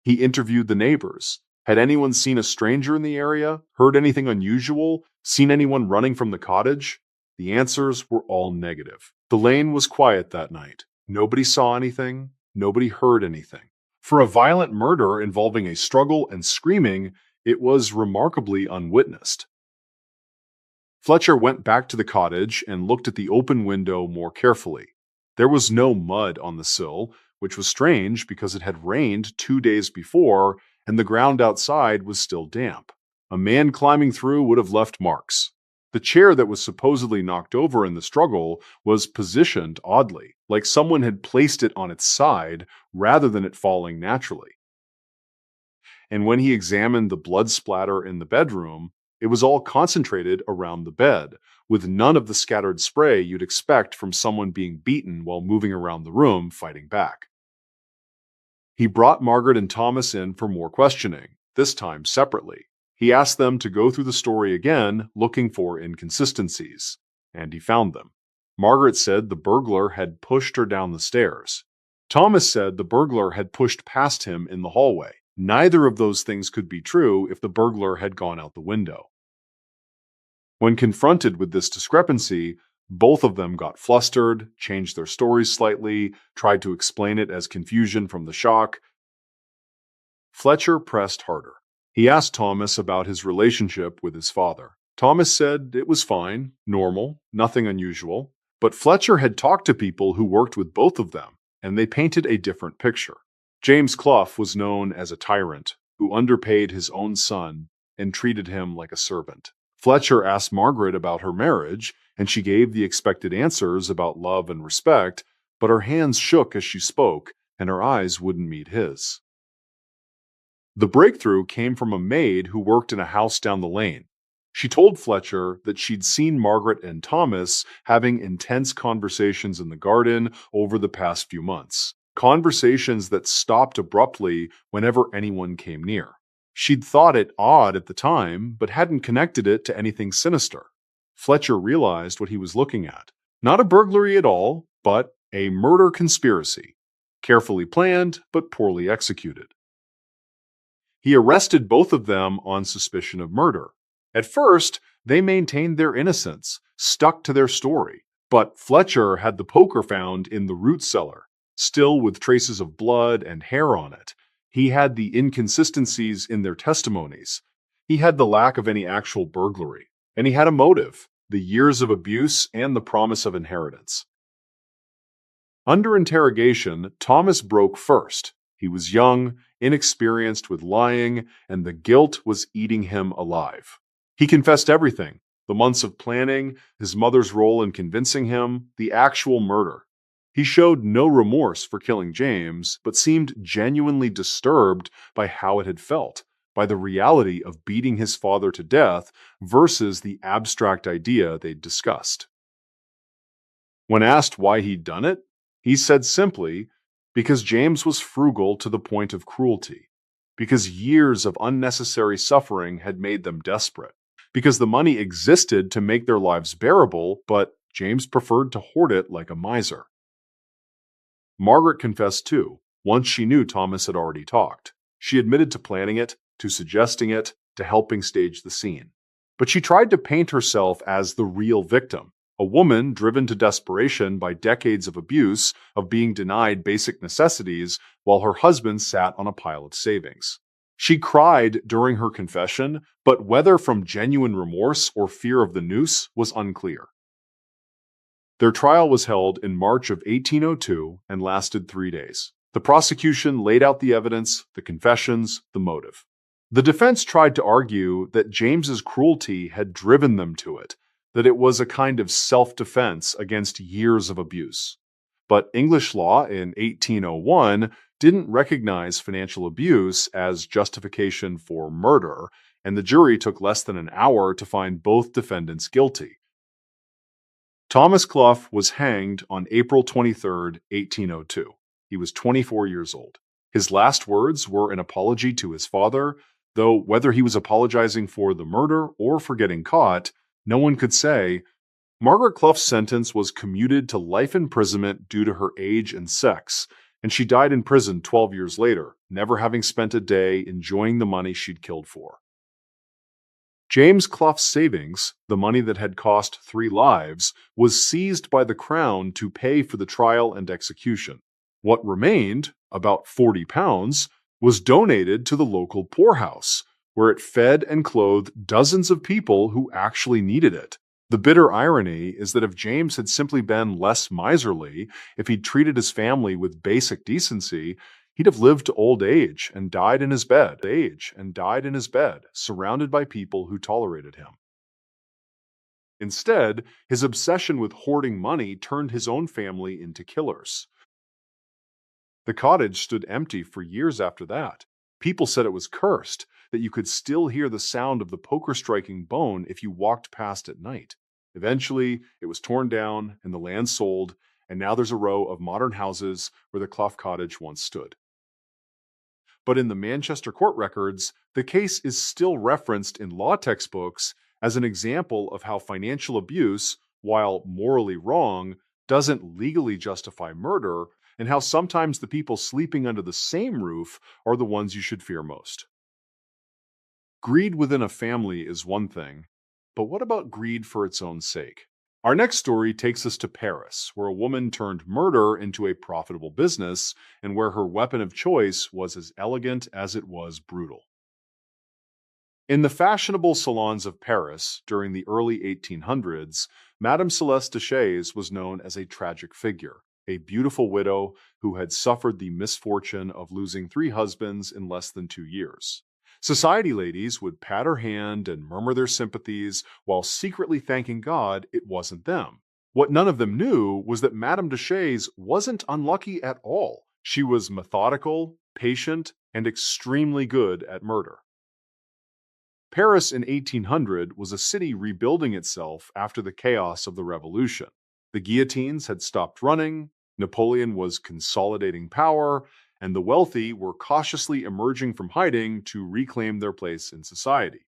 He interviewed the neighbors. Had anyone seen a stranger in the area, heard anything unusual, seen anyone running from the cottage? The answers were all negative. The lane was quiet that night. Nobody saw anything. Nobody heard anything. For a violent murder involving a struggle and screaming, it was remarkably unwitnessed. Fletcher went back to the cottage and looked at the open window more carefully. There was no mud on the sill, which was strange because it had rained 2 days before and the ground outside was still damp. A man climbing through would have left marks. The chair that was supposedly knocked over in the struggle was positioned oddly, like someone had placed it on its side rather than it falling naturally. And when he examined the blood splatter in the bedroom, it was all concentrated around the bed, with none of the scattered spray you'd expect from someone being beaten while moving around the room fighting back. He brought Margaret and Thomas in for more questioning, this time separately. He asked them to go through the story again, looking for inconsistencies, and he found them. Margaret said the burglar had pushed her down the stairs. Thomas said the burglar had pushed past him in the hallway. Neither of those things could be true if the burglar had gone out the window. When confronted with this discrepancy, both of them got flustered, changed their stories slightly, tried to explain it as confusion from the shock. Fletcher pressed harder. He asked Thomas about his relationship with his father. Thomas said it was fine, normal, nothing unusual. But Fletcher had talked to people who worked with both of them, and they painted a different picture. James Clough was known as a tyrant who underpaid his own son and treated him like a servant. Fletcher asked Margaret about her marriage, and she gave the expected answers about love and respect, but her hands shook as she spoke, and her eyes wouldn't meet his. The breakthrough came from a maid who worked in a house down the lane. She told Fletcher that she'd seen Margaret and Thomas having intense conversations in the garden over the past few months. conversations that stopped abruptly whenever anyone came near. She'd thought it odd at the time, but hadn't connected it to anything sinister. Fletcher realized what he was looking at. Not a burglary at all, but a murder conspiracy. Carefully planned, but poorly executed. He arrested both of them on suspicion of murder. At first, they maintained their innocence, stuck to their story. But Fletcher had the poker found in the root cellar, still with traces of blood and hair on it. He had the inconsistencies in their testimonies. He had the lack of any actual burglary. And he had a motive, the years of abuse and the promise of inheritance. Under interrogation, Thomas broke first. He was young, inexperienced with lying, and the guilt was eating him alive. He confessed everything: the months of planning, his mother's role in convincing him, the actual murder. He showed no remorse for killing James, but seemed genuinely disturbed by how it had felt, by the reality of beating his father to death versus the abstract idea they'd discussed. When asked why he'd done it, he said simply, because James was frugal to the point of cruelty, because years of unnecessary suffering had made them desperate, because the money existed to make their lives bearable, but James preferred to hoard it like a miser. Margaret confessed too, once she knew Thomas had already talked. She admitted to planning it, to suggesting it, to helping stage the scene. But she tried to paint herself as the real victim, a woman driven to desperation by decades of abuse, of being denied basic necessities, while her husband sat on a pile of savings. She cried during her confession, but whether from genuine remorse or fear of the noose was unclear. Their trial was held in March of 1802 and lasted 3 days. The prosecution laid out the evidence, the confessions, the motive. The defense tried to argue that James's cruelty had driven them to it, that it was a kind of self-defense against years of abuse. But English law in 1801 didn't recognize financial abuse as justification for murder, and the jury took less than an hour to find both defendants guilty. Thomas Clough was hanged on April 23, 1802. He was 24 years old. His last words were an apology to his father, though whether he was apologizing for the murder or for getting caught, no one could say. Margaret Clough's sentence was commuted to life imprisonment due to her age and sex, and she died in prison 12 years later, never having spent a day enjoying the money she'd killed for. James Clough's savings, the money that had cost 3 lives, was seized by the Crown to pay for the trial and execution. What remained, about £40, was donated to the local poorhouse, where it fed and clothed dozens of people who actually needed it. The bitter irony is that if James had simply been less miserly, if he'd treated his family with basic decency, he'd have lived to old age and died in his bed, surrounded by people who tolerated him. Instead, his obsession with hoarding money turned his own family into killers. The cottage stood empty for years after that. People said it was cursed, that you could still hear the sound of the poker striking bone if you walked past at night. Eventually, it was torn down and the land sold, and now there's a row of modern houses where the Clough cottage once stood. But in the Manchester court records, the case is still referenced in law textbooks as an example of how financial abuse, while morally wrong, doesn't legally justify murder, and how sometimes the people sleeping under the same roof are the ones you should fear most. Greed within a family is one thing, but what about greed for its own sake? Our next story takes us to Paris, where a woman turned murder into a profitable business, and where her weapon of choice was as elegant as it was brutal. In the fashionable salons of Paris during the early 1800s, Madame Celeste Deschaze was known as a tragic figure, a beautiful widow who had suffered the misfortune of losing 3 husbands in less than 2 years. Society ladies would pat her hand and murmur their sympathies while secretly thanking God it wasn't them. What none of them knew was that Madame Deschaze wasn't unlucky at all. She was methodical, patient, and extremely good at murder. Paris in 1800 was a city rebuilding itself after the chaos of the Revolution. The guillotines had stopped running, Napoleon was consolidating power, and the wealthy were cautiously emerging from hiding to reclaim their place in society.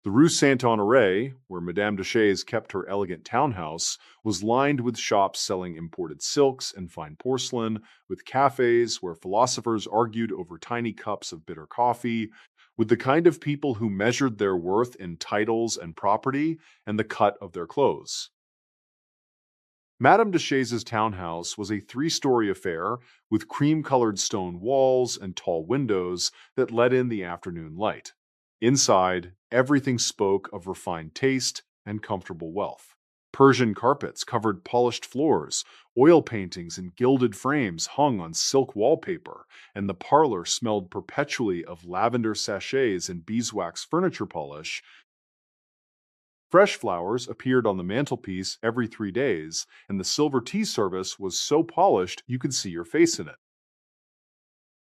The Rue Saint-Honoré, where Madame de Chayes kept her elegant townhouse, was lined with shops selling imported silks and fine porcelain, with cafes where philosophers argued over tiny cups of bitter coffee, with the kind of people who measured their worth in titles and property and the cut of their clothes. Madame de Chayes' townhouse was a three-story affair with cream-colored stone walls and tall windows that let in the afternoon light. Inside, everything spoke of refined taste and comfortable wealth. Persian carpets covered polished floors, oil paintings in gilded frames hung on silk wallpaper, and the parlor smelled perpetually of lavender sachets and beeswax furniture polish. Fresh flowers appeared on the mantelpiece every 3 days, and the silver tea service was so polished you could see your face in it.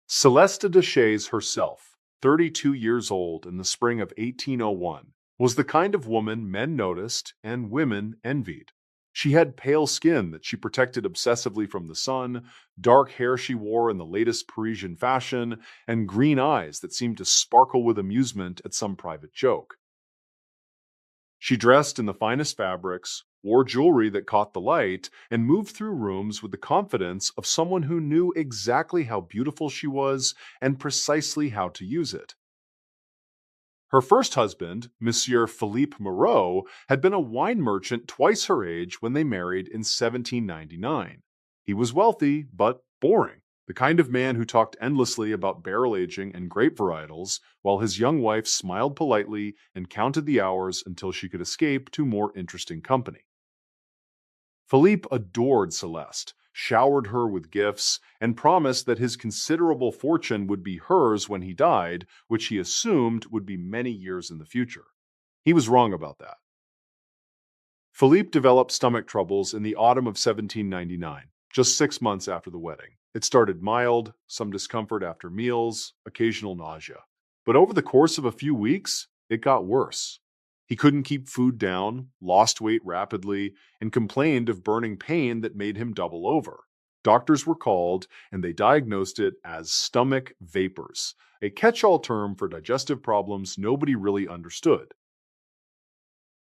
Celeste de Chayes herself, 32 years old in the spring of 1801, was the kind of woman men noticed and women envied. She had pale skin that she protected obsessively from the sun, dark hair she wore in the latest Parisian fashion, and green eyes that seemed to sparkle with amusement at some private joke. She dressed in the finest fabrics, wore jewelry that caught the light, and moved through rooms with the confidence of someone who knew exactly how beautiful she was and precisely how to use it. Her first husband, Monsieur Philippe Moreau, had been a wine merchant twice her age when they married in 1799. He was wealthy, but boring. The kind of man who talked endlessly about barrel aging and grape varietals, while his young wife smiled politely and counted the hours until she could escape to more interesting company. Philippe adored Celeste, showered her with gifts, and promised that his considerable fortune would be hers when he died, which he assumed would be many years in the future. He was wrong about that. Philippe developed stomach troubles in the autumn of 1799, just 6 months after the wedding. It started mild, some discomfort after meals, occasional nausea. But over the course of a few weeks, it got worse. He couldn't keep food down, lost weight rapidly, and complained of burning pain that made him double over. Doctors were called, and they diagnosed it as stomach vapors, a catch-all term for digestive problems nobody really understood.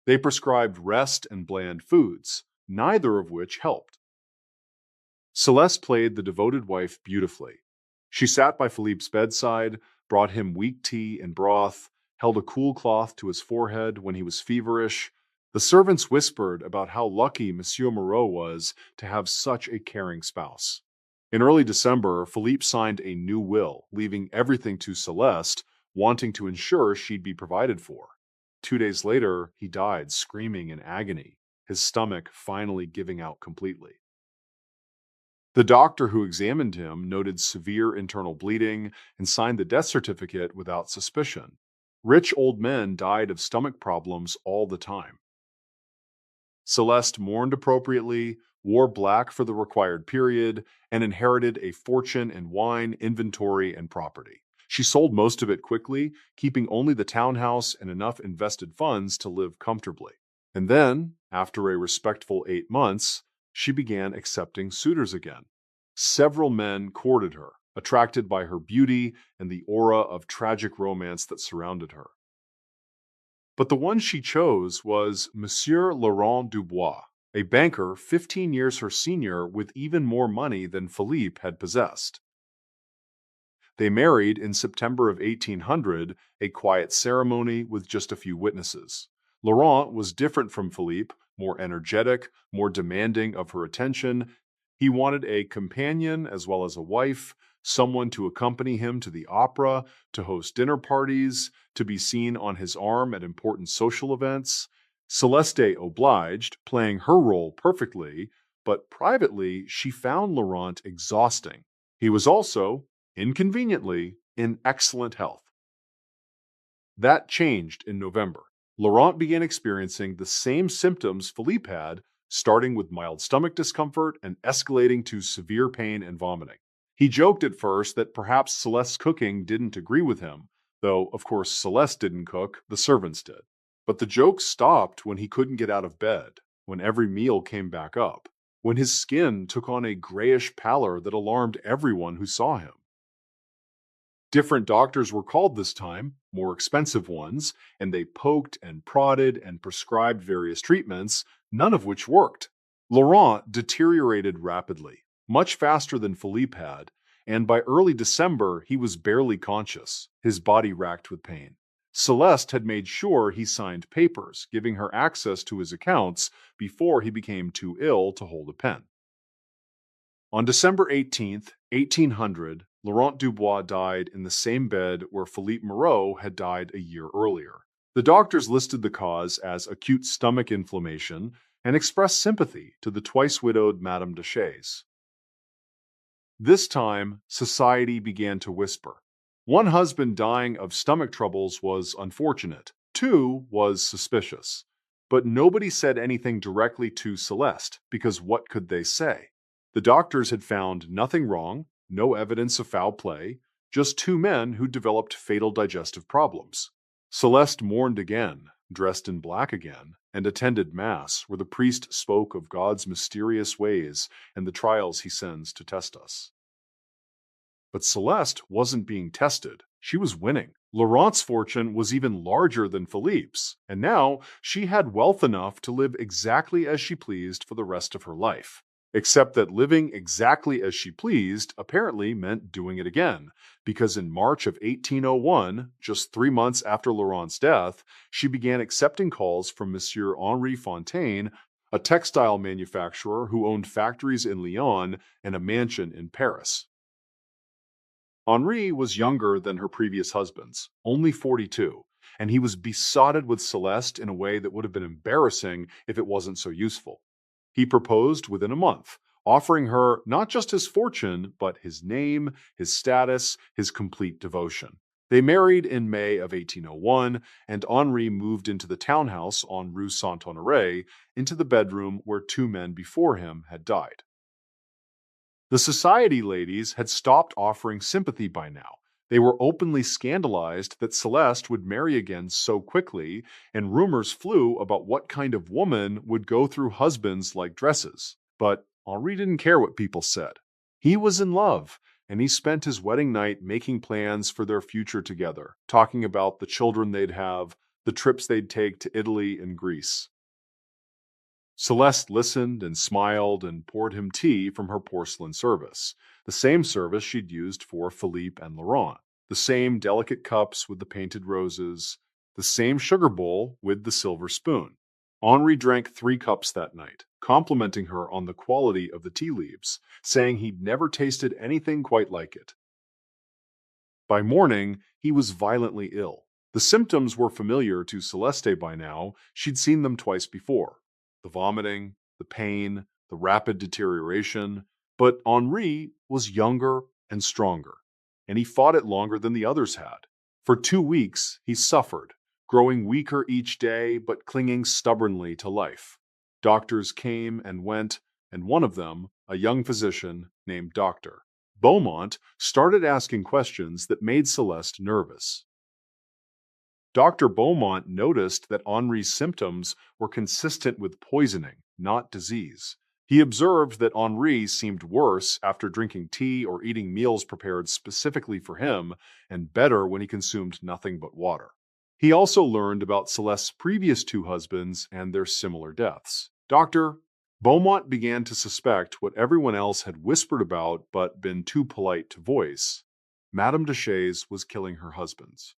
They prescribed rest and bland foods, neither of which helped. Celeste played the devoted wife beautifully. She sat by Philippe's bedside, brought him weak tea and broth, held a cool cloth to his forehead when he was feverish. The servants whispered about how lucky Monsieur Moreau was to have such a caring spouse. In early December, Philippe signed a new will, leaving everything to Celeste, wanting to ensure she'd be provided for. 2 days later, he died screaming in agony, his stomach finally giving out completely. The doctor who examined him noted severe internal bleeding and signed the death certificate without suspicion. Rich old men died of stomach problems all the time. Celeste mourned appropriately, wore black for the required period, and inherited a fortune in wine, inventory, and property. She sold most of it quickly, keeping only the townhouse and enough invested funds to live comfortably. And then, after a respectful 8 months, she began accepting suitors again. Several men courted her, attracted by her beauty and the aura of tragic romance that surrounded her. But the one she chose was Monsieur Laurent Dubois, a banker 15 years her senior with even more money than Philippe had possessed. They married in September of 1800, a quiet ceremony with just a few witnesses. Laurent was different from Philippe, more energetic, more demanding of her attention. He wanted a companion as well as a wife, someone to accompany him to the opera, to host dinner parties, to be seen on his arm at important social events. Celeste obliged, playing her role perfectly, but privately she found Laurent exhausting. He was also, inconveniently, in excellent health. That changed in November. Laurent began experiencing the same symptoms Philippe had, starting with mild stomach discomfort and escalating to severe pain and vomiting. He joked at first that perhaps Celeste's cooking didn't agree with him, though, of course, Celeste didn't cook, the servants did. But the joke stopped when he couldn't get out of bed, when every meal came back up. when his skin took on a grayish pallor that alarmed everyone who saw him. Different doctors were called this time, more expensive ones, and they poked and prodded and prescribed various treatments, none of which worked. Laurent deteriorated rapidly, much faster than Philippe had, and by early December he was barely conscious, his body racked with pain. Celeste had made sure he signed papers, giving her access to his accounts before he became too ill to hold a pen. On December 18th, 1800, Laurent Dubois died in the same bed where Philippe Moreau had died a year earlier. The doctors listed the cause as acute stomach inflammation and expressed sympathy to the twice-widowed Madame de Chaise. This time, society began to whisper. One husband dying of stomach troubles was unfortunate. Two was suspicious. But nobody said anything directly to Celeste, because what could they say? The doctors had found nothing wrong, no evidence of foul play, just two men who developed fatal digestive problems. Celeste mourned again, dressed in black again, and attended Mass, where the priest spoke of God's mysterious ways and the trials he sends to test us. But Celeste wasn't being tested. She was winning. Laurent's fortune was even larger than Philippe's, and now she had wealth enough to live exactly as she pleased for the rest of her life. Except that living exactly as she pleased apparently meant doing it again, because in March of 1801, just 3 months after Laurent's death, she began accepting calls from Monsieur Henri Fontaine, a textile manufacturer who owned factories in Lyon and a mansion in Paris. Henri was younger than her previous husbands, only 42, and he was besotted with Celeste in a way that would have been embarrassing if it wasn't so useful. He proposed within a month, offering her not just his fortune, but his name, his status, his complete devotion. They married in May of 1801, and Henri moved into the townhouse on Rue Saint-Honoré, into the bedroom where two men before him had died. The society ladies had stopped offering sympathy by now. They were openly scandalized that Celeste would marry again so quickly, and rumors flew about what kind of woman would go through husbands like dresses. But Henri didn't care what people said. He was in love, and he spent his wedding night making plans for their future together, talking about the children they'd have, the trips they'd take to Italy and Greece. Celeste listened and smiled and poured him tea from her porcelain service, the same service she'd used for Philippe and Laurent, the same delicate cups with the painted roses, the same sugar bowl with the silver spoon. Henri drank 3 cups that night, complimenting her on the quality of the tea leaves, saying he'd never tasted anything quite like it. By morning, he was violently ill. The symptoms were familiar to Celeste by now. She'd seen them twice before. The vomiting, the pain, the rapid deterioration. But Henri was younger and stronger, and he fought it longer than the others had. For 2 weeks, he suffered, growing weaker each day but clinging stubbornly to life. Doctors came and went, and one of them, a young physician named Dr. Beaumont, started asking questions that made Celeste nervous. Dr. Beaumont noticed that Henri's symptoms were consistent with poisoning, not disease. He observed that Henri seemed worse after drinking tea or eating meals prepared specifically for him, and better when he consumed nothing but water. He also learned about Celeste's previous 2 husbands and their similar deaths. Dr. Beaumont began to suspect what everyone else had whispered about but been too polite to voice. Madame de Chaise was killing her husbands.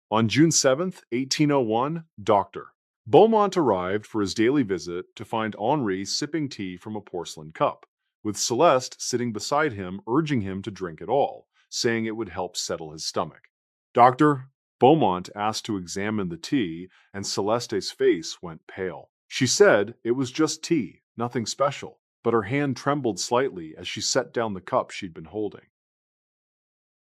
On June 7th, 1801, Dr. Beaumont arrived for his daily visit to find Henri sipping tea from a porcelain cup, with Celeste sitting beside him urging him to drink it all, saying it would help settle his stomach. Dr. Beaumont asked to examine the tea, and Celeste's face went pale. She said it was just tea, nothing special, but her hand trembled slightly as she set down the cup she'd been holding.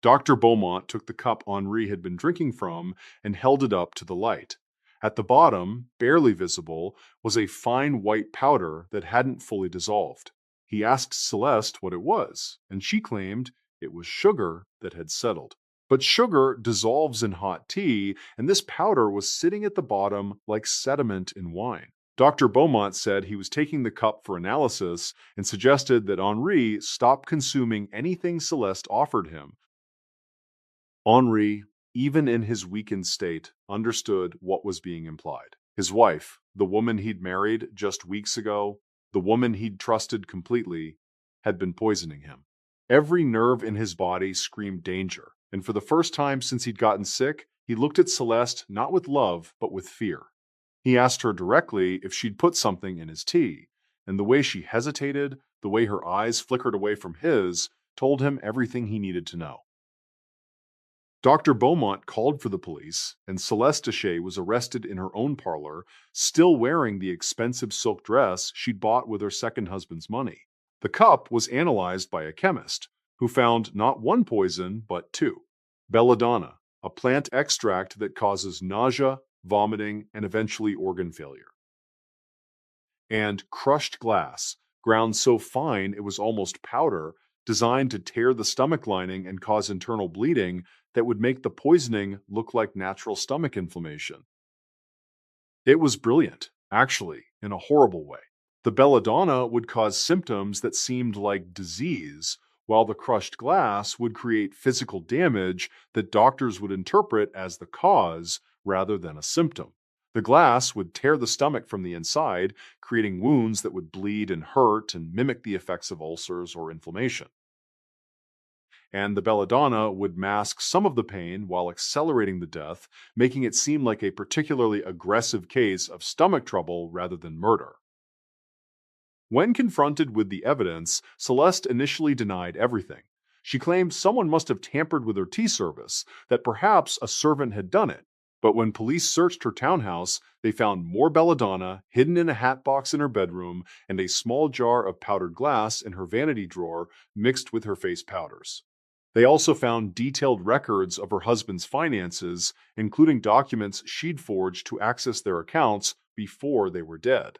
Dr. Beaumont took the cup Henri had been drinking from and held it up to the light. At the bottom, barely visible, was a fine white powder that hadn't fully dissolved. He asked Celeste what it was, and she claimed it was sugar that had settled. But sugar dissolves in hot tea, and this powder was sitting at the bottom like sediment in wine. Dr. Beaumont said he was taking the cup for analysis and suggested that Henri stop consuming anything Celeste offered him. Henri, even in his weakened state, understood what was being implied. His wife, the woman he'd married just weeks ago, the woman he'd trusted completely, had been poisoning him. Every nerve in his body screamed danger, and for the first time since he'd gotten sick, he looked at Celeste not with love, but with fear. He asked her directly if she'd put something in his tea, and the way she hesitated, the way her eyes flickered away from his, told him everything he needed to know. Dr. Beaumont called for the police, and Celeste Deshay was arrested in her own parlor, still wearing the expensive silk dress she'd bought with her second husband's money. The cup was analyzed by a chemist, who found not one poison, but two. Belladonna, a plant extract that causes nausea, vomiting, and eventually organ failure. And crushed glass, ground so fine it was almost powder, designed to tear the stomach lining and cause internal bleeding that would make the poisoning look like natural stomach inflammation. It was brilliant, actually, in a horrible way. The belladonna would cause symptoms that seemed like disease, while the crushed glass would create physical damage that doctors would interpret as the cause rather than a symptom. The glass would tear the stomach from the inside, creating wounds that would bleed and hurt and mimic the effects of ulcers or inflammation. And the belladonna would mask some of the pain while accelerating the death, making it seem like a particularly aggressive case of stomach trouble rather than murder. When confronted with the evidence, Celeste initially denied everything. She claimed someone must have tampered with her tea service, that perhaps a servant had done it. But when police searched her townhouse, they found more belladonna hidden in a hat box in her bedroom and a small jar of powdered glass in her vanity drawer mixed with her face powders. They also found detailed records of her husband's finances, including documents she'd forged to access their accounts before they were dead.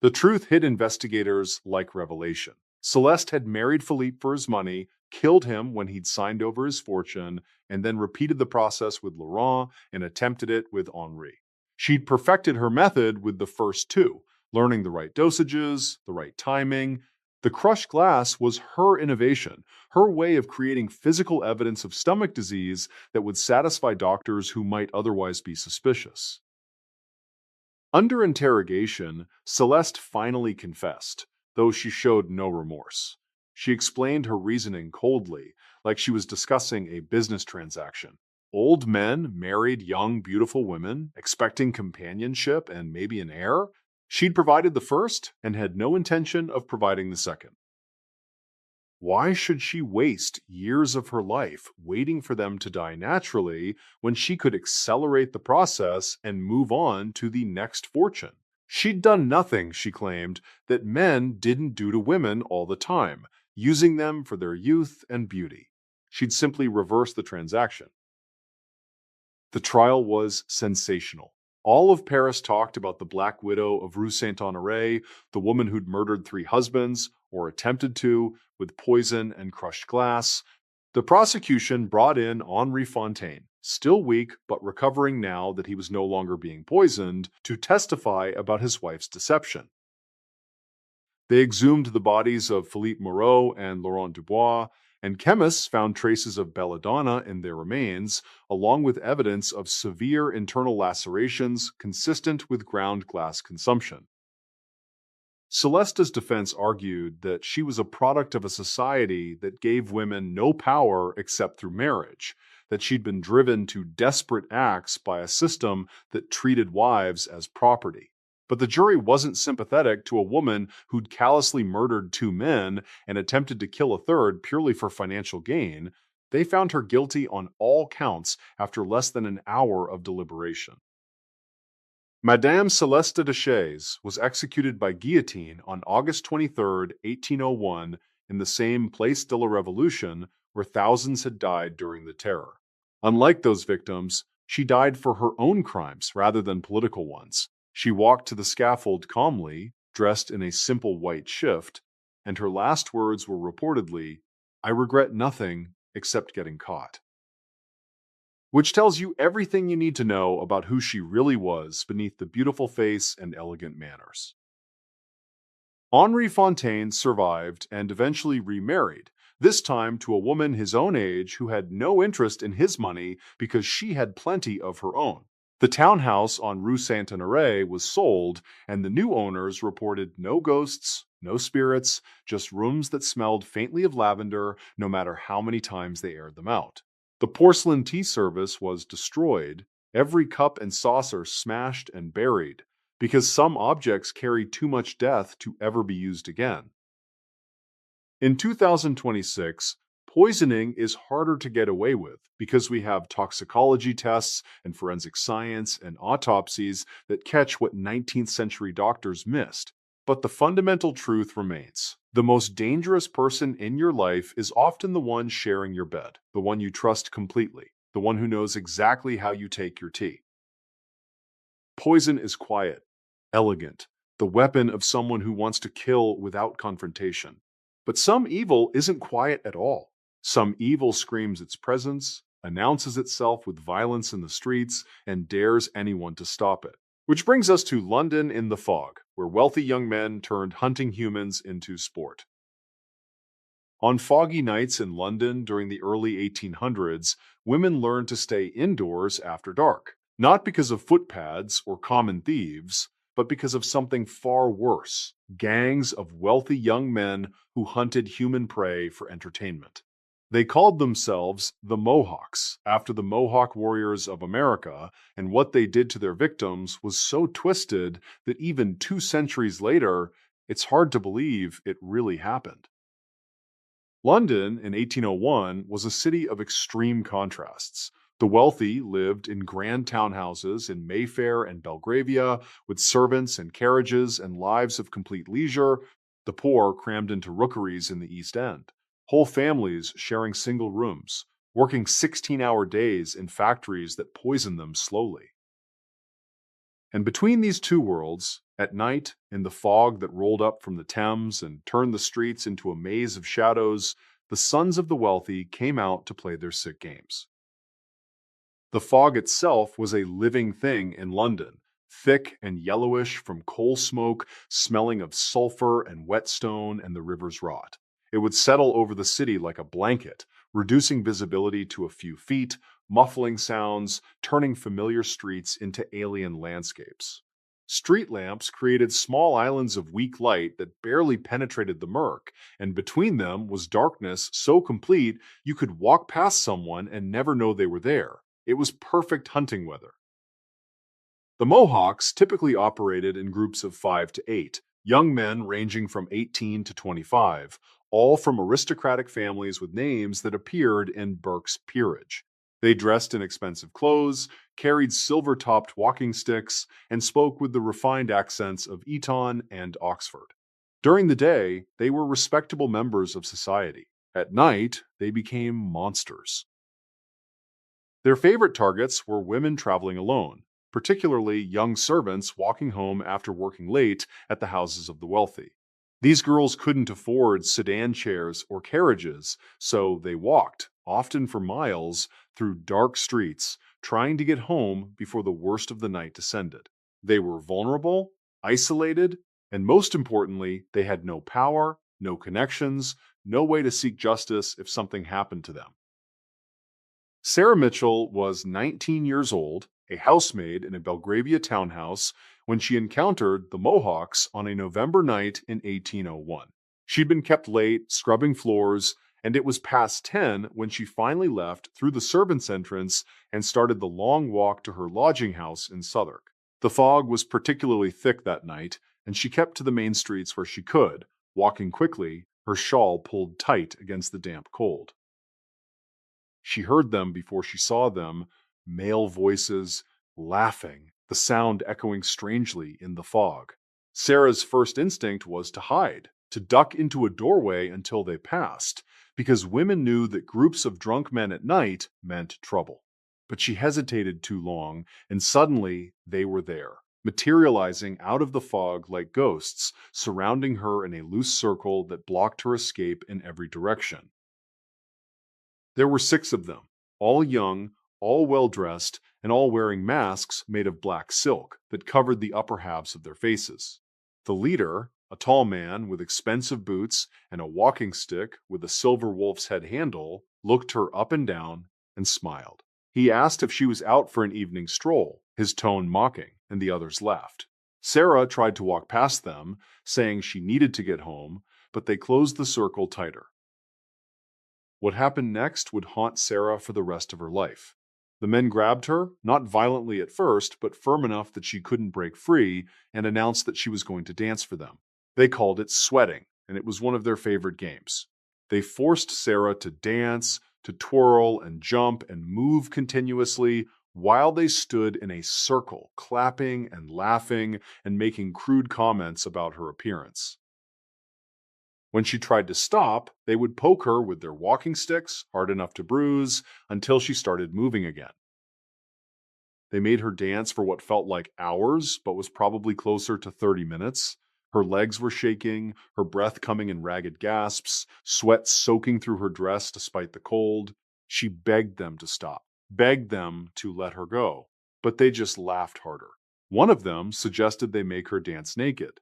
The truth hit investigators like revelation. Celeste had married Philippe for his money, killed him when he'd signed over his fortune, and then repeated the process with Laurent and attempted it with Henri. She'd perfected her method with the first two, learning the right dosages, the right timing. The crushed glass was her innovation, her way of creating physical evidence of stomach disease that would satisfy doctors who might otherwise be suspicious. Under interrogation, Celeste finally confessed, though she showed no remorse. She explained her reasoning coldly, like she was discussing a business transaction. Old men married young, beautiful women, expecting companionship and maybe an heir. She'd provided the first and had no intention of providing the second. Why should she waste years of her life waiting for them to die naturally when she could accelerate the process and move on to the next fortune? She'd done nothing, she claimed, that men didn't do to women all the time, using them for their youth and beauty. She'd simply reversed the transaction. The trial was sensational. All of Paris talked about the Black Widow of Rue Saint-Honoré, the woman who'd murdered 3 husbands, or attempted to, with poison and crushed glass. The prosecution brought in Henri Fontaine, still weak but recovering now that he was no longer being poisoned, to testify about his wife's deception. They exhumed the bodies of Philippe Moreau and Laurent Dubois, and chemists found traces of belladonna in their remains, along with evidence of severe internal lacerations consistent with ground glass consumption. Celeste's defense argued that she was a product of a society that gave women no power except through marriage, that she'd been driven to desperate acts by a system that treated wives as property. But the jury wasn't sympathetic to a woman who'd callously murdered 2 men and attempted to kill a third purely for financial gain. They found her guilty on all counts after less than an hour of deliberation. Madame Celeste Deshay was executed by guillotine on August 23, 1801, in the same Place de la Révolution where thousands had died during the Terror. Unlike those victims, she died for her own crimes rather than political ones. She walked to the scaffold calmly, dressed in a simple white shift, and her last words were reportedly, "I regret nothing except getting caught." which tells you everything you need to know about who she really was beneath the beautiful face and elegant manners. Henri Fontaine survived and eventually remarried, this time to a woman his own age who had no interest in his money because she had plenty of her own. The townhouse on Rue Saint-Honoré was sold, and the new owners reported no ghosts, no spirits, just rooms that smelled faintly of lavender no matter how many times they aired them out. The porcelain tea service was destroyed, every cup and saucer smashed and buried, because some objects carry too much death to ever be used again. In 2026, poisoning is harder to get away with because we have toxicology tests and forensic science and autopsies that catch what 19th century doctors missed. But the fundamental truth remains. The most dangerous person in your life is often the one sharing your bed, the one you trust completely, the one who knows exactly how you take your tea. Poison is quiet, elegant, the weapon of someone who wants to kill without confrontation. But some evil isn't quiet at all. Some evil screams its presence, announces itself with violence in the streets, and dares anyone to stop it. Which brings us to London in the fog, where wealthy young men turned hunting humans into sport. On foggy nights in London during the early 1800s, women learned to stay indoors after dark, not because of footpads or common thieves, but because of something far worse: gangs of wealthy young men who hunted human prey for entertainment. They called themselves the Mohawks, after the Mohawk warriors of America, and what they did to their victims was so twisted that even 2 centuries later, it's hard to believe it really happened. London in 1801 was a city of extreme contrasts. The wealthy lived in grand townhouses in Mayfair and Belgravia, with servants and carriages and lives of complete leisure. The poor crammed into rookeries in the East End. Whole families sharing single rooms, working 16-hour days in factories that poisoned them slowly. And between these two worlds, at night, in the fog that rolled up from the Thames and turned the streets into a maze of shadows, the sons of the wealthy came out to play their sick games. The fog itself was a living thing in London, thick and yellowish from coal smoke, smelling of sulfur and whetstone and the river's rot. It would settle over the city like a blanket, reducing visibility to a few feet, muffling sounds, turning familiar streets into alien landscapes. Street lamps created small islands of weak light that barely penetrated the murk, and between them was darkness so complete you could walk past someone and never know they were there. It was perfect hunting weather. The Mohawks typically operated in groups of 5 to 8, young men ranging from 18 to 25, all from aristocratic families with names that appeared in Burke's Peerage. They dressed in expensive clothes, carried silver-topped walking sticks, and spoke with the refined accents of Eton and Oxford. During the day, they were respectable members of society. At night, they became monsters. Their favorite targets were women traveling alone, particularly young servants walking home after working late at the houses of the wealthy. These girls couldn't afford sedan chairs or carriages, so they walked, often for miles, through dark streets, trying to get home before the worst of the night descended. They were vulnerable, isolated, and most importantly, they had no power, no connections, no way to seek justice if something happened to them. Sarah Mitchell was 19 years old, a housemaid in a Belgravia townhouse, when she encountered the Mohawks on a November night in 1801. She'd been kept late, scrubbing floors, and it was past 10 when she finally left through the servants' entrance and started the long walk to her lodging house in Southwark. The fog was particularly thick that night, and she kept to the main streets where she could, walking quickly, her shawl pulled tight against the damp cold. She heard them before she saw them, male voices, laughing, the sound echoing strangely in the fog. Sarah's first instinct was to hide, to duck into a doorway until they passed, because women knew that groups of drunk men at night meant trouble. But she hesitated too long, and suddenly they were there, materializing out of the fog like ghosts, surrounding her in a loose circle that blocked her escape in every direction. There were 6 of them, all young, all well-dressed and all wearing masks made of black silk that covered the upper halves of their faces. The leader, a tall man with expensive boots and a walking stick with a silver wolf's head handle, looked her up and down and smiled. He asked if she was out for an evening stroll, his tone mocking, and the others laughed. Sarah tried to walk past them, saying she needed to get home, but they closed the circle tighter. What happened next would haunt Sarah for the rest of her life. The men grabbed her, not violently at first, but firm enough that she couldn't break free, and announced that she was going to dance for them. They called it sweating, and it was one of their favorite games. They forced Sarah to dance, to twirl and jump and move continuously while they stood in a circle, clapping and laughing and making crude comments about her appearance. When she tried to stop, they would poke her with their walking sticks, hard enough to bruise, until she started moving again. They made her dance for what felt like hours, but was probably closer to 30 minutes. Her legs were shaking, her breath coming in ragged gasps, sweat soaking through her dress despite the cold. She begged them to stop, begged them to let her go, but they just laughed harder. One of them suggested they make her dance naked,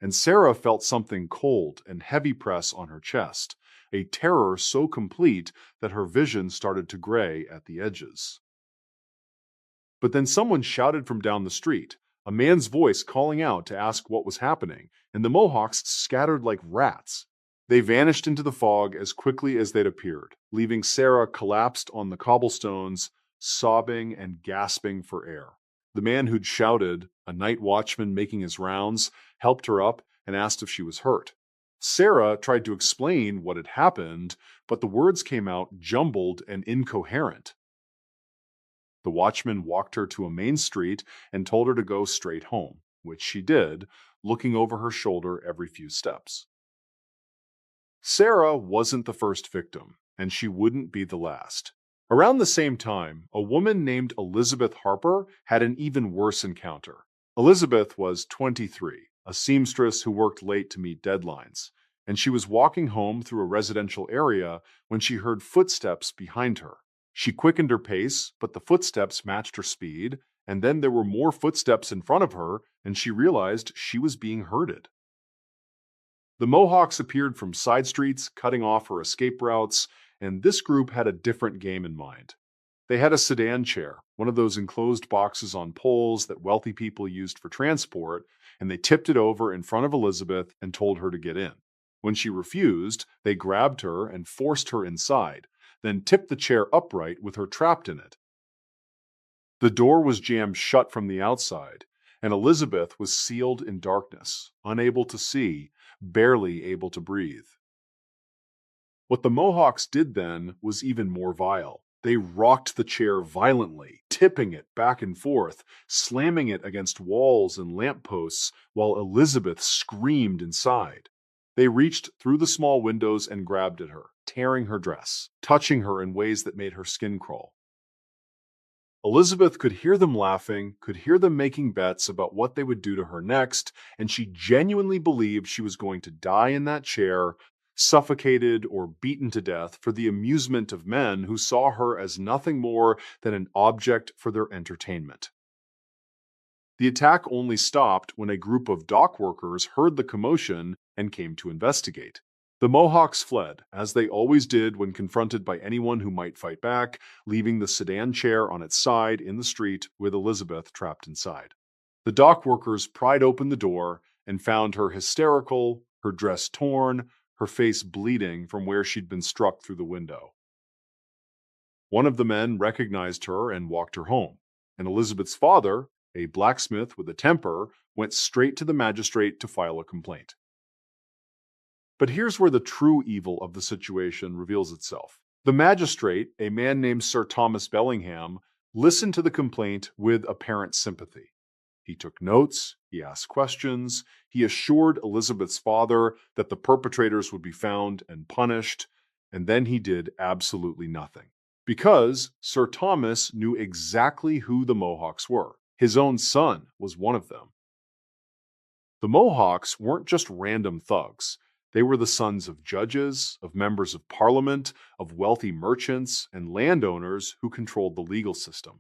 and Sarah felt something cold and heavy press on her chest, a terror so complete that her vision started to gray at the edges. But then someone shouted from down the street, a man's voice calling out to ask what was happening, and the Mohawks scattered like rats. They vanished into the fog as quickly as they'd appeared, leaving Sarah collapsed on the cobblestones, sobbing and gasping for air. The man who'd shouted, a night watchman making his rounds, helped her up and asked if she was hurt. Sarah tried to explain what had happened, but the words came out jumbled and incoherent. The watchman walked her to a main street and told her to go straight home, which she did, looking over her shoulder every few steps. Sarah wasn't the first victim, and she wouldn't be the last. Around the same time, a woman named Elizabeth Harper had an even worse encounter. Elizabeth was 23, a seamstress who worked late to meet deadlines, and she was walking home through a residential area when she heard footsteps behind her. She quickened her pace, but the footsteps matched her speed, and then there were more footsteps in front of her, and she realized she was being herded. The Mohawks appeared from side streets, cutting off her escape routes, and this group had a different game in mind. They had a sedan chair, one of those enclosed boxes on poles that wealthy people used for transport, and they tipped it over in front of Elizabeth and told her to get in. When she refused, they grabbed her and forced her inside, then tipped the chair upright with her trapped in it. The door was jammed shut from the outside, and Elizabeth was sealed in darkness, unable to see, barely able to breathe. What the Mohawks did then was even more vile. They rocked the chair violently, tipping it back and forth, slamming it against walls and lampposts while Elizabeth screamed inside. They reached through the small windows and grabbed at her, tearing her dress, touching her in ways that made her skin crawl. Elizabeth could hear them laughing, could hear them making bets about what they would do to her next, and she genuinely believed she was going to die in that chair, suffocated or beaten to death for the amusement of men who saw her as nothing more than an object for their entertainment. The attack only stopped when a group of dock workers heard the commotion and came to investigate. The Mohawks fled, as they always did when confronted by anyone who might fight back, leaving the sedan chair on its side in the street with Elizabeth trapped inside. The dock workers pried open the door and found her hysterical, her dress torn, her face bleeding from where she'd been struck through the window. One of the men recognized her and walked her home, and Elizabeth's father, a blacksmith with a temper, went straight to the magistrate to file a complaint. But here's where the true evil of the situation reveals itself. The magistrate, a man named Sir Thomas Bellingham, listened to the complaint with apparent sympathy. He took notes, he asked questions, he assured Elizabeth's father that the perpetrators would be found and punished, and then he did absolutely nothing. Because Sir Thomas knew exactly who the Mohawks were. His own son was one of them. The Mohawks weren't just random thugs. They were the sons of judges, of members of parliament, of wealthy merchants, and landowners who controlled the legal system.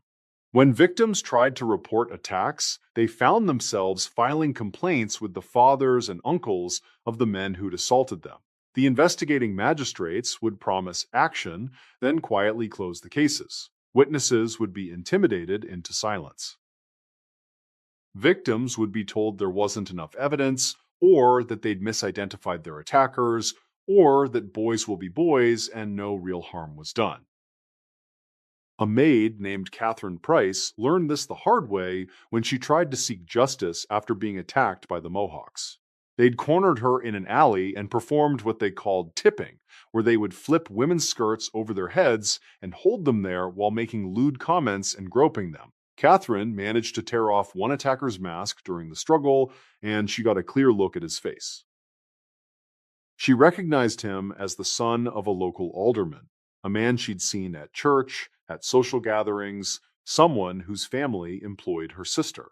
When victims tried to report attacks, they found themselves filing complaints with the fathers and uncles of the men who'd assaulted them. The investigating magistrates would promise action, then quietly close the cases. Witnesses would be intimidated into silence. Victims would be told there wasn't enough evidence, or that they'd misidentified their attackers, or that boys will be boys and no real harm was done. A maid named Catherine Price learned this the hard way when she tried to seek justice after being attacked by the Mohawks. They'd cornered her in an alley and performed what they called tipping, where they would flip women's skirts over their heads and hold them there while making lewd comments and groping them. Catherine managed to tear off one attacker's mask during the struggle, and she got a clear look at his face. She recognized him as the son of a local alderman, a man she'd seen at church, at social gatherings, someone whose family employed her sister.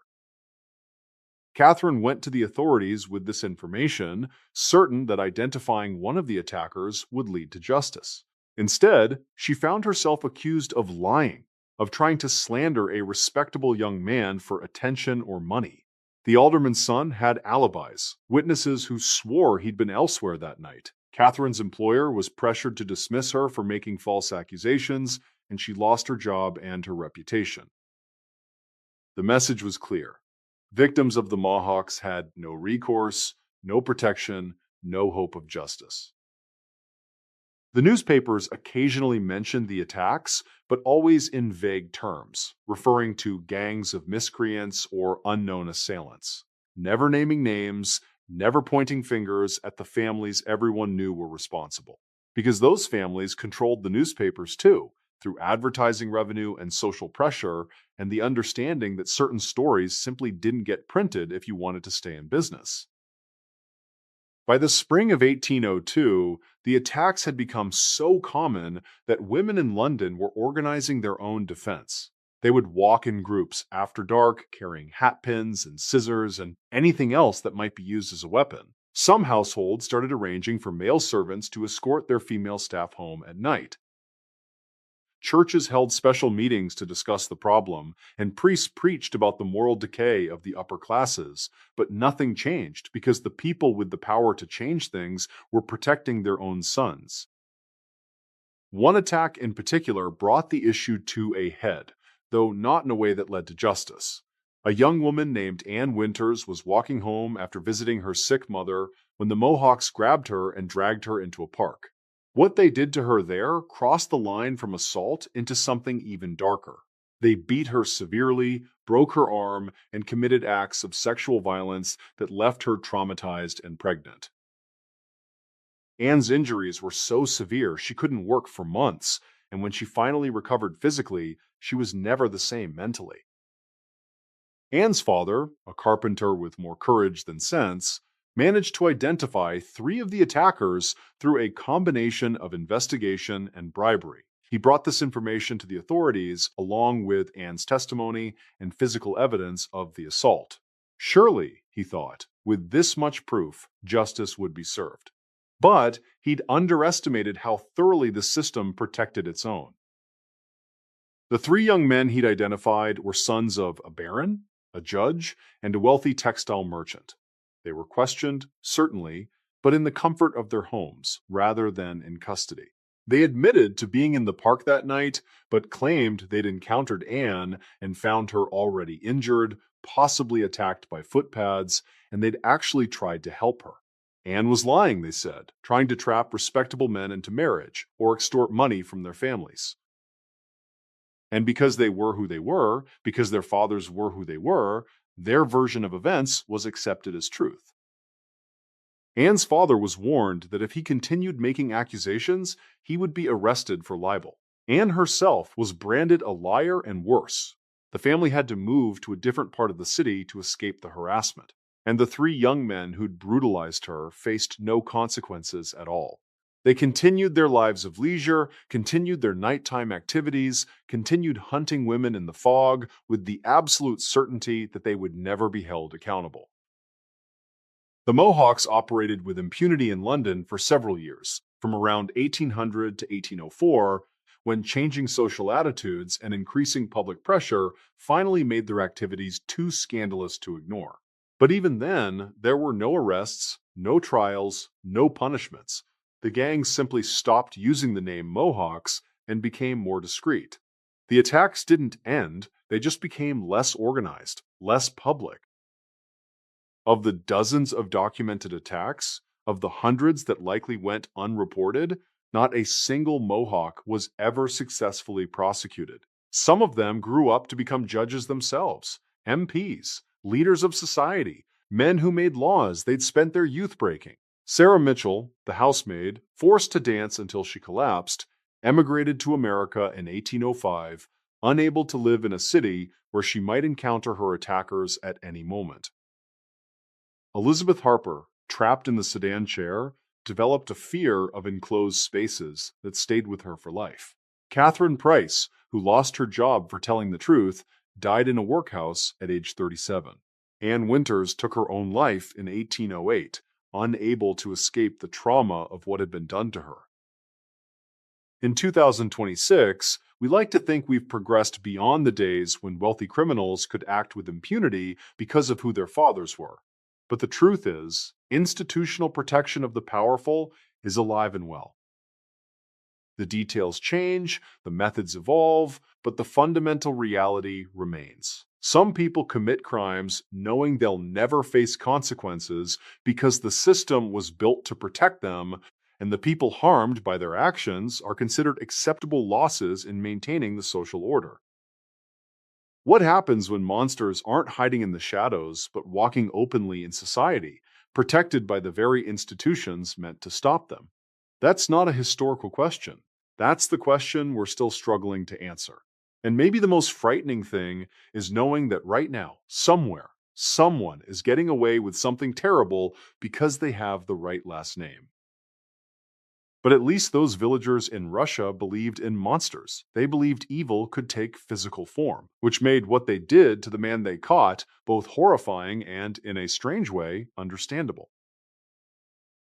Catherine went to the authorities with this information, certain that identifying one of the attackers would lead to justice. Instead, she found herself accused of lying, of trying to slander a respectable young man for attention or money. The alderman's son had alibis, witnesses who swore he'd been elsewhere that night. Catherine's employer was pressured to dismiss her for making false accusations, and she lost her job and her reputation. The message was clear. Victims of the Mohawks had no recourse, no protection, no hope of justice. The newspapers occasionally mentioned the attacks, but always in vague terms, referring to gangs of miscreants or unknown assailants, never naming names, never pointing fingers at the families everyone knew were responsible. Because those families controlled the newspapers too, through advertising revenue and social pressure, and the understanding that certain stories simply didn't get printed if you wanted to stay in business. By the spring of 1802, the attacks had become so common that women in London were organizing their own defense. They would walk in groups after dark, carrying hat pins and scissors and anything else that might be used as a weapon. Some households started arranging for male servants to escort their female staff home at night. Churches held special meetings to discuss the problem, and priests preached about the moral decay of the upper classes, but nothing changed because the people with the power to change things were protecting their own sons. One attack in particular brought the issue to a head, though not in a way that led to justice. A young woman named Anne Winters was walking home after visiting her sick mother when the Mohawks grabbed her and dragged her into a park. What they did to her there crossed the line from assault into something even darker. They beat her severely, broke her arm, and committed acts of sexual violence that left her traumatized and pregnant. Anne's injuries were so severe she couldn't work for months, and when she finally recovered physically, she was never the same mentally. Anne's father, a carpenter with more courage than sense, managed to identify 3 of the attackers through a combination of investigation and bribery. He brought this information to the authorities along with Anne's testimony and physical evidence of the assault. Surely, he thought, with this much proof, justice would be served. But he'd underestimated how thoroughly the system protected its own. The 3 young men he'd identified were sons of a baron, a judge, and a wealthy textile merchant. They were questioned, certainly, but in the comfort of their homes, rather than in custody. They admitted to being in the park that night, but claimed they'd encountered Anne and found her already injured, possibly attacked by footpads, and they'd actually tried to help her. Anne was lying, they said, trying to trap respectable men into marriage or extort money from their families. And because they were who they were, because their fathers were who they were, their version of events was accepted as truth. Anne's father was warned that if he continued making accusations, he would be arrested for libel. Anne herself was branded a liar and worse. The family had to move to a different part of the city to escape the harassment, and the 3 young men who'd brutalized her faced no consequences at all. They continued their lives of leisure, continued their nighttime activities, continued hunting women in the fog with the absolute certainty that they would never be held accountable. The Mohawks operated with impunity in London for several years, from around 1800 to 1804, when changing social attitudes and increasing public pressure finally made their activities too scandalous to ignore. But even then, there were no arrests, no trials, no punishments. The gang simply stopped using the name Mohawks and became more discreet. The attacks didn't end, they just became less organized, less public. Of the dozens of documented attacks, of the hundreds that likely went unreported, not a single Mohawk was ever successfully prosecuted. Some of them grew up to become judges themselves, MPs, leaders of society, men who made laws they'd spent their youth breaking. Sarah Mitchell, the housemaid, forced to dance until she collapsed, emigrated to America in 1805, unable to live in a city where she might encounter her attackers at any moment. Elizabeth Harper, trapped in the sedan chair, developed a fear of enclosed spaces that stayed with her for life. Catherine Price, who lost her job for telling the truth, died in a workhouse at age 37. Anne Winters took her own life in 1808, unable to escape the trauma of what had been done to her. In 2026, we like to think we've progressed beyond the days when wealthy criminals could act with impunity because of who their fathers were. But the truth is, institutional protection of the powerful is alive and well. The details change, the methods evolve, but the fundamental reality remains. Some people commit crimes knowing they'll never face consequences because the system was built to protect them, and the people harmed by their actions are considered acceptable losses in maintaining the social order. What happens when monsters aren't hiding in the shadows but walking openly in society, protected by the very institutions meant to stop them? That's not a historical question. That's the question we're still struggling to answer. And maybe the most frightening thing is knowing that right now, somewhere, someone is getting away with something terrible because they have the right last name. But at least those villagers in Russia believed in monsters. They believed evil could take physical form, which made what they did to the man they caught both horrifying and, in a strange way, understandable.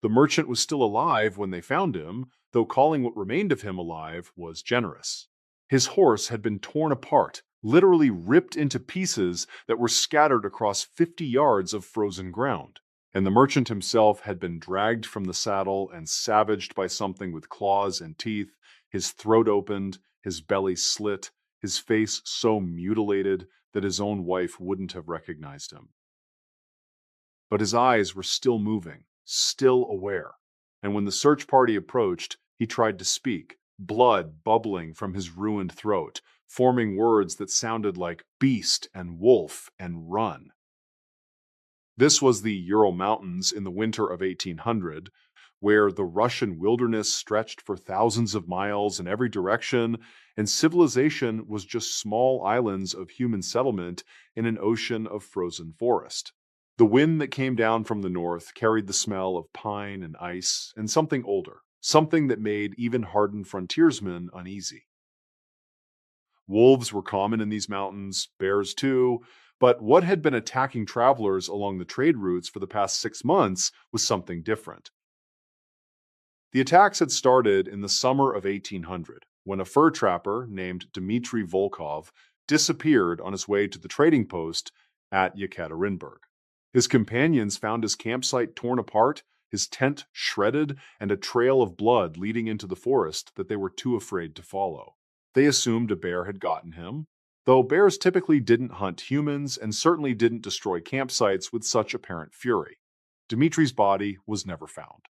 The merchant was still alive when they found him, though calling what remained of him alive was generous. His horse had been torn apart, literally ripped into pieces that were scattered across 50 yards of frozen ground. And the merchant himself had been dragged from the saddle and savaged by something with claws and teeth, his throat opened, his belly slit, his face so mutilated that his own wife wouldn't have recognized him. But his eyes were still moving, still aware, and when the search party approached, he tried to speak, blood bubbling from his ruined throat, forming words that sounded like beast and wolf and run. This was the Ural Mountains in the winter of 1800, where the Russian wilderness stretched for thousands of miles in every direction, and civilization was just small islands of human settlement in an ocean of frozen forest. The wind that came down from the north carried the smell of pine and ice and something older, something that made even hardened frontiersmen uneasy. Wolves were common in these mountains, bears too, but what had been attacking travelers along the trade routes for the past 6 months was something different. The attacks had started in the summer of 1800, when a fur trapper named Dmitry Volkov disappeared on his way to the trading post at Yekaterinburg. His companions found his campsite torn apart, his tent shredded, and a trail of blood leading into the forest that they were too afraid to follow. They assumed a bear had gotten him, though bears typically didn't hunt humans and certainly didn't destroy campsites with such apparent fury. Dmitry's body was never found.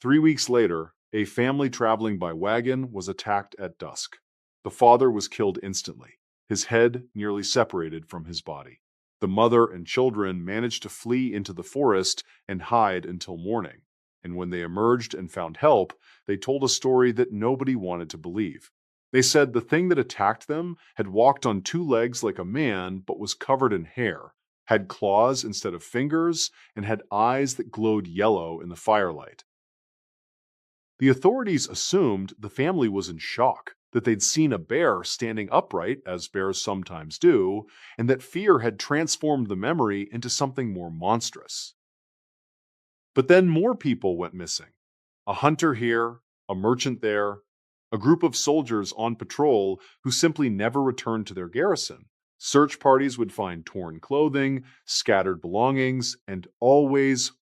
3 weeks later, a family traveling by wagon was attacked at dusk. The father was killed instantly, his head nearly separated from his body. The mother and children managed to flee into the forest and hide until morning, and when they emerged and found help, they told a story that nobody wanted to believe. They said the thing that attacked them had walked on 2 legs like a man but was covered in hair, had claws instead of fingers, and had eyes that glowed yellow in the firelight. The authorities assumed the family was in shock, that they'd seen a bear standing upright, as bears sometimes do, and that fear had transformed the memory into something more monstrous. But then more people went missing. A hunter here, a merchant there, a group of soldiers on patrol who simply never returned to their garrison. Search parties would find torn clothing, scattered belongings, and always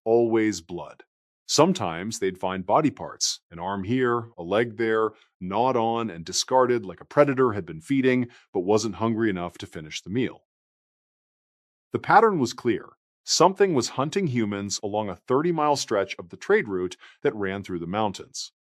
blood. Sometimes they'd find body parts, an arm here, a leg there, gnawed on and discarded like a predator had been feeding but wasn't hungry enough to finish the meal. The pattern was clear. Something was hunting humans along a 30-mile stretch of the trade route that ran through the mountains.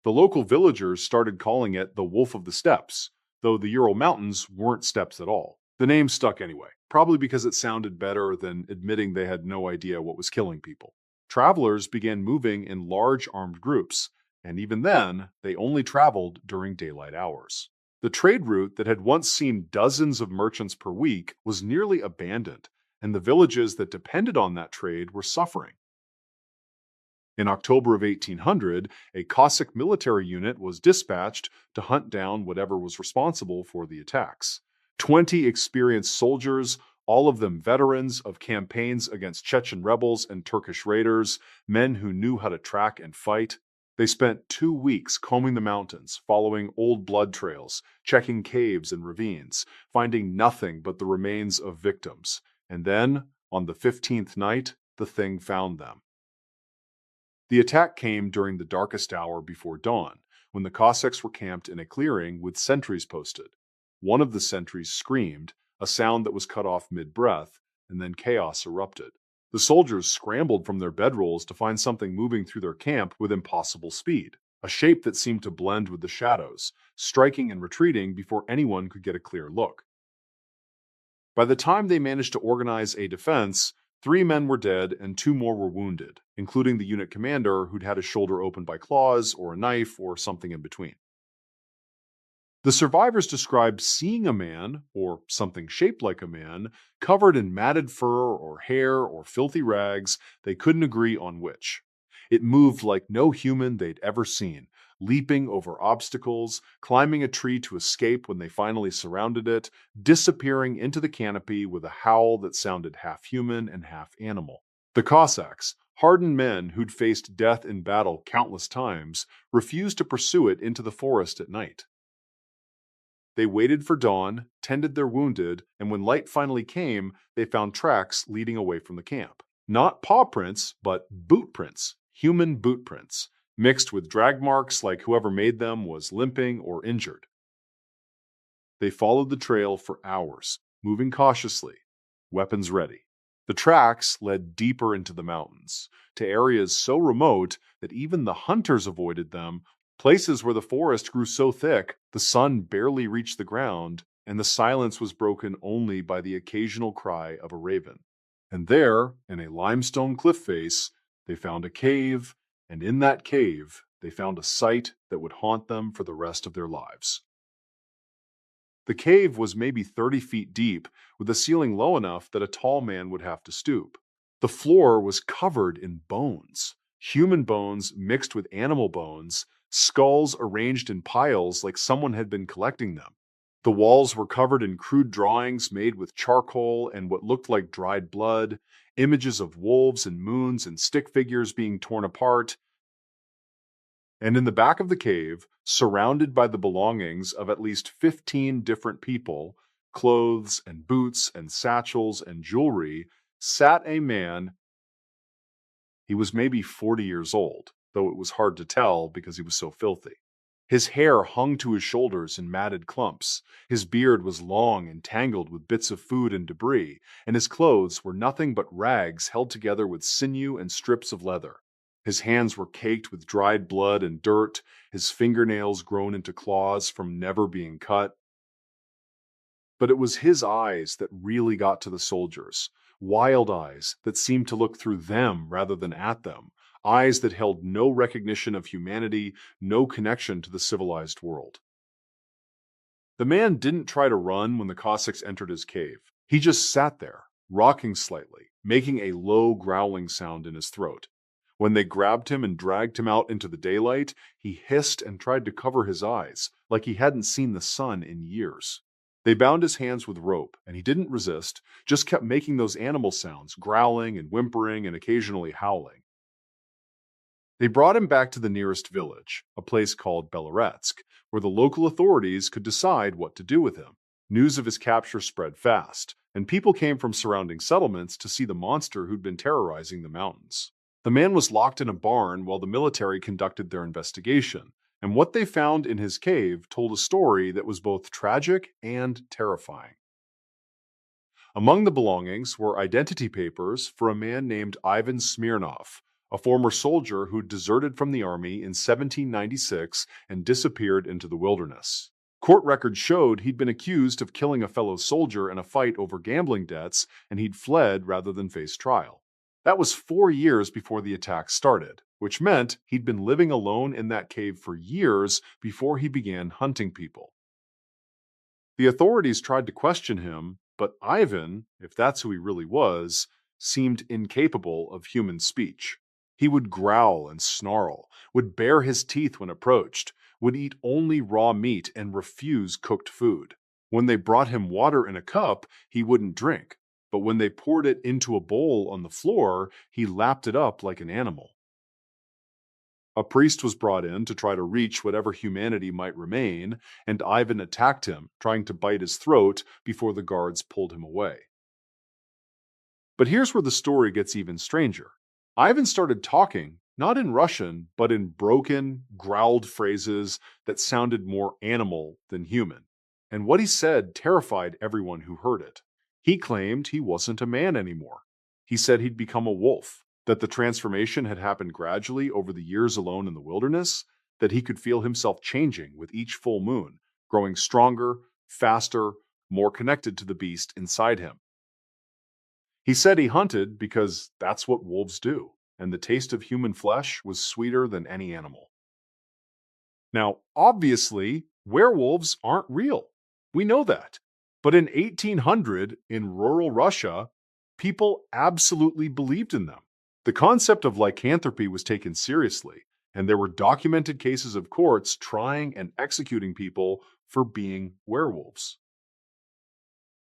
The local villagers started calling it the Wolf of the Steppes, though the Ural Mountains weren't steppes at all. The name stuck anyway, probably because it sounded better than admitting they had no idea what was killing people. Travelers began moving in large armed groups, and even then, they only traveled during daylight hours. The trade route that had once seen dozens of merchants per week was nearly abandoned, and the villages that depended on that trade were suffering. In October of 1800, a Cossack military unit was dispatched to hunt down whatever was responsible for the attacks. 20 experienced soldiers, all of them veterans of campaigns against Chechen rebels and Turkish raiders, men who knew how to track and fight. They spent 2 weeks combing the mountains, following old blood trails, checking caves and ravines, finding nothing but the remains of victims. And then, on the 15th night, the thing found them. The attack came during the darkest hour before dawn, when the Cossacks were camped in a clearing with sentries posted. One of the sentries screamed, a sound that was cut off mid-breath, and then chaos erupted. The soldiers scrambled from their bedrolls to find something moving through their camp with impossible speed, a shape that seemed to blend with the shadows, striking and retreating before anyone could get a clear look. By the time they managed to organize a defense, 3 men were dead and 2 more were wounded, including the unit commander who'd had his shoulder opened by claws or a knife or something in between. The survivors described seeing a man, or something shaped like a man, covered in matted fur or hair or filthy rags. They couldn't agree on which. It moved like no human they'd ever seen, leaping over obstacles, climbing a tree to escape when they finally surrounded it, disappearing into the canopy with a howl that sounded half human and half animal. The Cossacks, hardened men who'd faced death in battle countless times, refused to pursue it into the forest at night. They waited for dawn, tended their wounded, and when light finally came, they found tracks leading away from the camp. Not paw prints, but boot prints, human boot prints, mixed with drag marks like whoever made them was limping or injured. They followed the trail for hours, moving cautiously, weapons ready. The tracks led deeper into the mountains, to areas so remote that even the hunters avoided them, places where the forest grew so thick the sun barely reached the ground, and the silence was broken only by the occasional cry of a raven. And there, in a limestone cliff face, they found a cave, and in that cave they found a sight that would haunt them for the rest of their lives. The cave was maybe 30 feet deep, with a ceiling low enough that a tall man would have to stoop. The floor was covered in bones, human bones mixed with animal bones, skulls arranged in piles like someone had been collecting them. The walls were covered in crude drawings made with charcoal and what looked like dried blood, images of wolves and moons and stick figures being torn apart. And in the back of the cave, surrounded by the belongings of at least 15 different people, clothes and boots and satchels and jewelry, sat a man. He was maybe 40 years old, though it was hard to tell because he was so filthy. His hair hung to his shoulders in matted clumps, his beard was long and tangled with bits of food and debris, and his clothes were nothing but rags held together with sinew and strips of leather. His hands were caked with dried blood and dirt, his fingernails grown into claws from never being cut. But it was his eyes that really got to the soldiers, wild eyes that seemed to look through them rather than at them, eyes that held no recognition of humanity, no connection to the civilized world. The man didn't try to run when the Cossacks entered his cave. He just sat there, rocking slightly, making a low growling sound in his throat. When they grabbed him and dragged him out into the daylight, he hissed and tried to cover his eyes, like he hadn't seen the sun in years. They bound his hands with rope, and he didn't resist, just kept making those animal sounds, growling and whimpering and occasionally howling. They brought him back to the nearest village, a place called Beloretsk, where the local authorities could decide what to do with him. News of his capture spread fast, and people came from surrounding settlements to see the monster who'd been terrorizing the mountains. The man was locked in a barn while the military conducted their investigation, and what they found in his cave told a story that was both tragic and terrifying. Among the belongings were identity papers for a man named Ivan Smirnov, a former soldier who deserted from the army in 1796 and disappeared into the wilderness. Court records showed he'd been accused of killing a fellow soldier in a fight over gambling debts, and he'd fled rather than face trial. That was 4 years before the attack started, which meant he'd been living alone in that cave for years before he began hunting people. The authorities tried to question him, but Ivan, if that's who he really was, seemed incapable of human speech. He would growl and snarl, would bare his teeth when approached, would eat only raw meat and refuse cooked food. When they brought him water in a cup, he wouldn't drink, but when they poured it into a bowl on the floor, he lapped it up like an animal. A priest was brought in to try to reach whatever humanity might remain, and Ivan attacked him, trying to bite his throat before the guards pulled him away. But here's where the story gets even stranger. Ivan started talking, not in Russian, but in broken, growled phrases that sounded more animal than human. And what he said terrified everyone who heard it. He claimed he wasn't a man anymore. He said he'd become a wolf, that the transformation had happened gradually over the years alone in the wilderness, that he could feel himself changing with each full moon, growing stronger, faster, more connected to the beast inside him. He said he hunted because that's what wolves do, and the taste of human flesh was sweeter than any animal. Now, obviously, werewolves aren't real. We know that. But in 1800, in rural Russia, people absolutely believed in them. The concept of lycanthropy was taken seriously, and there were documented cases of courts trying and executing people for being werewolves.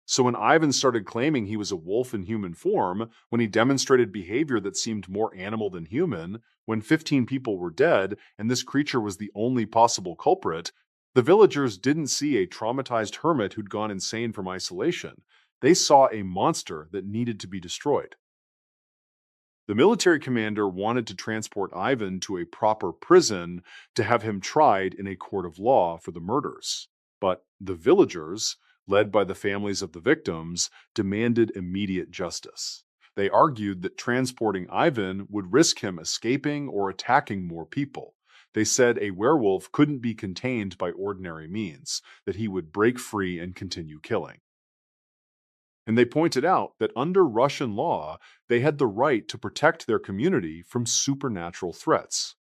So when Ivan started claiming he was a wolf in human form, when he demonstrated behavior that seemed more animal than human, when 15 people were dead and this creature was the only possible culprit, the villagers didn't see a traumatized hermit who'd gone insane from isolation. They saw a monster that needed to be destroyed. The military commander wanted to transport Ivan to a proper prison to have him tried in a court of law for the murders. But the villagers, led by the families of the victims, demanded immediate justice. They argued that transporting Ivan would risk him escaping or attacking more people. They said a werewolf couldn't be contained by ordinary means, that he would break free and continue killing. And they pointed out that under Russian law, they had the right to protect their community from supernatural threats.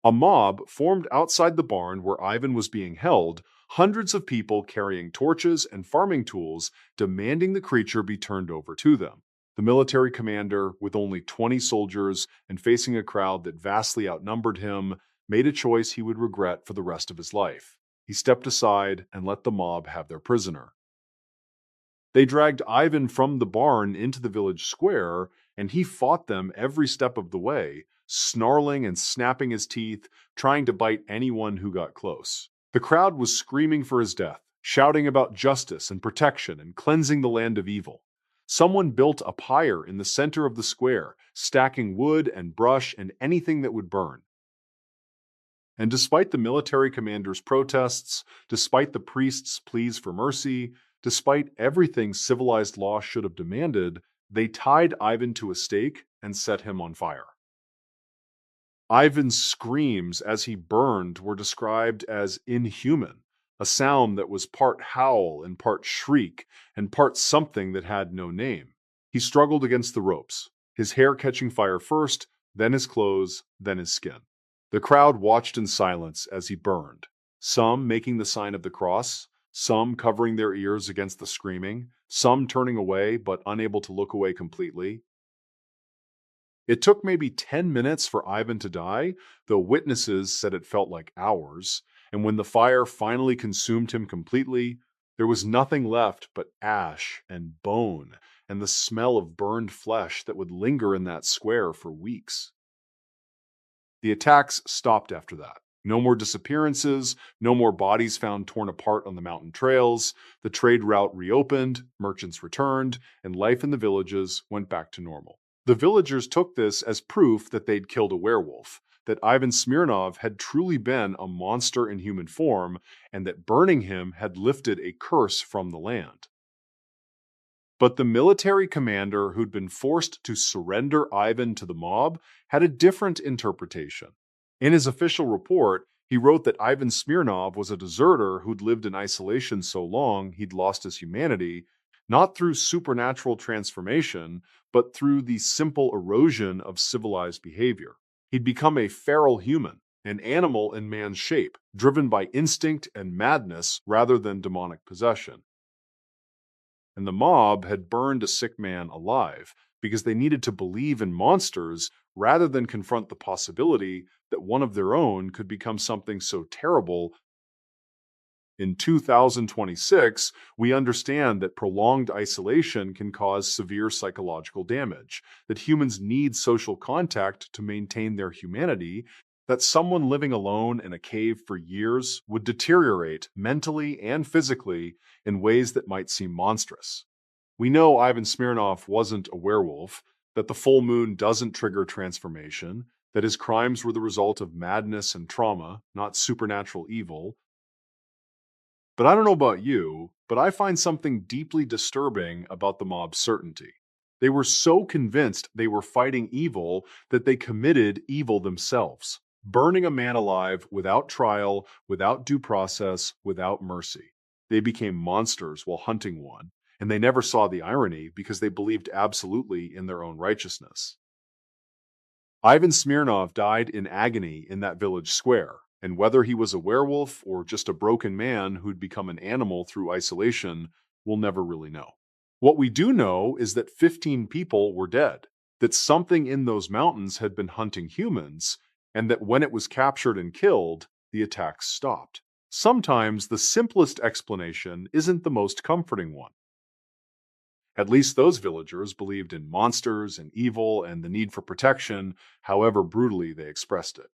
A mob formed outside the barn where Ivan was being held, hundreds of people carrying torches and farming tools, demanding the creature be turned over to them. The military commander, with only 20 soldiers and facing a crowd that vastly outnumbered him, made a choice he would regret for the rest of his life. He stepped aside and let the mob have their prisoner. They dragged Ivan from the barn into the village square, and he fought them every step of the way, snarling and snapping his teeth, trying to bite anyone who got close. The crowd was screaming for his death, shouting about justice and protection and cleansing the land of evil. Someone built a pyre in the center of the square, stacking wood and brush and anything that would burn. And despite the military commander's protests, despite the priest's pleas for mercy, despite everything civilized law should have demanded, they tied Ivan to a stake and set him on fire. Ivan's screams as he burned were described as inhuman, a sound that was part howl and part shriek and part something that had no name. He struggled against the ropes, his hair catching fire first, then his clothes, then his skin. The crowd watched in silence as he burned, some making the sign of the cross, some covering their ears against the screaming, some turning away but unable to look away completely. It took maybe 10 minutes for Ivan to die, though witnesses said it felt like hours, and when the fire finally consumed him completely, There was nothing left but ash and bone and the smell of burned flesh that would linger in that square for weeks. The attacks stopped after that. No more disappearances, no more bodies found torn apart on the mountain trails. The trade route reopened, merchants returned, and life in the villages went back to normal. The villagers took this as proof that they'd killed a werewolf, that Ivan Smirnov had truly been a monster in human form, and that burning him had lifted a curse from the land. But the military commander who'd been forced to surrender Ivan to the mob had a different interpretation. In his official report, he wrote that Ivan Smirnov was a deserter who'd lived in isolation so long he'd lost his humanity, not through supernatural transformation, but through the simple erosion of civilized behavior. He'd become a feral human, an animal in man's shape, driven by instinct and madness rather than demonic possession. And the mob had burned a sick man alive because they needed to believe in monsters rather than confront the possibility that one of their own could become something so terrible. In 2026, we understand that prolonged isolation can cause severe psychological damage, that humans need social contact to maintain their humanity, that someone living alone in a cave for years would deteriorate mentally and physically in ways that might seem monstrous. We know Ivan Smirnov wasn't a werewolf, that the full moon doesn't trigger transformation, that his crimes were the result of madness and trauma, not supernatural evil. But I don't know about you, but I find something deeply disturbing about the mob's certainty. They were so convinced they were fighting evil that they committed evil themselves, burning a man alive without trial, without due process, without mercy. They became monsters while hunting one, and they never saw the irony because they believed absolutely in their own righteousness. Ivan Smirnov died in agony in that village square, and whether he was a werewolf or just a broken man who'd become an animal through isolation, we'll never really know. What we do know is that 15 people were dead, that something in those mountains had been hunting humans, and that when it was captured and killed, the attacks stopped. Sometimes the simplest explanation isn't the most comforting one. At least those villagers believed in monsters and evil and the need for protection, however brutally they expressed it.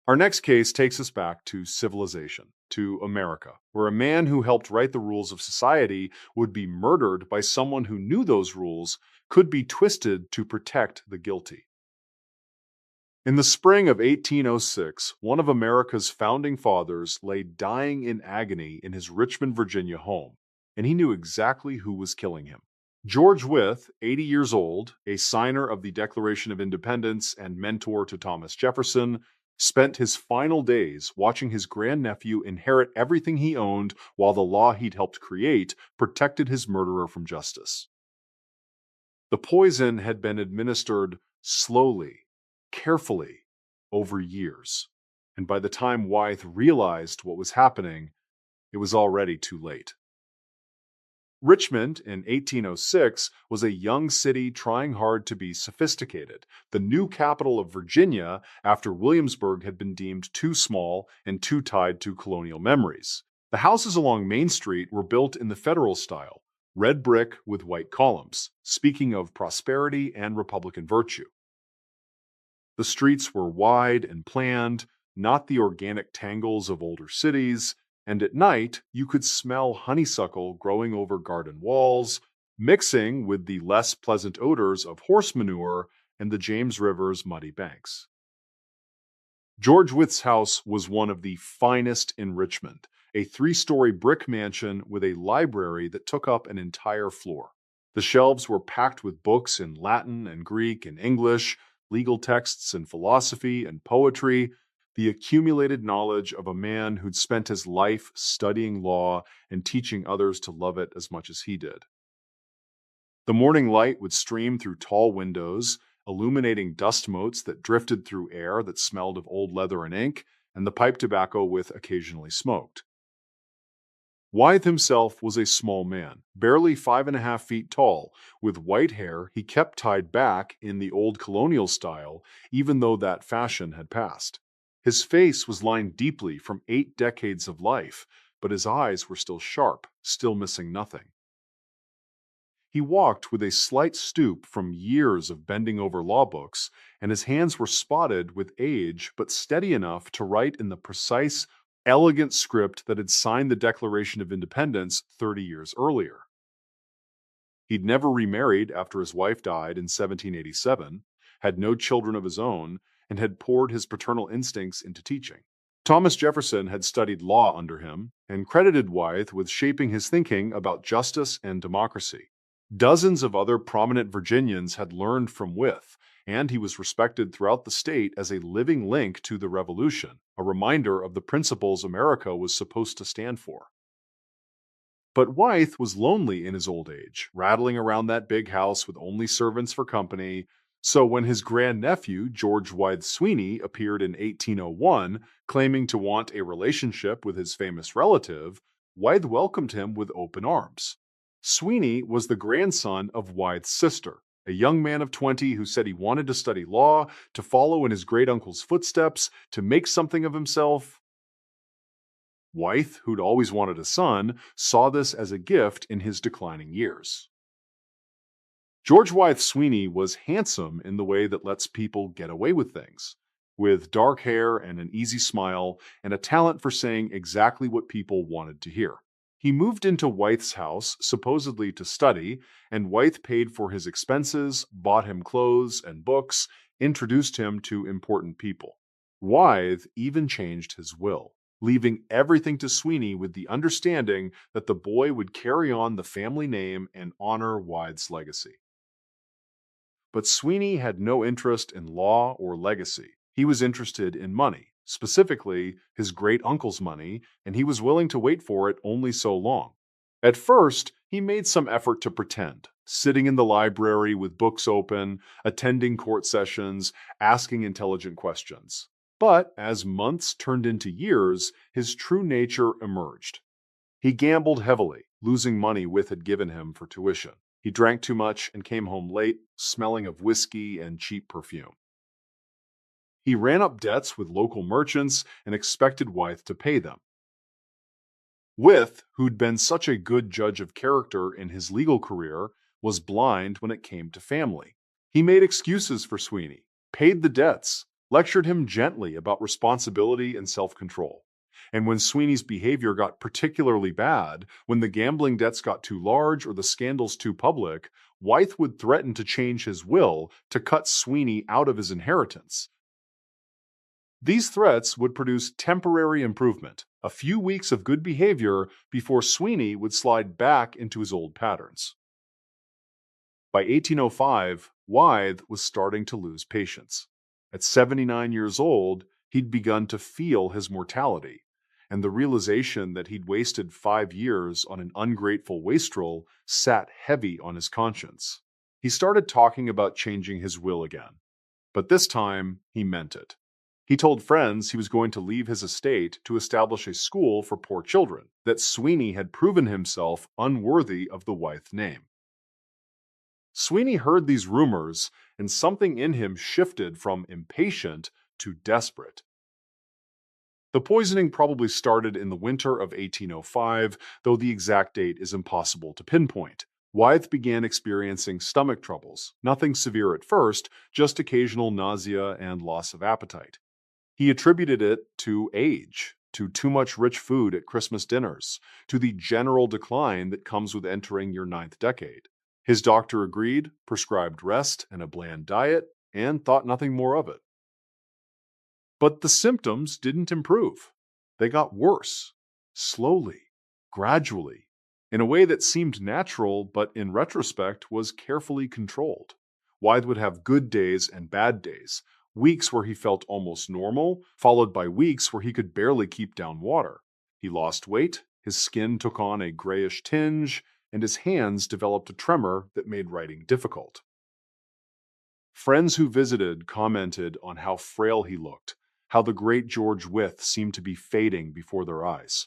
Our next case takes us back to civilization, to America, where a man who helped write the rules of society would be murdered by someone who knew those rules could be twisted to protect the guilty. In the spring of 1806, one of America's founding fathers lay dying in agony in his Richmond, Virginia home, and he knew exactly who was killing him. George Wythe, 80 years old, a signer of the Declaration of Independence and mentor to Thomas Jefferson, spent his final days watching his grandnephew inherit everything he owned while the law he'd helped create protected his murderer from justice. The poison had been administered slowly, carefully, over years, and by the time Wythe realized what was happening, it was already too late. Richmond in 1806 was a young city trying hard to be sophisticated, the new capital of Virginia after Williamsburg had been deemed too small and too tied to colonial memories. The houses along Main Street were built in the Federal style, red brick with white columns, speaking of prosperity and Republican virtue. The streets were wide and planned, not the organic tangles of older cities, and at night you could smell honeysuckle growing over garden walls, mixing with the less pleasant odors of horse manure and the James River's muddy banks. George Wythe's house was one of the finest in Richmond, a 3-story brick mansion with a library that took up an entire floor. The shelves were packed with books in Latin and Greek and English, legal texts and philosophy and poetry, the accumulated knowledge of a man who'd spent his life studying law and teaching others to love it as much as he did. The morning light would stream through tall windows, illuminating dust motes that drifted through air that smelled of old leather and ink, and the pipe tobacco Wythe occasionally smoked. Wythe himself was a small man, barely 5.5 feet tall, with white hair he kept tied back in the old colonial style, even though that fashion had passed. His face was lined deeply from 8 decades of life, but his eyes were still sharp, still missing nothing. He walked with a slight stoop from years of bending over law books, and his hands were spotted with age but steady enough to write in the precise, elegant script that had signed the Declaration of Independence 30 years earlier. He'd never remarried after his wife died in 1787, had no children of his own, and had poured his paternal instincts into teaching. Thomas Jefferson had studied law under him and credited Wythe with shaping his thinking about justice and democracy. Dozens of other prominent Virginians had learned from Wythe, and he was respected throughout the state as a living link to the Revolution, a reminder of the principles America was supposed to stand for. But Wythe was lonely in his old age, rattling around that big house with only servants for company. So when his grandnephew, George Wythe Sweeney, appeared in 1801, claiming to want a relationship with his famous relative, Wythe welcomed him with open arms. Sweeney was the grandson of Wythe's sister, a young man of 20 who said he wanted to study law, to follow in his great-uncle's footsteps, to make something of himself. Wythe, who'd always wanted a son, saw this as a gift in his declining years. George Wythe Sweeney was handsome in the way that lets people get away with things, with dark hair and an easy smile and a talent for saying exactly what people wanted to hear. He moved into Wythe's house, supposedly to study, and Wythe paid for his expenses, bought him clothes and books, introduced him to important people. Wythe even changed his will, leaving everything to Sweeney with the understanding that the boy would carry on the family name and honor Wythe's legacy. But Sweeney had no interest in law or legacy. He was interested in money, specifically his great-uncle's money, and he was willing to wait for it only so long. At first, he made some effort to pretend, sitting in the library with books open, attending court sessions, asking intelligent questions. But as months turned into years, his true nature emerged. He gambled heavily, losing money Wythe had given him for tuition. He drank too much and came home late, smelling of whiskey and cheap perfume. He ran up debts with local merchants and expected Wythe to pay them. Wythe, who'd been such a good judge of character in his legal career, was blind when it came to family. He made excuses for Sweeney, paid the debts, lectured him gently about responsibility and self-control. And when Sweeney's behavior got particularly bad, when the gambling debts got too large or the scandals too public, Wythe would threaten to change his will to cut Sweeney out of his inheritance. These threats would produce temporary improvement, a few weeks of good behavior before Sweeney would slide back into his old patterns. By 1805, Wythe was starting to lose patience. At 79 years old, he'd begun to feel his mortality, and the realization that he'd wasted 5 years on an ungrateful wastrel sat heavy on his conscience. He started talking about changing his will again, but this time he meant it. He told friends he was going to leave his estate to establish a school for poor children, that Sweeney had proven himself unworthy of the Wythe name. Sweeney heard these rumors, and something in him shifted from impatient to desperate. The poisoning probably started in the winter of 1805, though the exact date is impossible to pinpoint. Wythe began experiencing stomach troubles, nothing severe at first, just occasional nausea and loss of appetite. He attributed it to age, to too much rich food at Christmas dinners, to the general decline that comes with entering your 9th decade. His doctor agreed, prescribed rest and a bland diet, and thought nothing more of it. But the symptoms didn't improve. They got worse, slowly, gradually, in a way that seemed natural but in retrospect was carefully controlled. Wythe would have good days and bad days, weeks where he felt almost normal, followed by weeks where he could barely keep down water. He lost weight, his skin took on a grayish tinge, and his hands developed a tremor that made writing difficult. Friends who visited commented on how frail he looked, how the great George Wythe seemed to be fading before their eyes.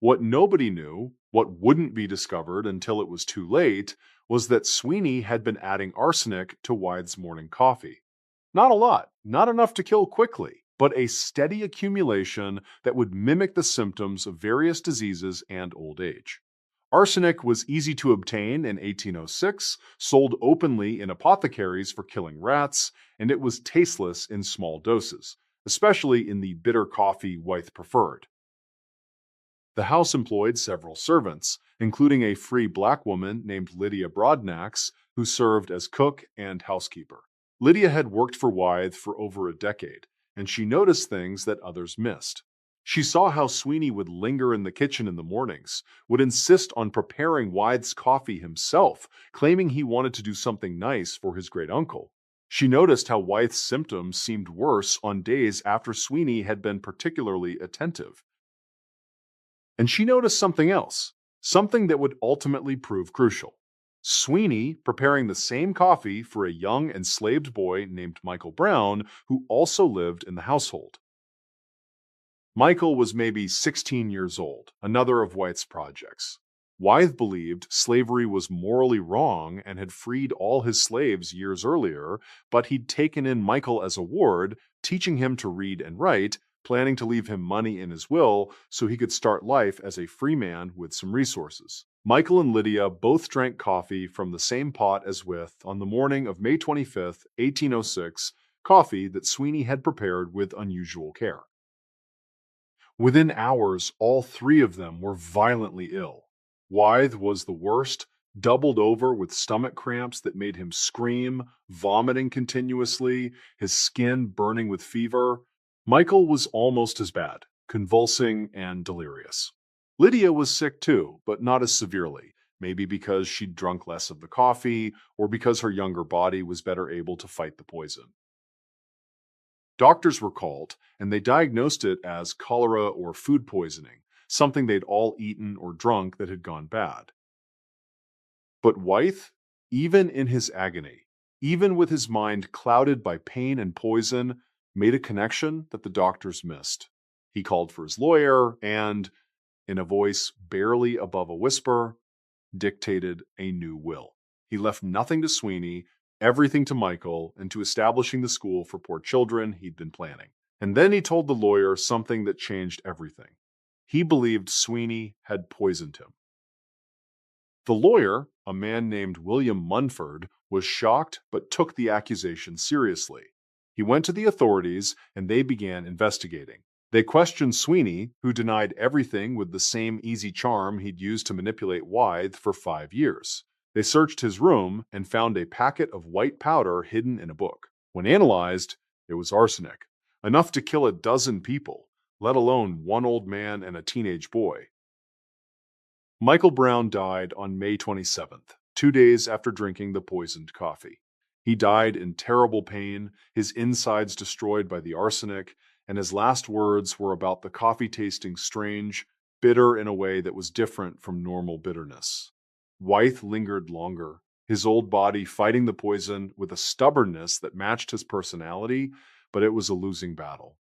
What nobody knew, what wouldn't be discovered until it was too late, was that Sweeney had been adding arsenic to Wythe's morning coffee. Not a lot, not enough to kill quickly, but a steady accumulation that would mimic the symptoms of various diseases and old age. Arsenic was easy to obtain in 1806, sold openly in apothecaries for killing rats, and it was tasteless in small doses, especially in the bitter coffee Wyeth preferred. The house employed several servants, including a free black woman named Lydia Broadnax, who served as cook and housekeeper. Lydia had worked for Wyeth for over a decade, and she noticed things that others missed. She saw how Sweeney would linger in the kitchen in the mornings, would insist on preparing Wyeth's coffee himself, claiming he wanted to do something nice for his great-uncle. She noticed how Wyeth's symptoms seemed worse on days after Sweeney had been particularly attentive. And she noticed something else, something that would ultimately prove crucial. Sweeney preparing the same coffee for a young enslaved boy named Michael Brown, who also lived in the household. Michael was maybe 16 years old, another of Wyeth's projects. Wyeth believed slavery was morally wrong and had freed all his slaves years earlier, but he'd taken in Michael as a ward, teaching him to read and write, planning to leave him money in his will so he could start life as a free man with some resources. Michael and Lydia both drank coffee from the same pot as Wyeth on the morning of May 25, 1806, coffee that Sweeney had prepared with unusual care. Within hours, all three of them were violently ill. Wyeth was the worst, doubled over with stomach cramps that made him scream, vomiting continuously, his skin burning with fever. Michael was almost as bad, convulsing and delirious. Lydia was sick too, but not as severely, maybe because she'd drunk less of the coffee or because her younger body was better able to fight the poison. Doctors were called, and they diagnosed it as cholera or food poisoning, something they'd all eaten or drunk that had gone bad. But Wyeth, even in his agony, even with his mind clouded by pain and poison, made a connection that the doctors missed. He called for his lawyer and, in a voice barely above a whisper, dictated a new will. He left nothing to Sweeney, everything to Michael, and to establishing the school for poor children he'd been planning. And then he told the lawyer something that changed everything. He believed Sweeney had poisoned him. The lawyer, a man named William Munford, was shocked but took the accusation seriously. He went to the authorities and they began investigating. They questioned Sweeney, who denied everything with the same easy charm he'd used to manipulate Wyeth for 5 years. They searched his room and found a packet of white powder hidden in a book. When analyzed, it was arsenic, enough to kill a dozen people, let alone one old man and a teenage boy. Michael Brown died on May 27th, 2 days after drinking the poisoned coffee. He died in terrible pain, his insides destroyed by the arsenic, and his last words were about the coffee tasting strange, bitter in a way that was different from normal bitterness. Wyeth lingered longer, his old body fighting the poison with a stubbornness that matched his personality, but it was a losing battle.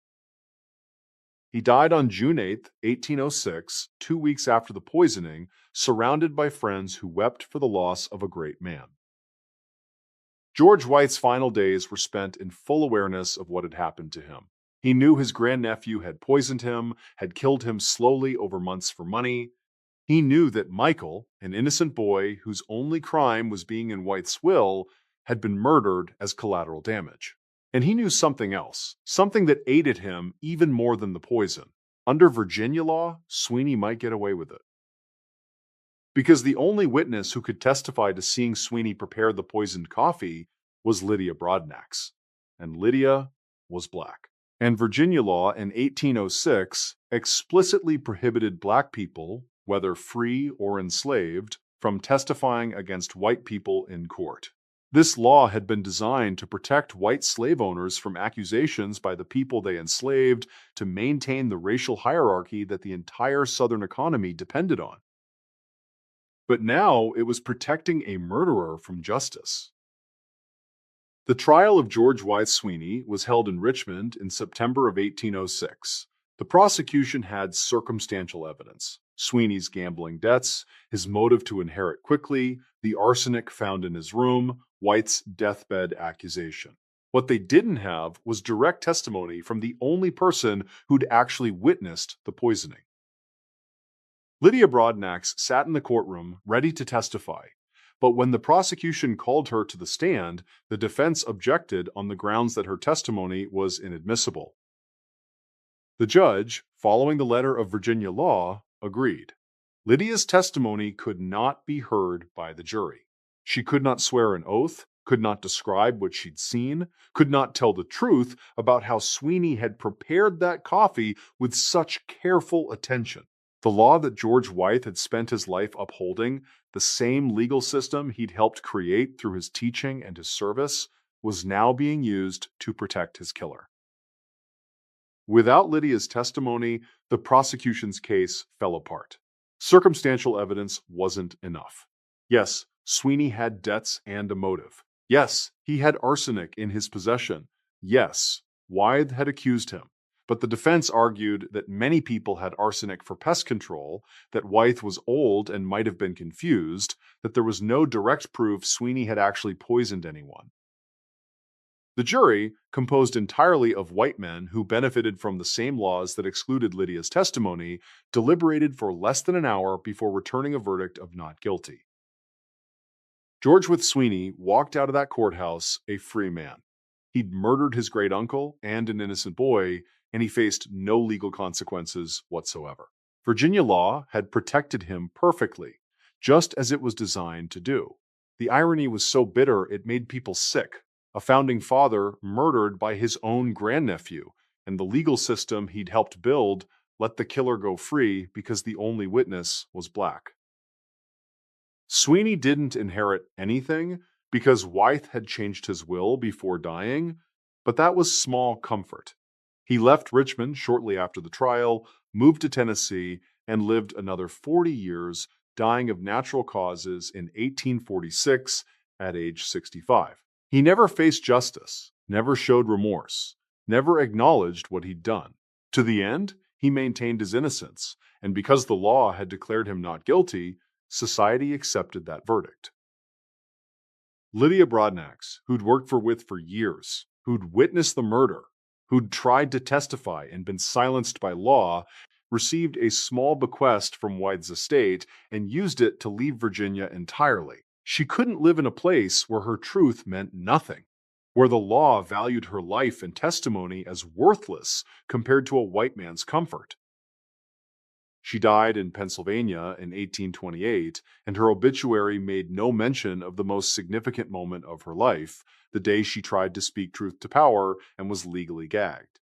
He died on June 8, 1806, 2 weeks after the poisoning, surrounded by friends who wept for the loss of a great man. George Wyeth's final days were spent in full awareness of what had happened to him. He knew his grandnephew had poisoned him, had killed him slowly over months for money. He knew that Michael, an innocent boy whose only crime was being in Wyeth's will, had been murdered as collateral damage. And he knew something else, something that aided him even more than the poison. Under Virginia law, Sweeney might get away with it. Because the only witness who could testify to seeing Sweeney prepare the poisoned coffee was Lydia Broadnax. And Lydia was black. And Virginia law in 1806 explicitly prohibited black people, whether free or enslaved, from testifying against white people in court. This law had been designed to protect white slave owners from accusations by the people they enslaved, to maintain the racial hierarchy that the entire Southern economy depended on. But now it was protecting a murderer from justice. The trial of George Wyeth Sweeney was held in Richmond in September of 1806. The prosecution had circumstantial evidence: Sweeney's gambling debts, his motive to inherit quickly, the arsenic found in his room, Wyeth's deathbed accusation. What they didn't have was direct testimony from the only person who'd actually witnessed the poisoning. Lydia Broadnax sat in the courtroom ready to testify, but when the prosecution called her to the stand, the defense objected on the grounds that her testimony was inadmissible. The judge, following the letter of Virginia law, agreed. Lydia's testimony could not be heard by the jury. She could not swear an oath, could not describe what she'd seen, could not tell the truth about how Sweeney had prepared that coffee with such careful attention. The law that George Wythe had spent his life upholding, the same legal system he'd helped create through his teaching and his service, was now being used to protect his killer. Without Lydia's testimony, the prosecution's case fell apart. Circumstantial evidence wasn't enough. Yes, Sweeney had debts and a motive. Yes, he had arsenic in his possession. Yes, Wythe had accused him. But the defense argued that many people had arsenic for pest control, that Wythe was old and might have been confused, that there was no direct proof Sweeney had actually poisoned anyone. The jury, composed entirely of white men who benefited from the same laws that excluded Lydia's testimony, deliberated for less than an hour before returning a verdict of not guilty. George Wythe Sweeney walked out of that courthouse a free man. He'd murdered his great-uncle and an innocent boy, and he faced no legal consequences whatsoever. Virginia law had protected him perfectly, just as it was designed to do. The irony was so bitter it made people sick. A founding father murdered by his own grandnephew, and the legal system he'd helped build let the killer go free because the only witness was black. Sweeney didn't inherit anything because Wythe had changed his will before dying, but that was small comfort. He left Richmond shortly after the trial, moved to Tennessee, and lived another 40 years, dying of natural causes in 1846 at age 65. He never faced justice, never showed remorse, never acknowledged what he'd done. To the end, he maintained his innocence, and because the law had declared him not guilty, society accepted that verdict. Lydia Broadnax, who'd worked for Wythe for years, who'd witnessed the murder, who'd tried to testify and been silenced by law, received a small bequest from Wythe's estate and used it to leave Virginia entirely. She couldn't live in a place where her truth meant nothing, where the law valued her life and testimony as worthless compared to a white man's comfort. She died in Pennsylvania in 1828, and her obituary made no mention of the most significant moment of her life, the day she tried to speak truth to power and was legally gagged.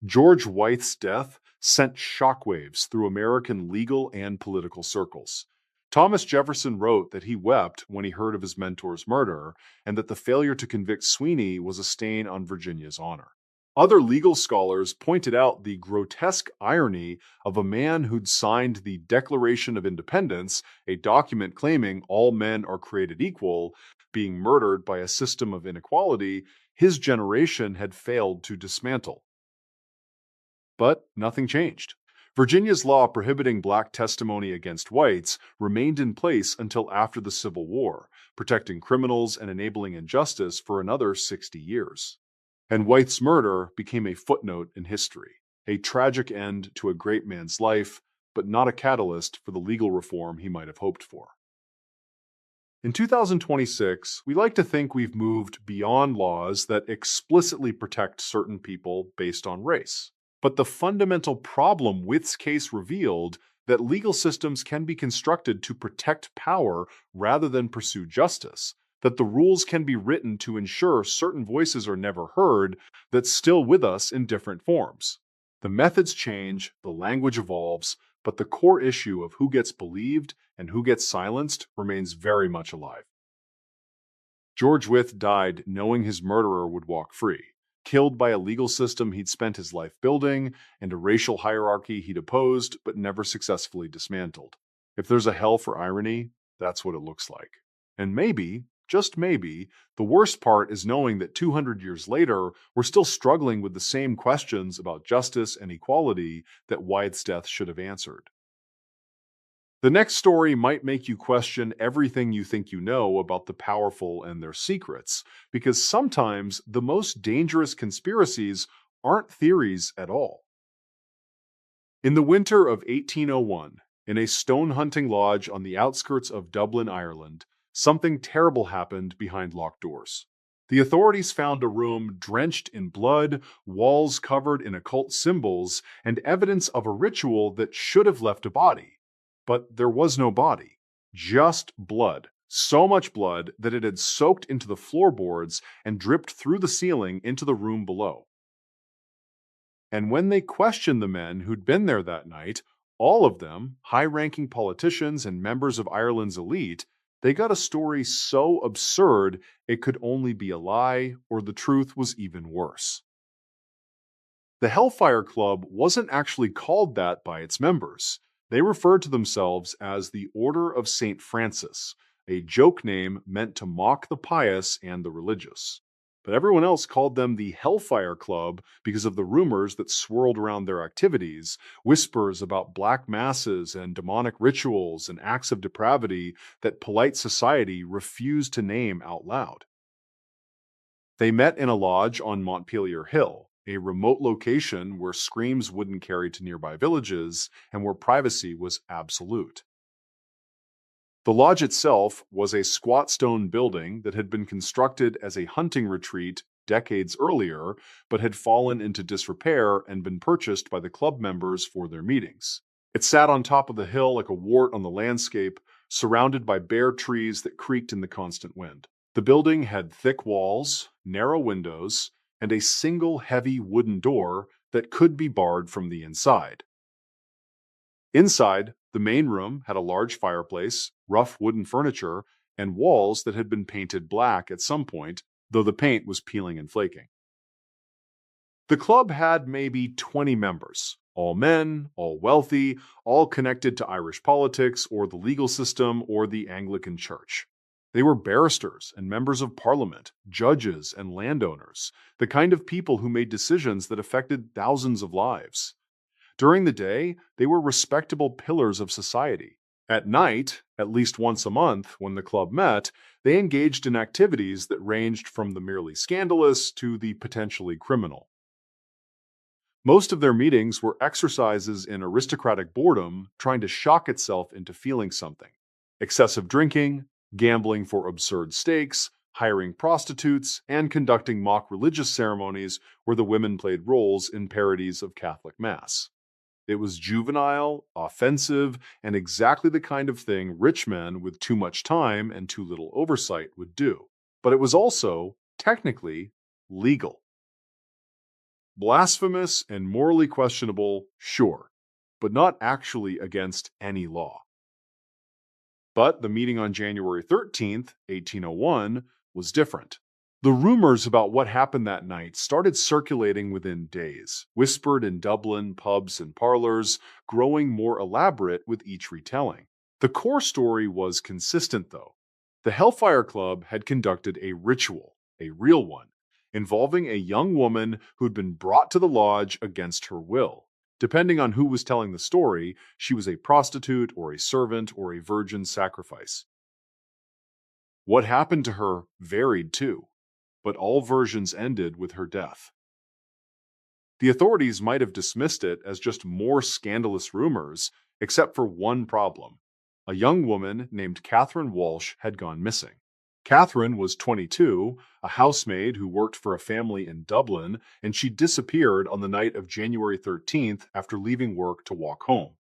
George Wythe's death sent shockwaves through American legal and political circles. Thomas Jefferson wrote that he wept when he heard of his mentor's murder, and that the failure to convict Sweeney was a stain on Virginia's honor. Other legal scholars pointed out the grotesque irony of a man who'd signed the Declaration of Independence, a document claiming all men are created equal, being murdered by a system of inequality his generation had failed to dismantle. But nothing changed. Virginia's law prohibiting black testimony against whites remained in place until after the Civil War, protecting criminals and enabling injustice for another 60 years. And Wythe's murder became a footnote in history, a tragic end to a great man's life, but not a catalyst for the legal reform he might have hoped for. In 2026, we like to think we've moved beyond laws that explicitly protect certain people based on race. But the fundamental problem Wythe's case revealed that legal systems can be constructed to protect power rather than pursue justice, that the rules can be written to ensure certain voices are never heard, that's still with us in different forms. The methods change, the language evolves, but the core issue of who gets believed and who gets silenced remains very much alive. George Wythe died knowing his murderer would walk free, killed by a legal system he'd spent his life building and a racial hierarchy he'd opposed but never successfully dismantled. If there's a hell for irony, that's what it looks like. And maybe, just maybe, the worst part is knowing that 200 years later, we're still struggling with the same questions about justice and equality that Wythe's death should have answered. The next story might make you question everything you think you know about the powerful and their secrets, because sometimes the most dangerous conspiracies aren't theories at all. In the winter of 1801, in a stone hunting lodge on the outskirts of Dublin, Ireland, something terrible happened behind locked doors. The authorities found a room drenched in blood, walls covered in occult symbols, and evidence of a ritual that should have left a body. But there was no body, just blood. So much blood that it had soaked into the floorboards and dripped through the ceiling into the room below. And when they questioned the men who'd been there that night, all of them, high-ranking politicians and members of Ireland's elite, they got a story so absurd it could only be a lie, or the truth was even worse. The Hellfire Club wasn't actually called that by its members. They referred to themselves as the Order of St. Francis, a joke name meant to mock the pious and the religious. But everyone else called them the Hellfire Club because of the rumors that swirled around their activities, whispers about black masses and demonic rituals and acts of depravity that polite society refused to name out loud. They met in a lodge on Montpelier Hill, a remote location where screams wouldn't carry to nearby villages and where privacy was absolute. The lodge itself was a squat stone building that had been constructed as a hunting retreat decades earlier, but had fallen into disrepair and been purchased by the club members for their meetings. It sat on top of the hill like a wart on the landscape, surrounded by bare trees that creaked in the constant wind. The building had thick walls, narrow windows, and a single heavy wooden door that could be barred from the inside. Inside, the main room had a large fireplace, rough wooden furniture, and walls that had been painted black at some point, though the paint was peeling and flaking. The club had maybe 20 members, all men, all wealthy, all connected to Irish politics or the legal system or the Anglican Church. They were barristers and members of parliament, judges and landowners, the kind of people who made decisions that affected thousands of lives. During the day, they were respectable pillars of society. At night, at least once a month, when the club met, they engaged in activities that ranged from the merely scandalous to the potentially criminal. Most of their meetings were exercises in aristocratic boredom, trying to shock itself into feeling something. Excessive drinking, gambling for absurd stakes, hiring prostitutes, and conducting mock religious ceremonies where the women played roles in parodies of Catholic Mass. It was juvenile, offensive, and exactly the kind of thing rich men with too much time and too little oversight would do. But it was also, technically, legal. Blasphemous and morally questionable, sure, but not actually against any law. But the meeting on January 13th, 1801, was different. The rumors about what happened that night started circulating within days, whispered in Dublin pubs and parlors, growing more elaborate with each retelling. The core story was consistent, though. The Hellfire Club had conducted a ritual, a real one, involving a young woman who'd been brought to the lodge against her will. Depending on who was telling the story, she was a prostitute or a servant or a virgin sacrifice. What happened to her varied too, but all versions ended with her death. The authorities might have dismissed it as just more scandalous rumors, except for one problem. A young woman named Catherine Walsh had gone missing. Catherine was 22, a housemaid who worked for a family in Dublin, and she disappeared on the night of January 13th after leaving work to walk home.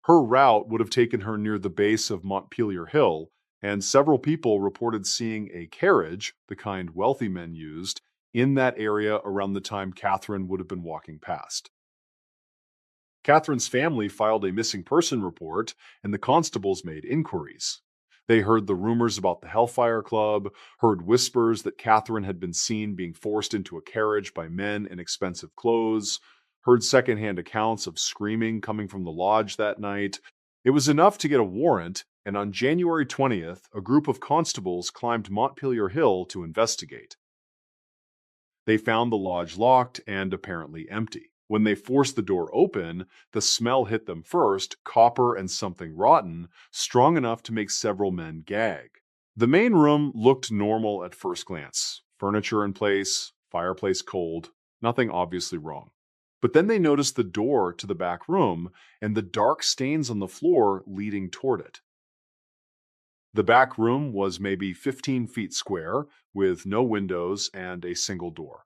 Her route would have taken her near the base of Montpelier Hill, and several people reported seeing a carriage, the kind wealthy men used, in that area around the time Catherine would have been walking past. Catherine's family filed a missing person report, and the constables made inquiries. They heard the rumors about the Hellfire Club, heard whispers that Catherine had been seen being forced into a carriage by men in expensive clothes, heard secondhand accounts of screaming coming from the lodge that night. It was enough to get a warrant, and on January 20th, a group of constables climbed Montpelier Hill to investigate. They found the lodge locked and apparently empty. When they forced the door open, the smell hit them first, copper and something rotten, strong enough to make several men gag. The main room looked normal at first glance. Furniture in place, fireplace cold, nothing obviously wrong. But then they noticed the door to the back room and the dark stains on the floor leading toward it. The back room was maybe 15 feet square, with no windows and a single door.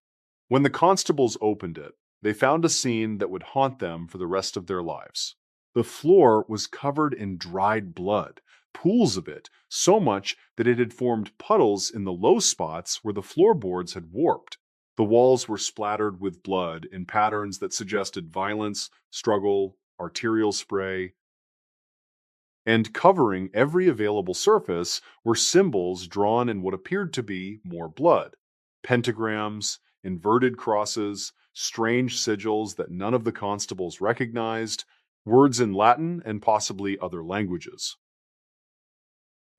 When the constables opened it, they found a scene that would haunt them for the rest of their lives. The floor was covered in dried blood, pools of it, so much that it had formed puddles in the low spots where the floorboards had warped. The walls were splattered with blood in patterns that suggested violence, struggle, arterial spray, and covering every available surface were symbols drawn in what appeared to be more blood. Pentagrams, inverted crosses, strange sigils that none of the constables recognized, words in Latin and possibly other languages.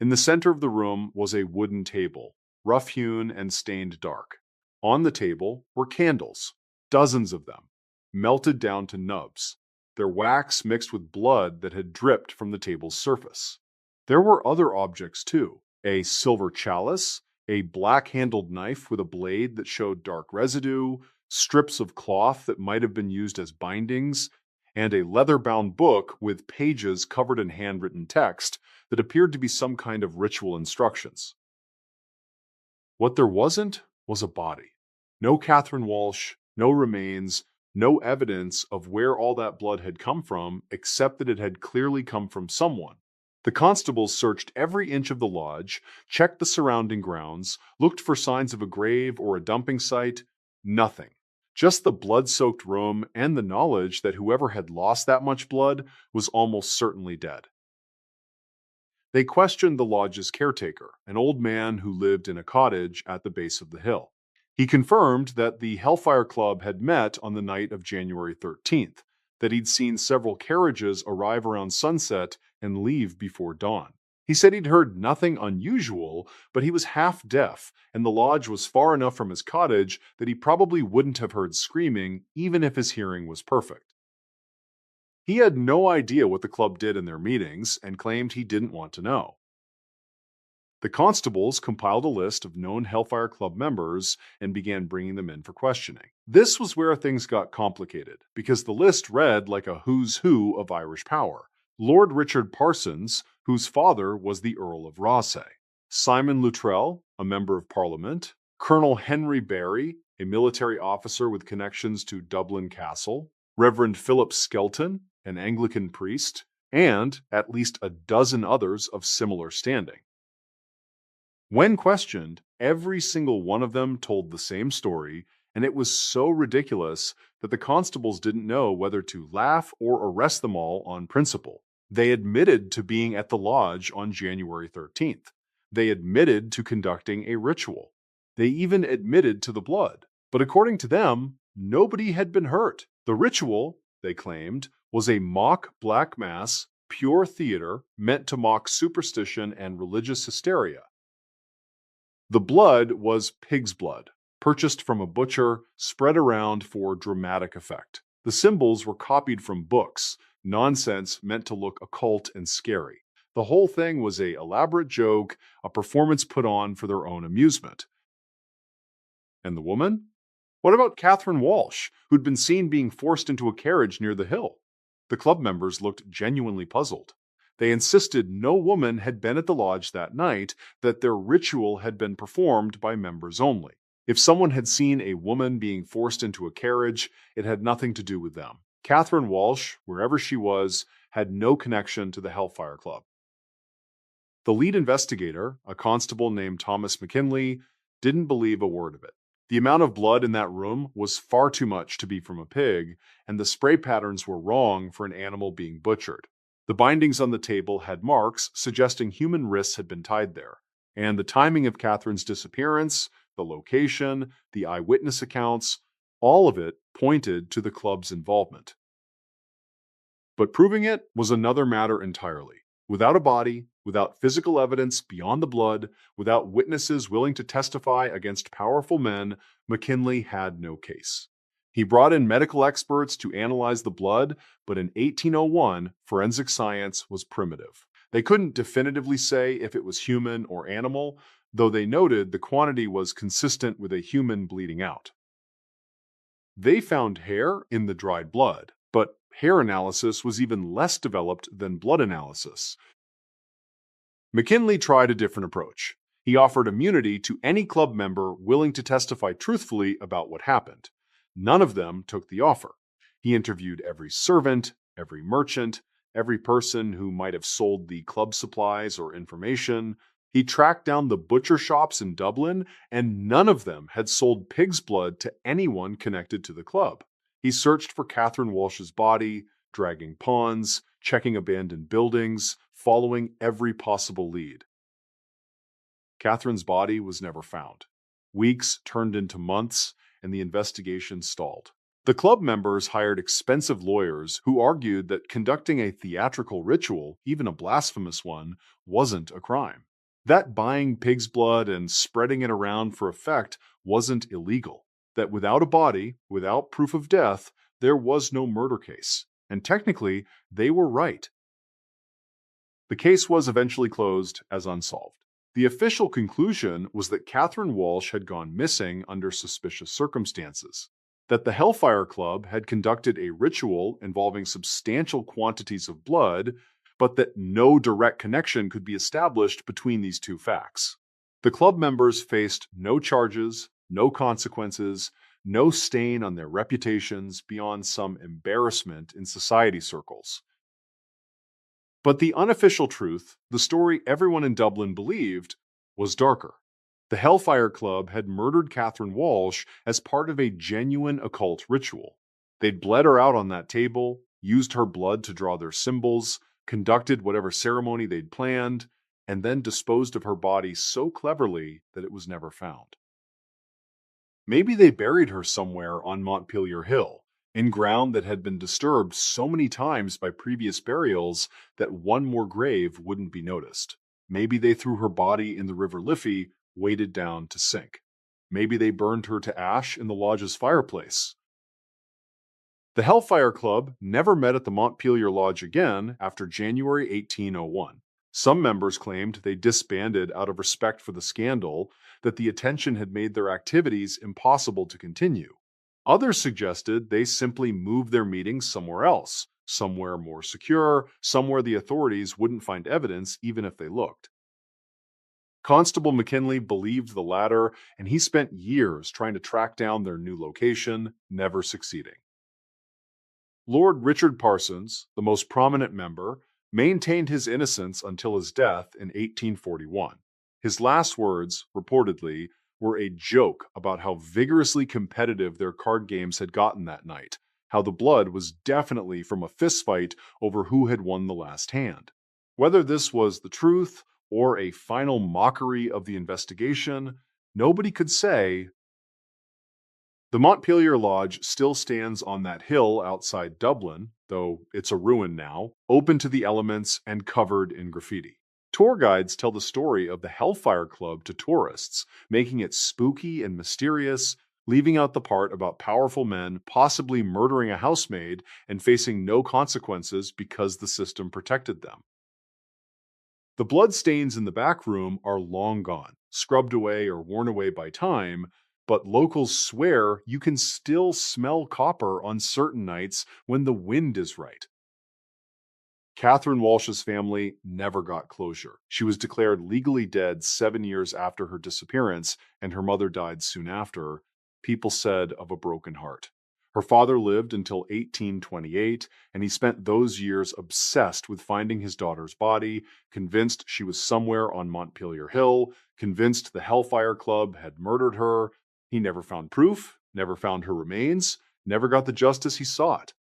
In the center of the room was a wooden table, rough-hewn and stained dark. On the table were candles, dozens of them, melted down to nubs, their wax mixed with blood that had dripped from the table's surface. There were other objects too, a silver chalice, a black-handled knife with a blade that showed dark residue, strips of cloth that might have been used as bindings, and a leather-bound book with pages covered in handwritten text that appeared to be some kind of ritual instructions. What there wasn't was a body. No Catherine Walsh, no remains, no evidence of where all that blood had come from, except that it had clearly come from someone. The constables searched every inch of the lodge, checked the surrounding grounds, looked for signs of a grave or a dumping site. Nothing. Just the blood-soaked room and the knowledge that whoever had lost that much blood was almost certainly dead. They questioned the lodge's caretaker, an old man who lived in a cottage at the base of the hill. He confirmed that the Hellfire Club had met on the night of January 13th, that he'd seen several carriages arrive around sunset and leave before dawn. He said he'd heard nothing unusual, but he was half deaf, and the lodge was far enough from his cottage that he probably wouldn't have heard screaming, even if his hearing was perfect. He had no idea what the club did in their meetings and claimed he didn't want to know. The constables compiled a list of known Hellfire Club members and began bringing them in for questioning. This was where things got complicated, because the list read like a who's who of Irish power. Lord Richard Parsons, whose father was the Earl of Rothesay; Simon Luttrell, a member of Parliament; Colonel Henry Barry, a military officer with connections to Dublin Castle; Reverend Philip Skelton, an Anglican priest; and at least a dozen others of similar standing. When questioned, every single one of them told the same story, and it was so ridiculous that the constables didn't know whether to laugh or arrest them all on principle. They admitted to being at the lodge on January 13th. They admitted to conducting a ritual. They even admitted to the blood. But according to them, nobody had been hurt. The ritual, they claimed, was a mock black mass, pure theater meant to mock superstition and religious hysteria. The blood was pig's blood, purchased from a butcher, spread around for dramatic effect. The symbols were copied from books, nonsense meant to look occult and scary. The whole thing was an elaborate joke, a performance put on for their own amusement. And the woman? What about Catherine Walsh, who'd been seen being forced into a carriage near the hill? The club members looked genuinely puzzled. They insisted no woman had been at the lodge that night, that their ritual had been performed by members only. If someone had seen a woman being forced into a carriage, it had nothing to do with them. Catherine Walsh, wherever she was, had no connection to the Hellfire Club. The lead investigator, a constable named Thomas McKinley, didn't believe a word of it. The amount of blood in that room was far too much to be from a pig, and the spray patterns were wrong for an animal being butchered. The bindings on the table had marks suggesting human wrists had been tied there, and the timing of Catherine's disappearance, the location, the eyewitness accounts, all of it pointed to the club's involvement. But proving it was another matter entirely. Without a body, without physical evidence beyond the blood, without witnesses willing to testify against powerful men, McKinley had no case. He brought in medical experts to analyze the blood, but in 1801, forensic science was primitive. They couldn't definitively say if it was human or animal, though they noted the quantity was consistent with a human bleeding out. They found hair in the dried blood, but hair analysis was even less developed than blood analysis. McKinley tried a different approach. He offered immunity to any club member willing to testify truthfully about what happened. None of them took the offer. He interviewed every servant, every merchant, every person who might have sold the club supplies or information. He tracked down the butcher shops in Dublin, and none of them had sold pig's blood to anyone connected to the club. He searched for Catherine Walsh's body, dragging pawns, checking abandoned buildings, following every possible lead. Catherine's body was never found. Weeks turned into months, and the investigation stalled. The club members hired expensive lawyers who argued that conducting a theatrical ritual, even a blasphemous one, wasn't a crime. That buying pig's blood and spreading it around for effect wasn't illegal. That without a body, without proof of death, there was no murder case. And technically, they were right. The case was eventually closed as unsolved. The official conclusion was that Catherine Walsh had gone missing under suspicious circumstances, that the Hellfire Club had conducted a ritual involving substantial quantities of blood, but that no direct connection could be established between these two facts. The club members faced no charges, no consequences, no stain on their reputations beyond some embarrassment in society circles. But the unofficial truth, the story everyone in Dublin believed, was darker. The Hellfire Club had murdered Catherine Walsh as part of a genuine occult ritual. They'd bled her out on that table, used her blood to draw their symbols, conducted whatever ceremony they'd planned, and then disposed of her body so cleverly that it was never found. Maybe they buried her somewhere on Montpelier Hill, in ground that had been disturbed so many times by previous burials that one more grave wouldn't be noticed. Maybe they threw her body in the River Liffey, weighted down to sink. Maybe they burned her to ash in the lodge's fireplace. The Hellfire Club never met at the Montpelier Lodge again after January 1801. Some members claimed they disbanded out of respect for the scandal, that the attention had made their activities impossible to continue. Others suggested they simply moved their meetings somewhere else, somewhere more secure, somewhere the authorities wouldn't find evidence even if they looked. Constable McKinley believed the latter, and he spent years trying to track down their new location, never succeeding. Lord Richard Parsons, the most prominent member, maintained his innocence until his death in 1841. His last words, reportedly, were a joke about how vigorously competitive their card games had gotten that night, how the blood was definitely from a fistfight over who had won the last hand. Whether this was the truth or a final mockery of the investigation, nobody could say. The Montpelier Lodge still stands on that hill outside Dublin, though it's a ruin now, open to the elements and covered in graffiti. Tour guides tell the story of the Hellfire Club to tourists, making it spooky and mysterious, leaving out the part about powerful men possibly murdering a housemaid and facing no consequences because the system protected them. The blood stains in the back room are long gone, scrubbed away or worn away by time, but locals swear you can still smell copper on certain nights when the wind is right. Catherine Walsh's family never got closure. She was declared legally dead 7 years after her disappearance, and her mother died soon after. People said of a broken heart. Her father lived until 1828, and he spent those years obsessed with finding his daughter's body, convinced she was somewhere on Montpelier Hill, convinced the Hellfire Club had murdered her. He never found proof, never found her remains, never got the justice he sought.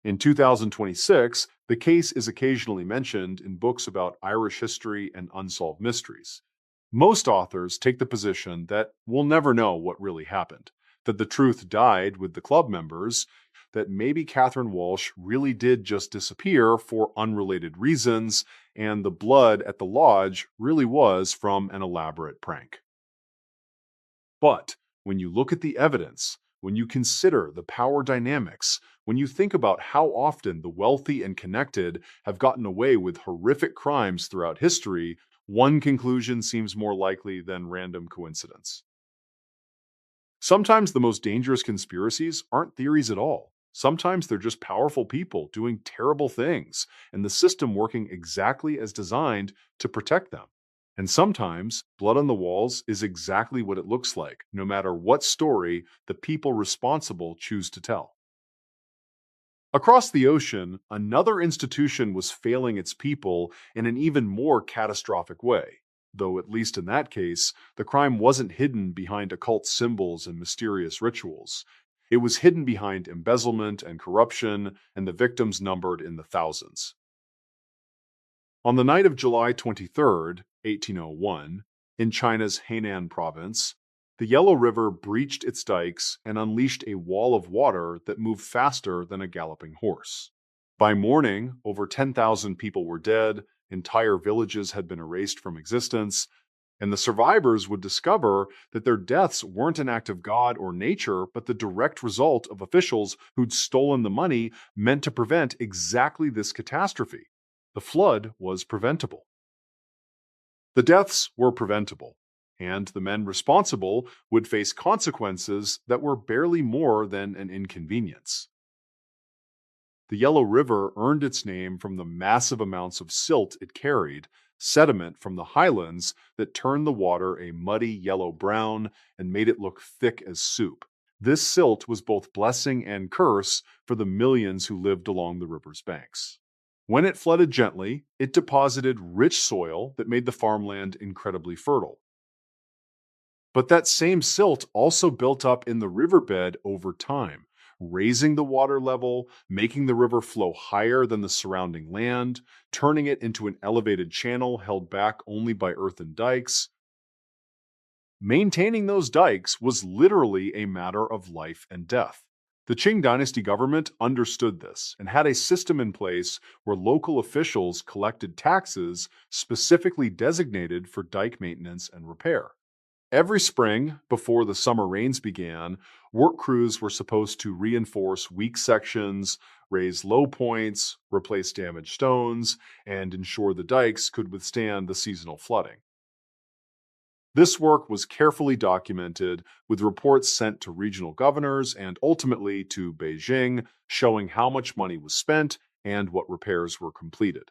In 2026, the case is occasionally mentioned in books about Irish history and unsolved mysteries. Most authors take the position that we'll never know what really happened, that the truth died with the club members, that maybe Catherine Walsh really did just disappear for unrelated reasons, and the blood at the lodge really was from an elaborate prank. But when you look at the evidence, when you consider the power dynamics, when you think about how often the wealthy and connected have gotten away with horrific crimes throughout history, one conclusion seems more likely than random coincidence. Sometimes the most dangerous conspiracies aren't theories at all. Sometimes they're just powerful people doing terrible things, and the system working exactly as designed to protect them. And sometimes blood on the walls is exactly what it looks like, no matter what story the people responsible choose to tell. Across the ocean, another institution was failing its people in an even more catastrophic way. Though, at least in that case, the crime wasn't hidden behind occult symbols and mysterious rituals. It was hidden behind embezzlement and corruption, and the victims numbered in the thousands. On the night of July 23rd, 1801, in China's Hainan province, the Yellow River breached its dikes and unleashed a wall of water that moved faster than a galloping horse. By morning, over 10,000 people were dead, entire villages had been erased from existence, and the survivors would discover that their deaths weren't an act of God or nature, but the direct result of officials who'd stolen the money meant to prevent exactly this catastrophe. The flood was preventable. The deaths were preventable, and the men responsible would face consequences that were barely more than an inconvenience. The Yellow River earned its name from the massive amounts of silt it carried, sediment from the highlands that turned the water a muddy yellow-brown and made it look thick as soup. This silt was both blessing and curse for the millions who lived along the river's banks. When it flooded gently, it deposited rich soil that made the farmland incredibly fertile. But that same silt also built up in the riverbed over time, raising the water level, making the river flow higher than the surrounding land, turning it into an elevated channel held back only by earthen dikes. Maintaining those dikes was literally a matter of life and death. The Qing dynasty government understood this and had a system in place where local officials collected taxes specifically designated for dike maintenance and repair. Every spring, before the summer rains began, work crews were supposed to reinforce weak sections, raise low points, replace damaged stones, and ensure the dikes could withstand the seasonal flooding. This work was carefully documented, with reports sent to regional governors and ultimately to Beijing, showing how much money was spent and what repairs were completed.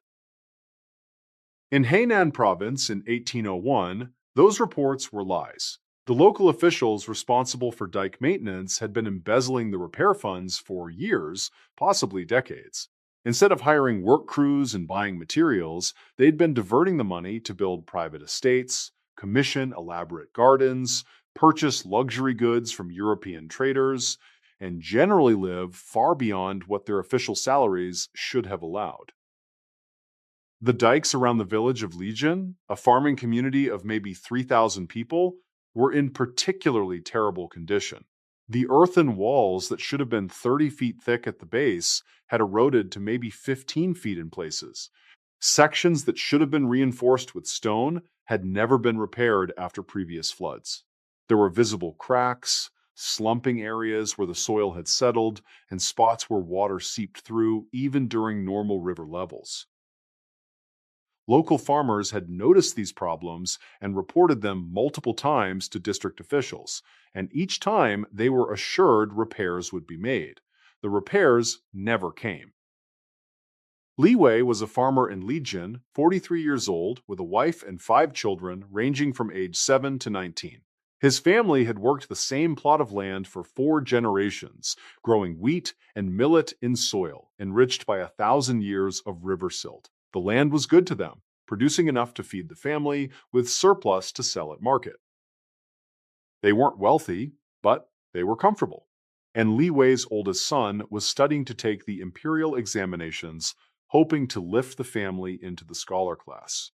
In Hainan province in 1801, those reports were lies. The local officials responsible for dike maintenance had been embezzling the repair funds for years, possibly decades. Instead of hiring work crews and buying materials, they'd been diverting the money to build private estates, commission elaborate gardens, purchase luxury goods from European traders, and generally live far beyond what their official salaries should have allowed. The dikes around the village of Legion, a farming community of maybe 3,000 people, were in particularly terrible condition. The earthen walls that should have been 30 feet thick at the base had eroded to maybe 15 feet in places. Sections that should have been reinforced with stone had never been repaired after previous floods. There were visible cracks, slumping areas where the soil had settled, and spots where water seeped through even during normal river levels. Local farmers had noticed these problems and reported them multiple times to district officials, and each time they were assured repairs would be made. The repairs never came. Li Wei was a farmer in Legion, 43 years old, with a wife and 5 children ranging from age 7 to 19. His family had worked the same plot of land for 4 generations, growing wheat and millet in soil, enriched by 1,000 years of river silt. The land was good to them, producing enough to feed the family, with surplus to sell at market. They weren't wealthy, but they were comfortable. And Li Wei's oldest son was studying to take the imperial examinations, hoping to lift the family into the scholar class.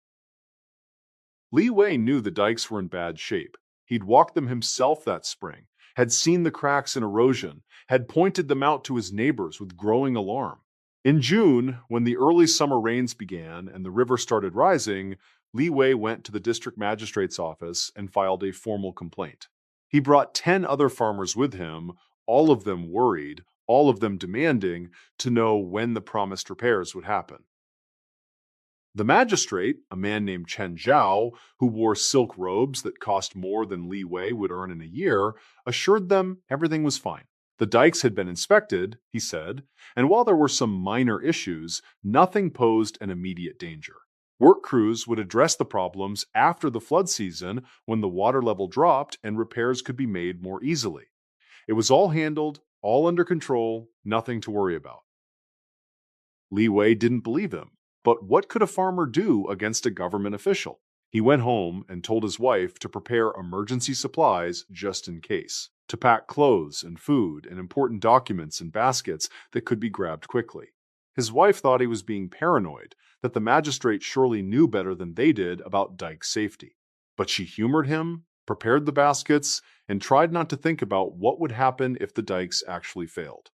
Li Wei knew the dikes were in bad shape. He'd walked them himself that spring, had seen the cracks and erosion, had pointed them out to his neighbors with growing alarm. In June, when the early summer rains began and the river started rising, Li Wei went to the district magistrate's office and filed a formal complaint. He brought 10 other farmers with him, all of them worried, all of them demanding to know when the promised repairs would happen. The magistrate, a man named Chen Zhao, who wore silk robes that cost more than Li Wei would earn in a year, assured them everything was fine. The dikes had been inspected, he said, and while there were some minor issues, nothing posed an immediate danger. Work crews would address the problems after the flood season when the water level dropped and repairs could be made more easily. It was all handled, all under control, nothing to worry about. Li Wei didn't believe him. But what could a farmer do against a government official? He went home and told his wife to prepare emergency supplies just in case, to pack clothes and food and important documents in baskets that could be grabbed quickly. His wife thought he was being paranoid, that the magistrate surely knew better than they did about dike safety. But she humored him, prepared the baskets, and tried not to think about what would happen if the dikes actually failed.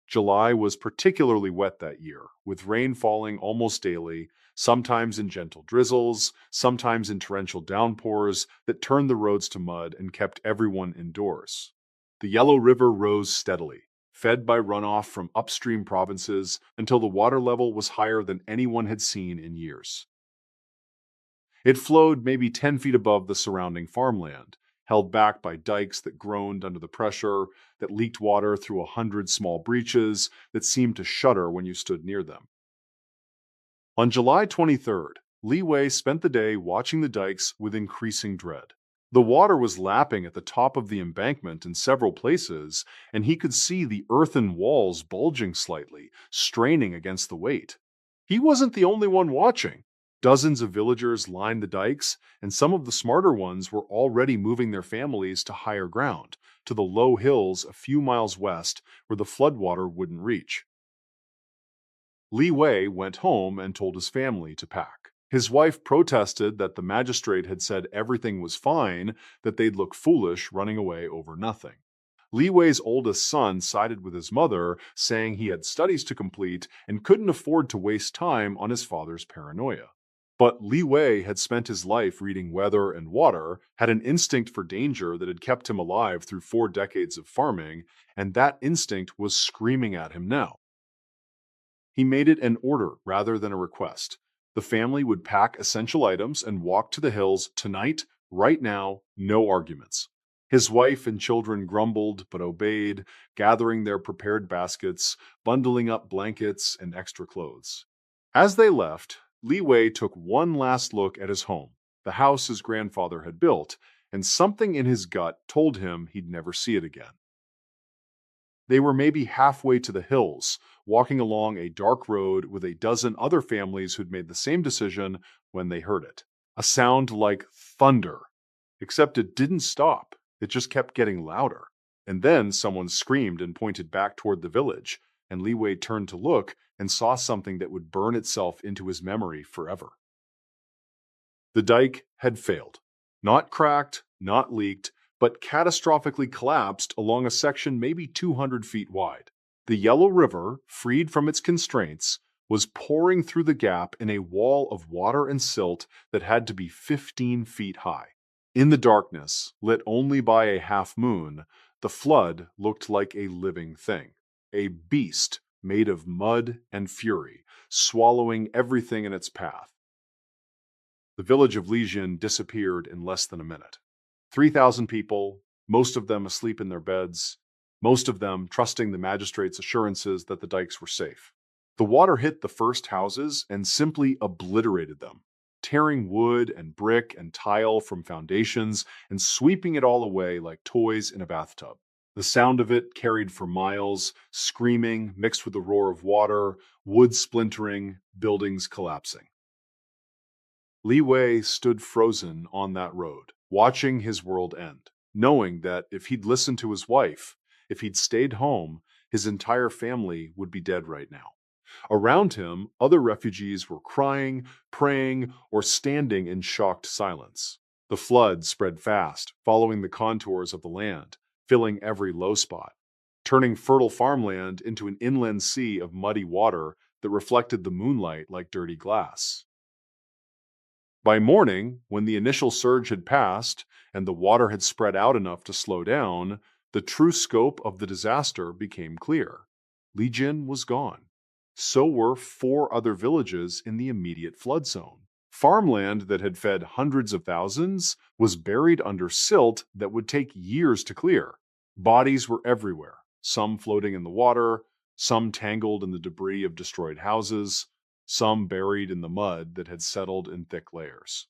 July was particularly wet that year, with rain falling almost daily, sometimes in gentle drizzles, sometimes in torrential downpours that turned the roads to mud and kept everyone indoors. The Yellow River rose steadily, fed by runoff from upstream provinces until the water level was higher than anyone had seen in years. It flowed maybe 10 feet above the surrounding farmland, held back by dikes that groaned under the pressure, that leaked water through 100 small breaches that seemed to shudder when you stood near them. On July 23rd, Li Wei spent the day watching the dikes with increasing dread. The water was lapping at the top of the embankment in several places, and he could see the earthen walls bulging slightly, straining against the weight. He wasn't the only one watching. Dozens of villagers lined the dikes, and some of the smarter ones were already moving their families to higher ground, to the low hills a few miles west where the floodwater wouldn't reach. Li Wei went home and told his family to pack. His wife protested that the magistrate had said everything was fine, that they'd look foolish running away over nothing. Li Wei's oldest son sided with his mother, saying he had studies to complete and couldn't afford to waste time on his father's paranoia. But Li Wei had spent his life reading weather and water, had an instinct for danger that had kept him alive through 4 decades of farming, and that instinct was screaming at him now. He made it an order rather than a request. The family would pack essential items and walk to the hills tonight, right now, no arguments. His wife and children grumbled but obeyed, gathering their prepared baskets, bundling up blankets and extra clothes. As they left, Li Wei took one last look at his home, the house his grandfather had built, and something in his gut told him he'd never see it again. They were maybe halfway to the hills, walking along a dark road with a dozen other families who'd made the same decision when they heard it. A sound like thunder, except it didn't stop. It just kept getting louder. And then someone screamed and pointed back toward the village, and Li Wei turned to look and saw something that would burn itself into his memory forever. The dike had failed. Not cracked, not leaked, but catastrophically collapsed along a section maybe 200 feet wide. The Yellow River, freed from its constraints, was pouring through the gap in a wall of water and silt that had to be 15 feet high. In the darkness, lit only by a half moon, the flood looked like a living thing, a beast made of mud and fury, swallowing everything in its path. The village of Lijian disappeared in less than a minute. 3,000 people, most of them asleep in their beds, most of them trusting the magistrate's assurances that the dikes were safe. The water hit the first houses and simply obliterated them, tearing wood and brick and tile from foundations and sweeping it all away like toys in a bathtub. The sound of it carried for miles, screaming mixed with the roar of water, wood splintering, buildings collapsing. Li Wei stood frozen on that road, watching his world end, knowing that if he'd listened to his wife, if he'd stayed home, his entire family would be dead right now. Around him, other refugees were crying, praying, or standing in shocked silence. The flood spread fast, following the contours of the land, filling every low spot, turning fertile farmland into an inland sea of muddy water that reflected the moonlight like dirty glass. By morning, when the initial surge had passed and the water had spread out enough to slow down, The true scope of the disaster became clear. Lijian was gone. So were 4 other villages in the immediate flood zone. Farmland that had fed hundreds of thousands was buried under silt that would take years to clear. Bodies were everywhere, some floating in the water, some tangled in the debris of destroyed houses, some buried in the mud that had settled in thick layers.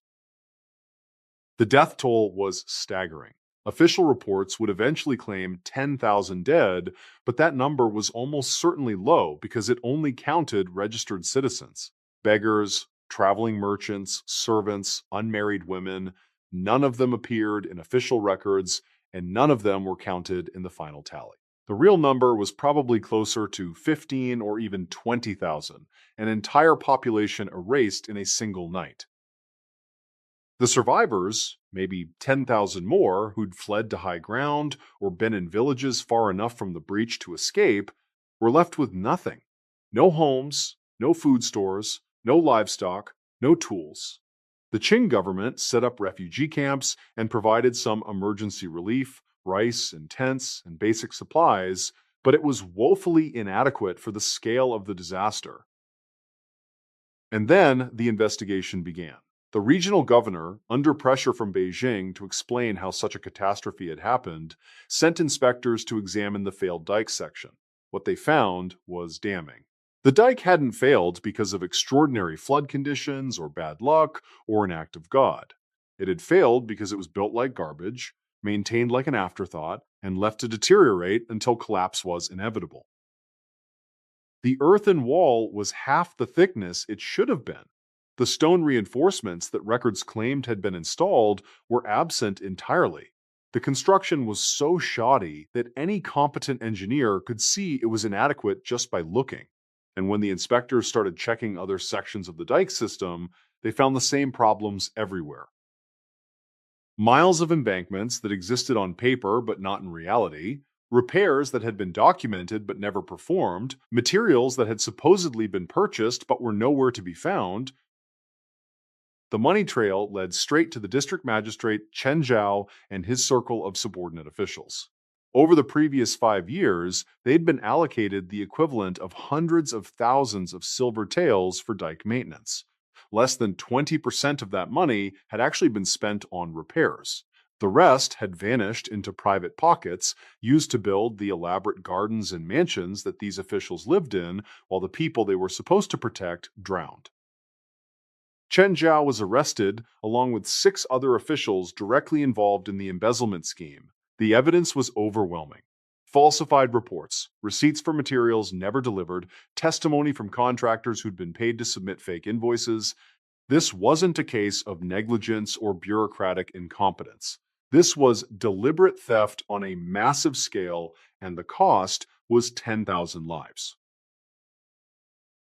The death toll was staggering. Official reports would eventually claim 10,000 dead, but that number was almost certainly low because it only counted registered citizens. Beggars, traveling merchants, servants, unmarried women, none of them appeared in official records, and none of them were counted in the final tally. The real number was probably closer to 15 or even 20,000, an entire population erased in a single night. The survivors, maybe 10,000 more who'd fled to high ground or been in villages far enough from the breach to escape, were left with nothing. No homes, no food stores, no livestock, no tools. The Qing government set up refugee camps and provided some emergency relief, rice and tents and basic supplies, but it was woefully inadequate for the scale of the disaster. And then the investigation began. The regional governor, under pressure from Beijing to explain how such a catastrophe had happened, sent inspectors to examine the failed dike section. What they found was damning. The dike hadn't failed because of extraordinary flood conditions or bad luck or an act of God. It had failed because it was built like garbage, maintained like an afterthought, and left to deteriorate until collapse was inevitable. The earthen wall was half the thickness it should have been. The stone reinforcements that records claimed had been installed were absent entirely. The construction was so shoddy that any competent engineer could see it was inadequate just by looking. And when the inspectors started checking other sections of the dike system, they found the same problems everywhere. Miles of embankments that existed on paper but not in reality, repairs that had been documented but never performed, materials that had supposedly been purchased but were nowhere to be found. The money trail led straight to the district magistrate Chen Zhao and his circle of subordinate officials. Over the previous 5 years, they'd been allocated the equivalent of hundreds of thousands of silver taels for dike maintenance. Less than 20% of that money had actually been spent on repairs. The rest had vanished into private pockets, used to build the elaborate gardens and mansions that these officials lived in, while the people they were supposed to protect drowned. Chen Zhao was arrested along with 6 other officials directly involved in the embezzlement scheme. The evidence was overwhelming. Falsified reports, receipts for materials never delivered, testimony from contractors who'd been paid to submit fake invoices. This wasn't a case of negligence or bureaucratic incompetence. This was deliberate theft on a massive scale, and the cost was 10,000 lives.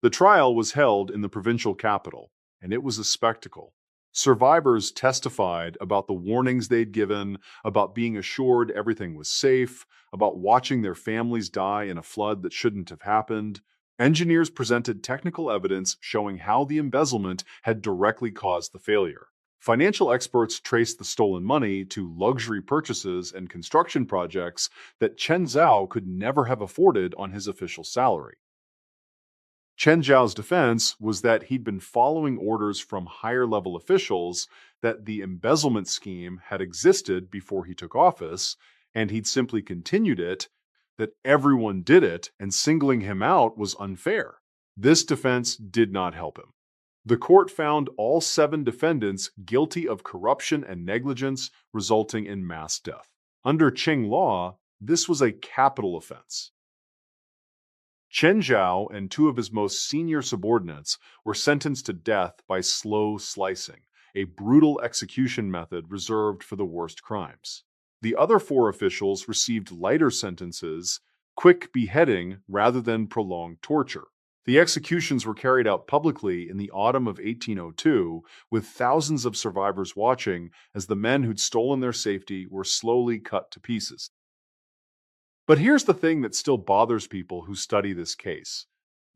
The trial was held in the provincial capital, and it was a spectacle. Survivors testified about the warnings they'd given, about being assured everything was safe, about watching their families die in a flood that shouldn't have happened. Engineers presented technical evidence showing how the embezzlement had directly caused the failure. Financial experts traced the stolen money to luxury purchases and construction projects that Chen Zhao could never have afforded on his official salary. Chen Zhao's defense was that he'd been following orders from higher-level officials, that the embezzlement scheme had existed before he took office, and he'd simply continued it, that everyone did it, and singling him out was unfair. This defense did not help him. The court found all 7 defendants guilty of corruption and negligence, resulting in mass death. Under Qing law, this was a capital offense. Chen Zhao and 2 of his most senior subordinates were sentenced to death by slow slicing, a brutal execution method reserved for the worst crimes. The other 4 officials received lighter sentences, quick beheading rather than prolonged torture. The executions were carried out publicly in the autumn of 1802, with thousands of survivors watching as the men who'd stolen their safety were slowly cut to pieces. But here's the thing that still bothers people who study this case.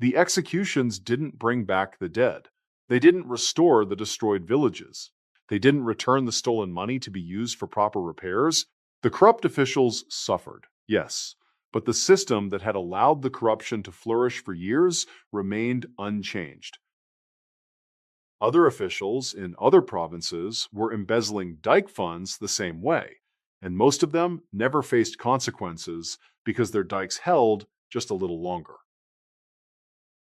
The executions didn't bring back the dead. They didn't restore the destroyed villages. They didn't return the stolen money to be used for proper repairs. The corrupt officials suffered. Yes, but the system that had allowed the corruption to flourish for years remained unchanged. Other officials in other provinces were embezzling dike funds the same way, and most of them never faced consequences because their dikes held just a little longer.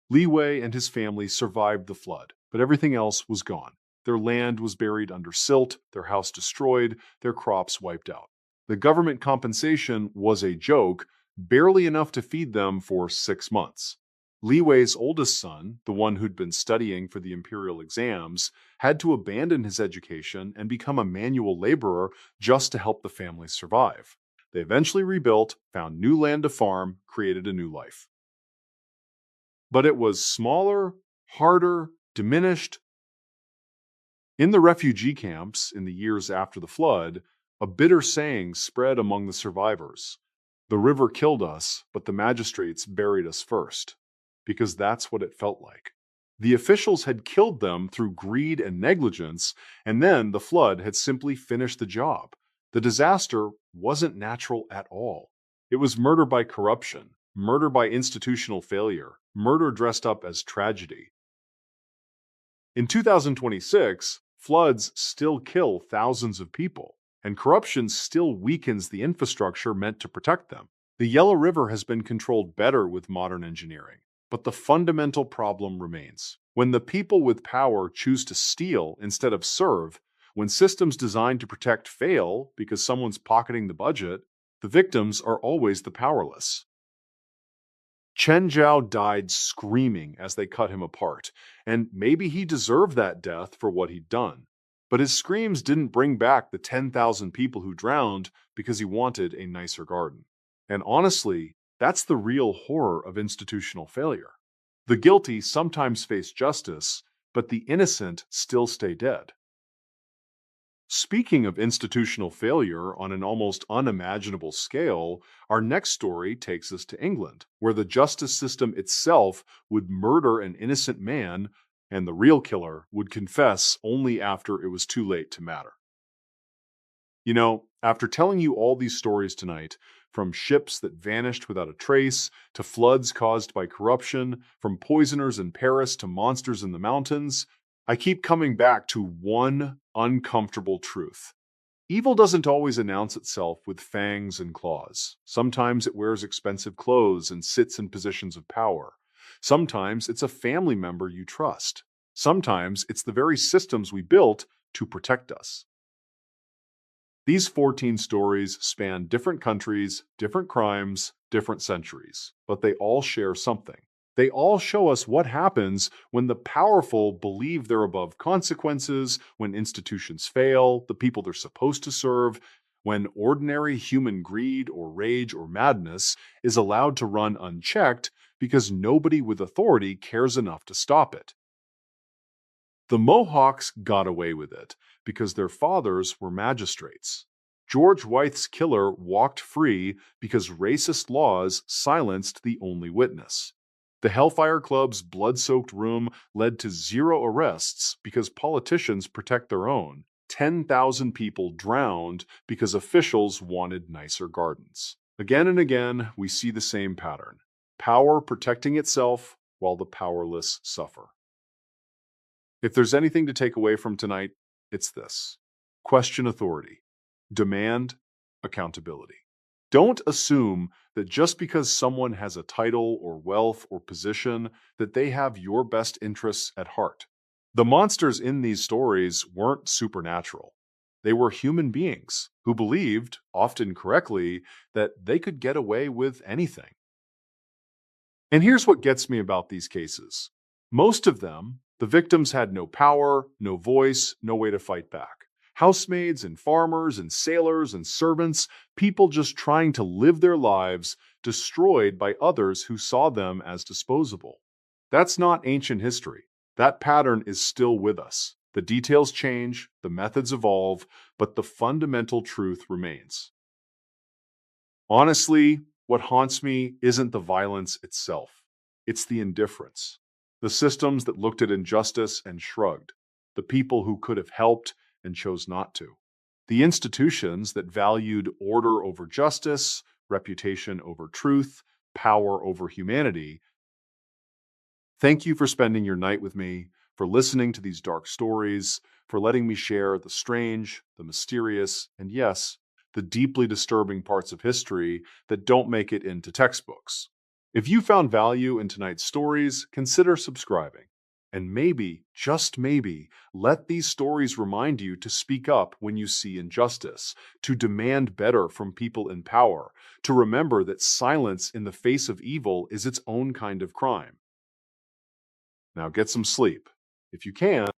Li Wei and his family survived the flood, but everything else was gone. Their land was buried under silt, their house destroyed, their crops wiped out. The government compensation was a joke, barely enough to feed them for 6 months. Li Wei's oldest son, the one who'd been studying for the imperial exams, had to abandon his education and become a manual laborer just to help the family survive. They eventually rebuilt, found new land to farm, created a new life. But it was smaller, harder, diminished. In the refugee camps in the years after the flood, a bitter saying spread among the survivors. The river killed us, but the magistrates buried us first, because that's what it felt like. The officials had killed them through greed and negligence, and then the flood had simply finished the job. The disaster wasn't natural at all. It was murder by corruption, murder by institutional failure, murder dressed up as tragedy. In 2026, floods still kill thousands of people, and corruption still weakens the infrastructure meant to protect them. The Yellow River has been controlled better with modern engineering, but the fundamental problem remains. When the people with power choose to steal instead of serve, when systems designed to protect fail because someone's pocketing the budget, the victims are always the powerless. Chen Zhao died screaming as they cut him apart, and maybe he deserved that death for what he'd done. But his screams didn't bring back the 10,000 people who drowned because he wanted a nicer garden. And honestly, that's the real horror of institutional failure. The guilty sometimes face justice, but the innocent still stay dead. Speaking of institutional failure on an almost unimaginable scale, our next story takes us to England, where the justice system itself would murder an innocent man, and the real killer would confess only after it was too late to matter. You know, after telling you all these stories tonight, from ships that vanished without a trace, to floods caused by corruption, from poisoners in Paris to monsters in the mountains, I keep coming back to one uncomfortable truth. Evil doesn't always announce itself with fangs and claws. Sometimes it wears expensive clothes and sits in positions of power. Sometimes it's a family member you trust. Sometimes it's the very systems we built to protect us. These 14 stories span different countries, different crimes, different centuries, but they all share something. They all show us what happens when the powerful believe they're above consequences, when institutions fail, the people they're supposed to serve, when ordinary human greed or rage or madness is allowed to run unchecked because nobody with authority cares enough to stop it. The Mohawks got away with it because their fathers were magistrates. George Wythe's killer walked free because racist laws silenced the only witness. The Hellfire Club's blood-soaked room led to 0 arrests because politicians protect their own. 10,000 people drowned because officials wanted nicer gardens. Again and again, we see the same pattern. Power protecting itself while the powerless suffer. If there's anything to take away from tonight, it's this. Question authority. Demand accountability. Don't assume that just because someone has a title or wealth or position that they have your best interests at heart. The monsters in these stories weren't supernatural. They were human beings who believed, often correctly, that they could get away with anything. And here's what gets me about these cases. Most of them, the victims had no power, no voice, no way to fight back. Housemaids and farmers and sailors and servants, people just trying to live their lives, destroyed by others who saw them as disposable. That's not ancient history. That pattern is still with us. The details change, the methods evolve, but the fundamental truth remains. Honestly, what haunts me isn't the violence itself. It's the indifference. The systems that looked at injustice and shrugged. The people who could have helped and chose not to. The institutions that valued order over justice, reputation over truth, power over humanity. Thank you for spending your night with me, for listening to these dark stories, for letting me share the strange, the mysterious, and yes, the deeply disturbing parts of history that don't make it into textbooks. If you found value in tonight's stories, consider subscribing. And maybe, just maybe, let these stories remind you to speak up when you see injustice, to demand better from people in power, to remember that silence in the face of evil is its own kind of crime. Now get some sleep. If you can,